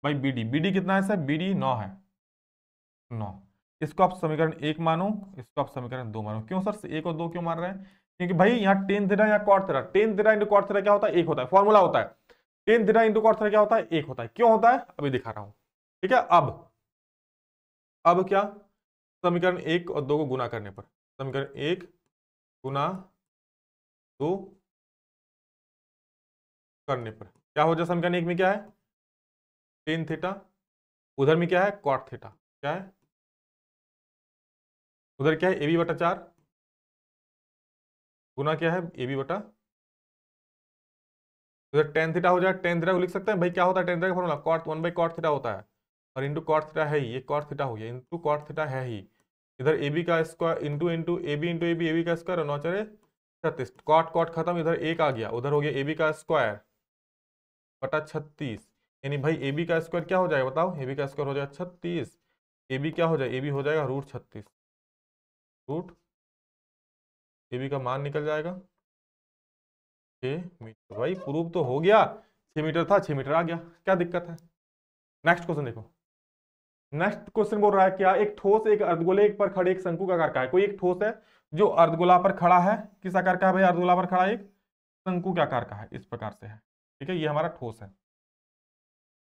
by B D, B D कितना है सर, बी डी 9 है, 9। इसको आप समीकरण 1 मानो, इसको आप समीकरण 2 मानो। क्यों सर 1 और 2 क्यों मान रहे हैं, क्योंकि भाई यहाँ टेन थीटा या cot theta, tan theta into cot theta क्या होता है, 1 होता है, फॉर्मूला होता है। Tan theta into cot theta क्या होता है, 1 होता है। क्यों होता है अभी दिखा रहा हूं, ठीक है। अब क्या, समीकरण 1 और 2 को गुना करने पर, समीकरण 1 गुना 2 करने पर क्या हो जाए, समीकरण 1 में क्या है, टेन थीटा, उधर में क्या है, कॉट थीटा, क्या है उधर, क्या है ए बी बटा 4 गुना क्या है, ए बी बटा, उधर टेन थीटा हो जाए, टेन थीटा को लिख सकते हैं भाई, क्या होता है टेन थीटा का formula, cot 1 by cot theta होता है, और इंटू कॉट थीटा है ही, ये कॉट थीटा हो गया, इंटू कॉट थीटा है ही, इधर ए बी का square into into a b into a b का स्क्वायर, और 9 4 36, कॉट कॉट खत्म, इधर 1 आ गया, उधर हो गया ए बी का स्क्वायर बटा 36, यानी भाई ए बी का स्क्वायर क्या हो जाएगा बताओ, ए बी का स्क्वायर हो जाएगा 36, ए बी क्या हो जाएगा, ए बी हो जाएगा रूट 36, रूट ए बी का मान निकल जाएगा 6 मीटर। भाई प्रूफ तो हो गया, 6 मीटर था, 6 मीटर आ गया, क्या दिक्कत है। नेक्स्ट क्वेश्चन देखो, नेक्स्ट क्वेश्चन बोल रहा है क्या, एक ठोस एक अर्धगोले पर खड़े एक शंकु का आकार का है। कोई एक ठोस है जो अर्धगोला पर खड़ा है, किस आकार का है भाई, अर्धगोला पर खड़ा एक शंकु के आकार का है, इस प्रकार से है, ठीक है। ये हमारा ठोस है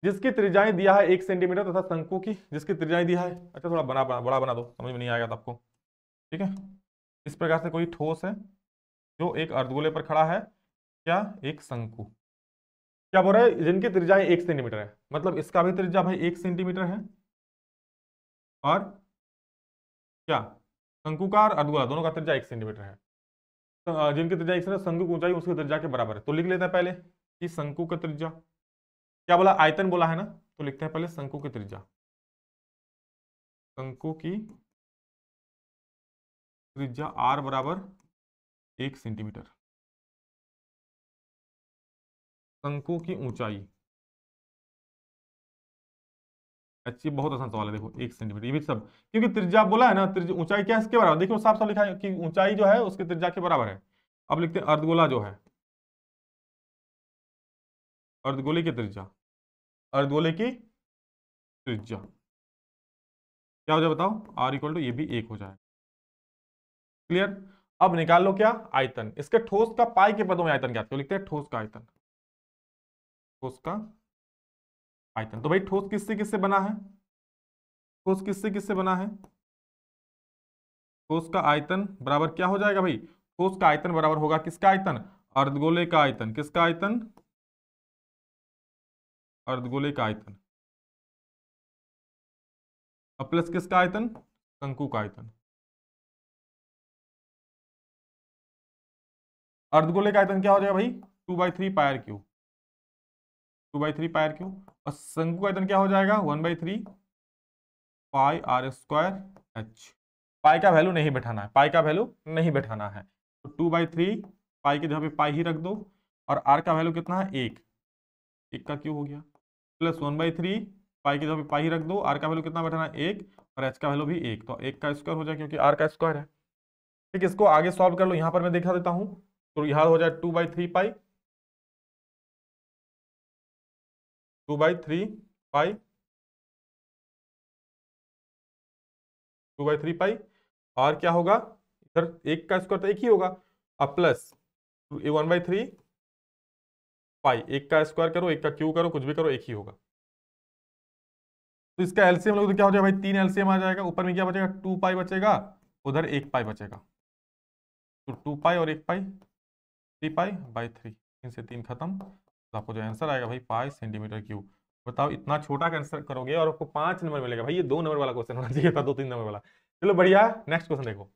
जिसकी त्रिज्याएं दिया है 1 सेंटीमीटर तथा शंकु की जिसकी त्रिज्याएं दिया है, अच्छा थोड़ा बड़ा बना दो, समझ में नहीं आएगा तो आपको, ठीक है। इस प्रकार से कोई ठोस है जो एक अर्धगोले पर खड़ा है, क्या, एक शंकु, क्या बोल रहा है, जिनकी त्रिज्याएं 1 सेंटीमीटर है, मतलब इसका भी त्रिज्या भाई 1 सेंटीमीटर है, और क्या, शंकु का और अर्धगोला दोनों का त्रिज्या 1 सेंटीमीटर है। तो, जिनकी त्रिज्या 1 सेंटीमीटर, शंकु की ऊंचाई उसकी त्रिज्या के बराबर है। तो लिख लेते हैं पहले कि शंकु का त्रिज्या, क्या बोला, आयतन बोला है ना, तो लिखते हैं पहले शंकु की त्रिज्या, शंकु की त्रिज्या r बराबर 1 सेंटीमीटर, शंकु की ऊंचाई, अच्छी बहुत आसान सवाल है, देखो 1 सेंटीमीटर, ये भी सब क्योंकि त्रिज्या बोला है ना, त्रिज्या ऊंचाई क्या है इसके बराबर, देखो साफ साफ लिखा है कि ऊंचाई जो है उसकी त्रिज्या के बराबर है। अब लिखते हैं अर्धगोला जो है, अर्धगोले की त्रिज्या, अर्धगोले की त्रिज्या क्या हो जाए बताओ, आर इक्वल टू ये भी 1 हो जाए। क्लियर। अब निकाल लो क्या, आयतन। इसके ठोस का पाई के पदों में आयतन ज्ञात करो। लिखते हैं ठोस का आयतन, ठोस का आयतन। तो भाई ठोस किससे किससे बना है, ठोस किससे किससे बना है, ठोस का आयतन बराबर क्या हो जाएगा भाई, ठोस का आयतन बराबर होगा किसका आयतन, अर्धगोले का आयतन। किसका आयतन, अर्धगोले का आयतन। अब प्लस किसका आयतन, शंकु का आयतन। अर्धगोले का आयतन क्या हो जाएगा भाई, 2/3 πr क्यू, 2/3 πr क्यू। और शंकु का आयतन क्या हो जाएगा, 1/3 πr²h। पाई का वैल्यू नहीं बैठाना है, पाई का वैल्यू नहीं बैठाना है। तो 2/3 पाई के जगह पे पाई ही रख दो, और आर का वैल्यू कितना है, 1, 1 का क्यू हो गया। प्लस 1/3 पाई के जगह पे पाई ही रख दो, आर का वैल्यू कितना बैठाना है, 1, और एच का वैल्यू भी 1, तो 1 का स्क्वायर हो जाए क्योंकि आर का स्क्वायर है। ठीक, इसको आगे सॉल्व कर लो, यहां पर मैं दिखा देता हूं। तो यहां हो जाए 2/3 पाई, 2/3 पाई, 2/3 पाई, और क्या होगा, इधर 1 का स्क्वायर तो 1 ही होगा, अब प्लस 1/3 पाई, 1 का स्क्वायर करो, 1 का क्यू करो, कुछ भी करो, 1 ही होगा। तो इसका एलसीएम लोग तो क्या हो जाएगा भाई, 3 एलसीएम आ जाएगा। ऊपर में क्या बचेगा, 2 पाई बचेगा, उधर 1 पाई बचेगा। तो 2 पाई और 1 पाई, 3 पाई/3, 3 से 3 खत्म। तो आपको जो आंसर आएगा भाई, पाई सेंटीमीटर क्यूब। बताओ, इतना छोटा का आंसर करोगे और आपको 5 नंबर मिलेगा भाई। ये 2 नंबर वाला क्वेश्चन होना चाहिए था, 2-3 नंबर वाला। चलो बढ़िया, नेक्स्ट क्वेश्चन देखो।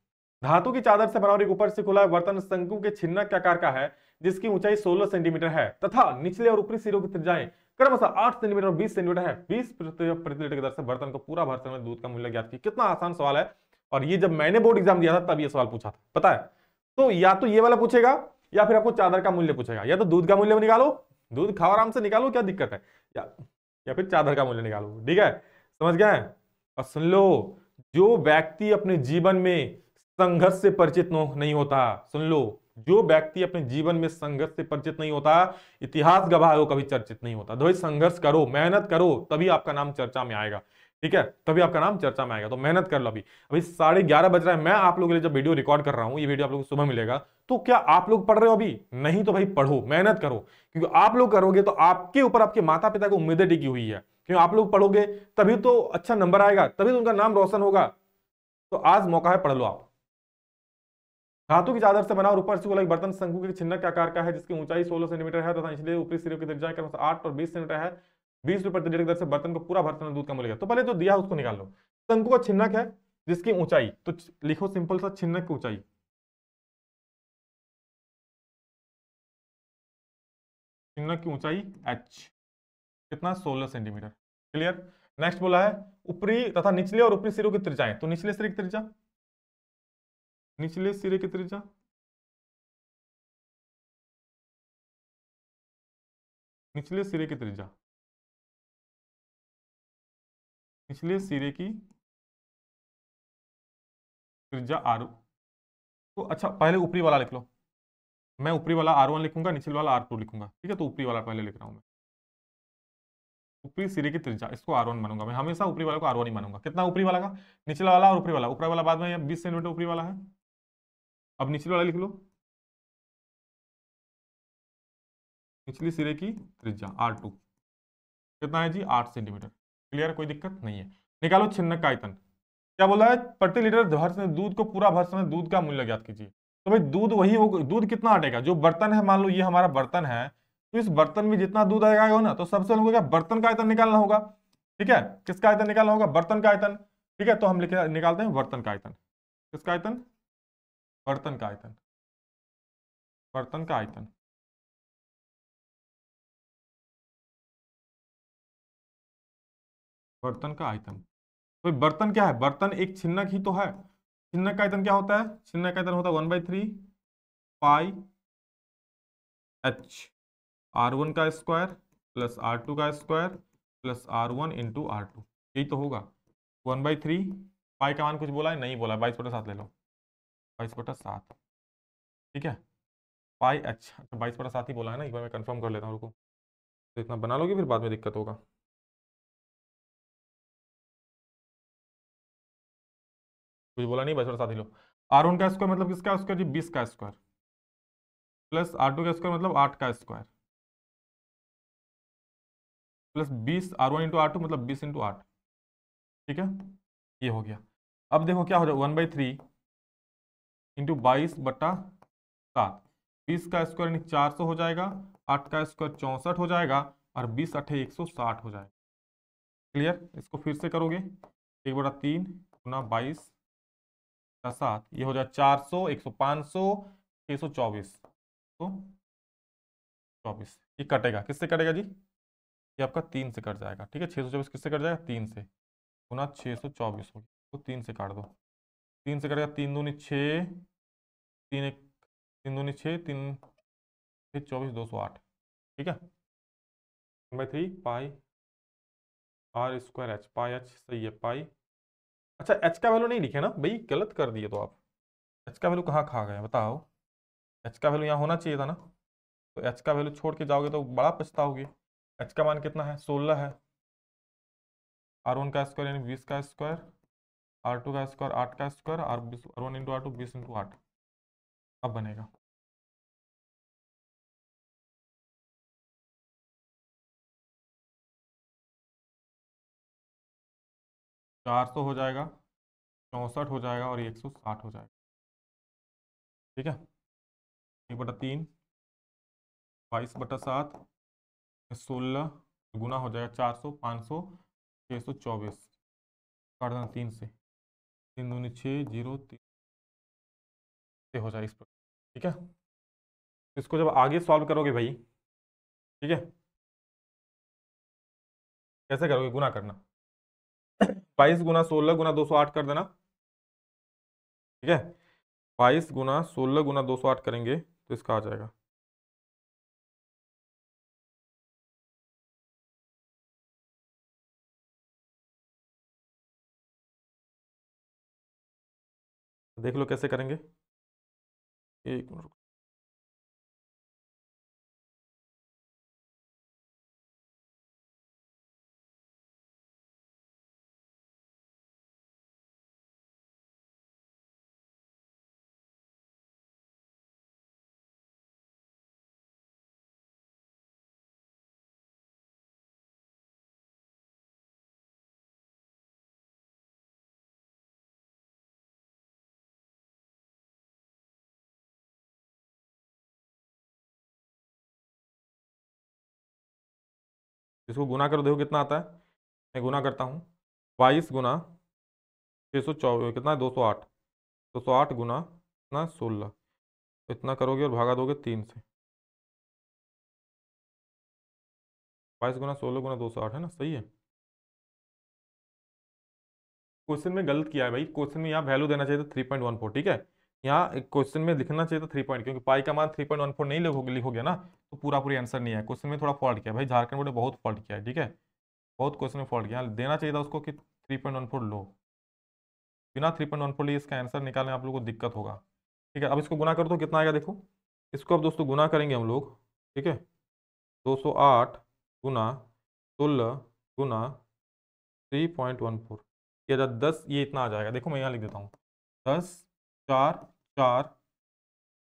धातु की चादर से बना और एक ऊपर से खुला बर्तन शंकु के छिन्नक आकार का है, जिसकी ऊंचाई 16 सेंटीमीटर है तथा निचले और ऊपरी सिरों की त्रिज्याएं क्रमशः 8 सेंटीमीटर और 20 सेंटीमीटर है। 20 प्रति लीटर की दर से बर्तन को पूरा भर समय दूध का मूल्य ज्ञात कीजिए। कितना आसान सवाल है, और ये जब मैंने बोर्ड एग्जाम दिया था तब ये सवाल पूछा था, पता है। तो या तो ये वाला पूछेगा, या फिर आपको चादर का मूल्य पूछेगा। या तो दूध का मूल्य निकालो, दूध खाओ आराम से, निकालो, क्या दिक्कत है, या फिर चादर का मूल्य निकालो। ठीक है, समझ गए। और सुन लो, जो व्यक्ति अपने जीवन में संघर्ष से परिचित नहीं होता, सुन लो, जो व्यक्ति अपने जीवन में संघर्ष से परिचित नहीं होता, इतिहास गवाह है, वो कभी चर्चित नहीं होता। तो भाई संघर्ष करो, मेहनत करो, तभी आपका नाम चर्चा में आएगा। ठीक है, तभी आपका नाम चर्चा में आएगा। तो मेहनत कर लो। अभी अभी 11:30 बज रहा है, मैं आप लोगों के लिए जब वीडियो रिकॉर्ड कर रहा हूं, ये वीडियो आप लोगों को सुबह मिलेगा। तो क्या आप लोग पढ़ रहे हो अभी, नहीं तो भाई पढ़ो, मेहनत करो, क्योंकि आप लोग करोगे तो आपके ऊपर आपके माता पिता को उम्मीदें टिकी हुई है। क्योंकि आप लोग पढ़ोगे तभी तो अच्छा नंबर आएगा, तभी तो उनका नाम रोशन होगा। तो आज मौका है, पढ़ लो आप। धातु की चादर से बना और ऊपर से खुला एक बर्तन शंकु के छिन्नक के आकार का है, जिसकी ऊंचाई 16 सेंटीमीटर है तथा इसलिए ऊपरी सिरे की त्रिज्या क्रमशः 8 और 20 सेंटीमीटर है। 20 रुपए प्रति लीटर की दर से बर्तन को पूरा भरना दूध का मूल्य। तो पहले जो दिया उसको निकाल लो। शंकु का छिन्नक है जिसकी ऊंचाई, तो लिखो सिंपल सा, छिन्नक की ऊंचाई, छिन्नक की ऊंचाई h कितना, 16 सेंटीमीटर। क्लियर। नेक्स्ट बोला है ऊपरी तथा निचले और ऊपरी सिरों की त्रिज्याएं। तो निचले सिरे की त्रिज्या, निचले सिरे की त्रिज्या, निचले सिरे की त्रिज्या, निचले सिरे की त्रिज्या r। तो अच्छा, पहले ऊपरी वाला लिख लो। मैं ऊपरी वाला R1 लिखूंगा, निचले वाला R2 लिखूंगा। ठीक है, तो ऊपरी वाला पहले लिख रहा हूं मैं। ऊपरी सिरे की त्रिज्या, इसको R1 मानूंगा मैं, हमेशा ऊपरी वाले को R1 ही मानूंगा। कितना ऊपरी वाला का, निचला वाला और ऊपरी वाला, ऊपरी वाला बाद में, 20 सेंटीमीटर ऊपरी वाला है। अब निचले वाला लिख लो, निचली सिरे की त्रिज्या R2 कितना है जी, 8 सेंटीमीटर। क्लियर, कोई दिक्कत नहीं है। निकालो छिन्नक का आयतन। क्या बोला है, प्रति लीटर भर समय दूध को पूरा भर समय दूध का मूल्य ज्ञात कीजिए। तो भाई दूध वही होगा, दूध कितना हटेगा, जो बर्तन है, मान लो ये हमारा बर्तन है, तो इस बर्तन में जितना दूध आएगा ना, तो सबसे हमको क्या, बर्तन का आयतन निकालना होगा। ठीक है, किसका आयतन निकालना होगा, बर्तन का आयतन। ठीक है, तो हम निकालते हैं बर्तन का आयतन। किसका आयतन, बर्तन का आयतन, बर्तन का आयतन, बर्तन का आयतन। तो बर्तन क्या है, बर्तन एक छिन्नक ही तो है। छिन्नक का आयतन क्या होता है, छिन्नक का आयतन होता है 1/3 πh, R1 का स्क्वायर प्लस R2 का square plus R1 into R2, यही तो होगा। 1/3 पाई का मान कुछ बोला है, नहीं बोला, 22/7 ले लो, 22/7। ठीक है, पाई, अच्छा तो 22/7 ही बोला है ना, एक बार मैं कंफर्म कर लेता हूँ, रुको। तो इतना बना लोगे, फिर बाद में दिक्कत होगा। कुछ बोला नहीं, बस थोड़ा साथ ही लो। R1 का स्क्वायर मतलब किसका स्क्वायर जी? 20 का स्क्वायर, प्लस R2 का स्क्वायर मतलब 8 का square, plus 20 R1 into R2 मतलब 20 × 8। ठीक है, ये हो गया। अब देखो क्या हो जाएगा, 1/3 इंटू 22/7। 20 का स्क्वायर यानी 400 हो जाएगा, 8 का स्क्वायर 64 हो जाएगा, और 20 8 160 हो जाएगा। क्लियर? इसको फिर से करोगे, 1/3 गुना 22/7, ये हो जाएगा 400, 100, 500, 624, तो 24। ये कटेगा, किससे कटेगा जी? ये आपका 3 से कट जाएगा। ठीक है, 624 किससे कट जाएगा? 3 से, गुना 624 हो गया, तो 3 से काट दो। 3 से कटेगा, 3 दूनी 6, 3 1, 3 दूनी 6, 3 24, 208। ठीक है, 1/3 पाई R² H, पाई H सही है, पाई। अच्छा, H का वैल्यू नहीं लिखे ना भाई, गलत कर दिए तो आप। H का वैल्यू कहाँ खा गए बताओ? H का वैल्यू यहाँ होना चाहिए था ना, तो H का वैल्यू छोड़ के जाओगे तो बड़ा पछताओगे। H का मान कितना है? 16 है। R1 का स्क्वायर यानी 20 का स्क्वायर, R2 का स्क्वायर 8 का स्क्वायर, R1 इंटू R2 20 × 8। अब बनेगा 400 हो जाएगा, 64 हो जाएगा, और 160 हो जाएगा। ठीक है, 1/3 22/7, 16 गुना हो जाएगा 400, 500, 624, काट देना 3 से, 3 दूनी 6, 0 3 से हो जाएगा इस पर। ठीक है, इसको जब आगे सॉल्व करोगे भाई, ठीक है, कैसे करोगे? गुना करना, 22 गुना 16 गुना 208 कर देना। ठीक है, 22 गुना 16 गुना 208 करेंगे तो इसका आ जाएगा, देख लो कैसे करेंगे। एक मिनट, इसको गुना करो, देखो कितना आता है। मैं गुना करता हूँ, 22 गुना 624 कितना है? 208, 208 गुना कितना? 16, इतना करोगे और भागा दोगे 3 से। 22 गुना 16 गुना 208 है ना, सही है। क्वेश्चन में गलत किया है भाई, क्वेश्चन में यहाँ वैल्यू देना चाहिए था 3.14। ठीक है, यहाँ एक क्वेश्चन में लिखना चाहिए था 3 पॉइंट, क्योंकि पाई का मान 3.14 नहीं लिखोगे ना तो पूरा पूरी आंसर नहीं है। क्वेश्चन में थोड़ा फॉल्ट किया भाई, झारखंड बोर्ड ने बहुत फॉल्ट किया है। ठीक है, बहुत क्वेश्चन में फॉल्ट किया, देना चाहिए था उसको कि 3.14 लो। बिना 3.14 लिए इसका आंसर निकालने आप लोगों को दिक्कत होगा। ठीक है, अब इसको गुना करो तो कितना आएगा देखो। इसको अब दोस्तों गुना करेंगे हम लोग। ठीक है, 208 गुना 16 गुना 3.14, ये 10, ये इतना आ जाएगा। देखो मैं यहाँ लिख देता हूँ, 10 4 4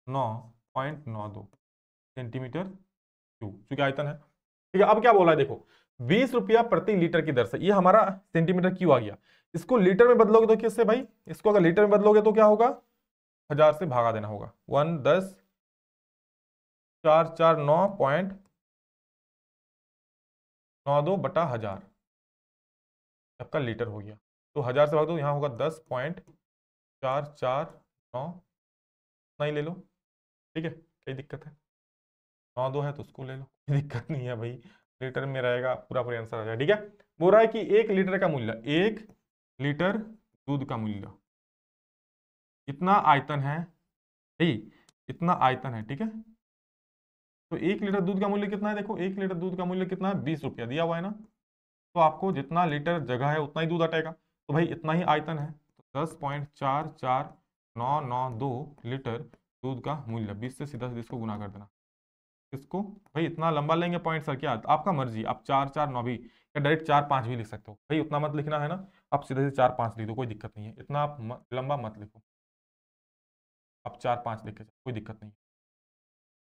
9.92 सेंटीमीटर क्यूब, चूंकि आयतन है। ठीक है, अब क्या बोला है देखो, 20 रुपया प्रति लीटर की दर से, ये हमारा सेंटीमीटर क्यू आ गया। इसको लीटर में बदलोगे तो किससे भाई? इसको अगर लीटर में बदलोगे तो क्या होगा? 1000 से भागा देना होगा। 1 10 4 4 9.92/1000 आपका लीटर हो गया। तो 1000 से भाग दो, यहाँ होगा 10.449, नहीं ले लो। ठीक है, कोई दिक्कत है? 9 2 है तो उसको ले लो, कोई दिक्कत नहीं है भाई, लीटर में रहेगा, पूरा पूरा आंसर आ जाएगा। ठीक है, बोल रहा है कि 1 लीटर का मूल्य, 1 लीटर दूध का मूल्य, इतना आयतन है भाई, इतना आयतन है। ठीक है, तो 1 लीटर दूध का मूल्य कितना है? देखो 1 लीटर दूध का मूल्य कितना है? 20 रुपया दिया हुआ है ना, तो आपको जितना लीटर जगह है उतना ही दूध हटेगा, तो भाई इतना ही आयतन है, तो 10.44992 लीटर दूध का मूल्य, 20 से सीधा सीधा इसको गुना कर देना। इसको भाई इतना लंबा लेंगे पॉइंट सर, क्या आपका मर्जी, आप 4 4 9 भी या डायरेक्ट 4 5 भी लिख सकते हो भाई, उतना मत लिखना है ना, आप सीधे से 4 5 लिख दो, कोई दिक्कत नहीं है, इतना आप लंबा मत लिखो, आप 4 5 लिख के जाओ, कोई दिक्कत नहीं है,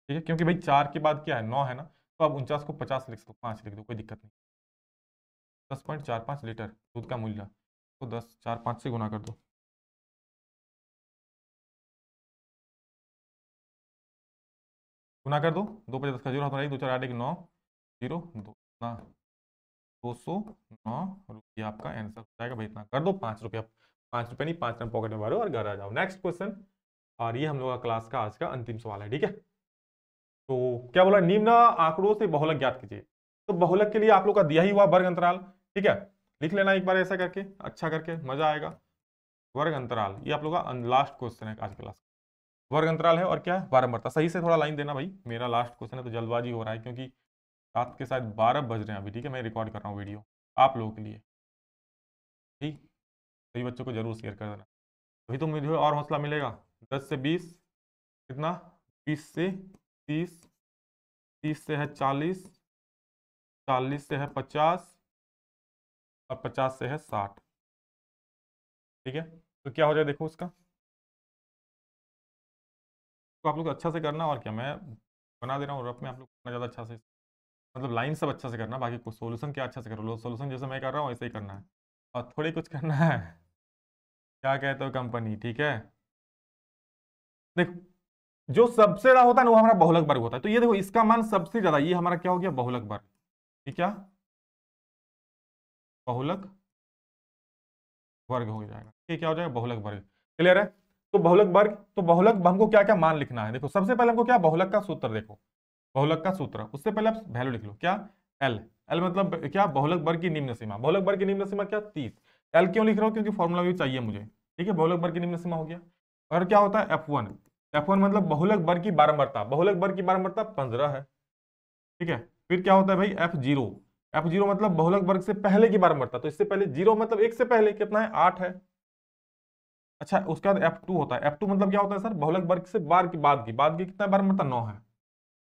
ठीक है, क्योंकि भाई 4 के बाद क्या है 9 है ना, तो आप 49 को 50 लिख दो, 5 लिख दो, कोई दिक्कत नहीं। 10.45 लीटर दूध का मूल्य, तो 10 4 5 से गुना कर दो, गुना कर दो, 2 5 10 का 0 हाथ में 2 4 8 1 9 0 2 ना 209 रुपया आपका आंसर हो जाएगा भाई, इतना कर दो, 5 रुपया, 5 रुपये नहीं, 5 रन पॉकेट में भरो और घर आ जाओ। नेक्स्ट क्वेश्चन, और ये हम लोग का क्लास का आज का अंतिम सवाल है, ठीक है। तो क्या बोला, निम्न आंकड़ों से बहुलक ज्ञात कीजिए। तो बहुलक के लिए आप लोग का दिया ही हुआ वर्ग अंतराल, ठीक है, लिख लेना एक बार ऐसा करके, अच्छा करके, मजा आएगा। वर्ग अंतराल, ये आप लोग का लास्ट क्वेश्चन है आज क्लास, वर्ग अंतराल है और क्या है, बारंबारता। सही से थोड़ा लाइन देना भाई, मेरा लास्ट क्वेश्चन है तो जल्दबाजी हो रहा है, क्योंकि रात के शायद 12 बज रहे हैं अभी, ठीक है, मैं रिकॉर्ड कर रहा हूँ वीडियो आप लोगों के लिए, ठीक, सभी बच्चों को जरूर शेयर कर देना, अभी तो मुझे और हौसला मिलेगा। 10 से 20 कितना, 20 से 30, 30 से है 40, 40 से है 50 और 50 से है 60, ठीक है। तो क्या हो जाए देखो उसका, तो आप लोग अच्छा से करना, और क्या मैं बना दे रहा हूँ रफ में, आप लोग करना ज़्यादा अच्छा से, मतलब लाइन सब अच्छा से करना, बाकी कुछ सोल्यूशन क्या अच्छा से करो, सोल्यूशन जैसे मैं कर रहा हूँ ऐसे ही करना है, और थोड़ी कुछ करना है क्या कहते हो कंपनी, ठीक है। देख, जो सबसे ज्यादा होता है ना वो हमारा बहुलक वर्ग होता है, तो ये देखो इसका मान सबसे ज्यादा, ये हमारा क्या हो गया, बहुलक वर्ग, ठीक, क्या बहुलक वर्ग हो जाएगा, ये क्या हो जाएगा, बहुलक वर्ग, क्लियर है। तो बहुलक वर्ग, तो बहुलक हमको क्या क्या मान लिखना है, देखो सबसे पहले हमको क्या, बहुलक का सूत्र देखो, बहुलक का सूत्र, उससे पहले आप वैल्यू लिख लो, क्या एल, एल मतलब क्या, बहुलक वर्ग की निम्न सीमा, बहुलक वर्ग की निम्न सीमा क्या 30, एल क्यों लिख रहा हूँ, क्योंकि फॉर्मूला भी चाहिए मुझे, ठीक है, बहुलक वर्ग की निम्न सीमा हो गया। और क्या होता है F1, F1 मतलब बहुलक वर्ग की बारंबारता, बहुलक वर्ग की बारंबारता 15 है, ठीक है। फिर क्या होता है भाई F0, F0 मतलब बहुलक वर्ग से पहले की बारंबारता, तो इससे पहले जीरो मतलब एक से पहले कितना है, 8 है। अच्छा, उसके बाद F2 होता है, F2 मतलब क्या होता है सर, बहुलक वर्ग से बार की बाद की कितना बारंबारता 9 है।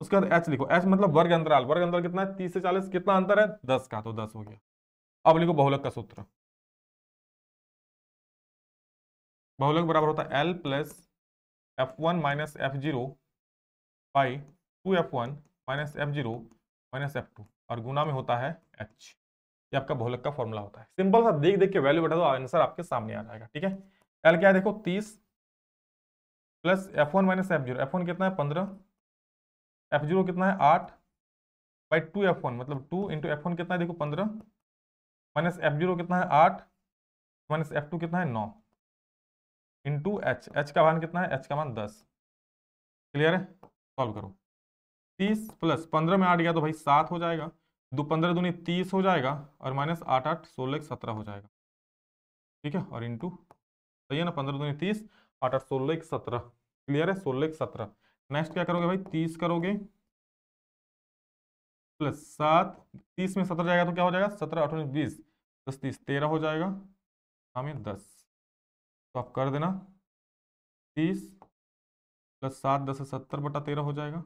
उसके बाद H लिखो, H मतलब वर्ग अंतराल, वर्ग अंतराल कितना है 30 से 40, कितना अंतर है 10 का, तो 10 हो गया। अब लिखो बहुलक का सूत्र, बहुलक बराबर होता है L plus F1 minus F0 by 2F1 minus F0 minus F2, और गुना में होता है H, ये आपका बहुलक का फॉर्मूला होता है। सिंपल सा देख देख के वैल्यू बैठा दो, आंसर आपके सामने आ जाएगा, ठीक है। L क्या है देखो 30 plus F1 minus F0, F1 कितना है 15, F0 कितना है 8 बाई 2F1 मतलब 2 इंटू F1 कितना है देखो 15 माइनस F0 कितना है 8 माइनस F2 कितना है 9 इंटू H, H का मान कितना है, H का मान 10, क्लियर है। सॉल्व करो, 30 प्लस 15 में 8 गया तो भाई 7 हो जाएगा, 15 दूनी 30 हो जाएगा, और माइनस 8 8 16 17 हो जाएगा, ठीक है, और इंटू, सही है ना, 15 दूनी 30, 8 8 16 17, क्लियर है, 16 17। नेक्स्ट क्या करोगे भाई, 30 करोगे प्लस 7, 30 में 17 जाएगा तो क्या हो जाएगा, 17 8 20, 10 30 13 हो जाएगा, हमें 10, तो आप कर देना 30 प्लस 7 10 से 70/13 हो जाएगा,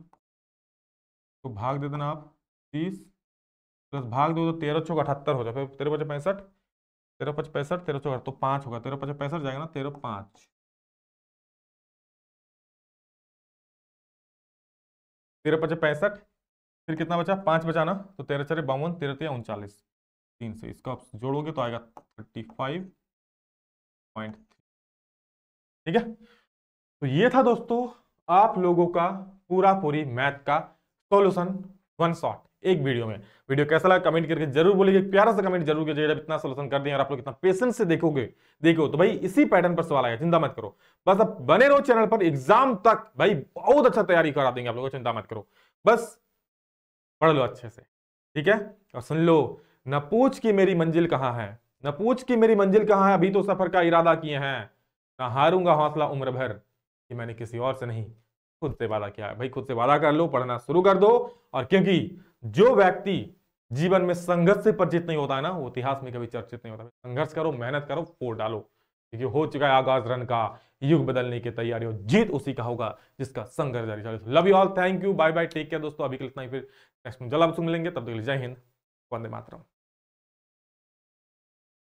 तो भाग दे देना आप 30 प्लस भाग दो तो 13 चौक 78 हो जाएगा, फिर 13 5 65, 13 5 65, 13 चौक तो 5 होगा, 13 5 65 जाएगा ना, 13 5, 13 5 65, फिर कितना बचा 5 बचा ना, तो 13 4 52, 13 3 39, 3 से इसका आप जोड़ोगे तो आएगा 35.3, ठीक है। तो ये था दोस्तों आप लोगों का पूरी मैथ का सॉल्यूशन, वन शॉट, एक वीडियो में। वीडियो कैसा लगा कमेंट करके जरूर बोलिए, प्यारा सा कमेंट जरूर कीजिए, जब इतना सॉल्यूशन कर दिया और आप लोग इतना पेशेंस से देखोगे, देखो तो भाई इसी पैटर्न पर सवाल आएगा, चिंता मत करो, बस अब बने रहो चैनल पर, एग्जाम तक भाई बहुत अच्छा तैयारी करा देंगे आप लोगों को, चिंता मत करो, बस पढ़ लो अच्छे से, ठीक है। और सुन लो, न पूछ की मेरी मंजिल कहां है, न पूछ की मेरी मंजिल कहां है, अभी तो सफर का इरादा किए हैं, न हारूंगा हौसला उम्र भर, कि मैंने किसी और से नहीं खुद से वादा किया है। भाई खुद से वादा कर लो, पढ़ना शुरू कर दो, और क्योंकि जो व्यक्ति जीवन में संघर्ष से परिचित नहीं होता है ना, वो इतिहास में कभी चर्चित नहीं होता। संघर्ष करो, मेहनत करो, फोड़ डालो, क्योंकि हो चुका है आगाज रन का, युग बदलने की तैयारी और जीत उसी का होगा जिसका संघर्ष जारी चले। Love you all, thank you, bye bye, take care दोस्तों। अभी के लिए इतना ही, फिर नेक्स्ट में जल्द आपसे मिलेंगे, तब तक के लिए जय हिंद, वंदे मातरम।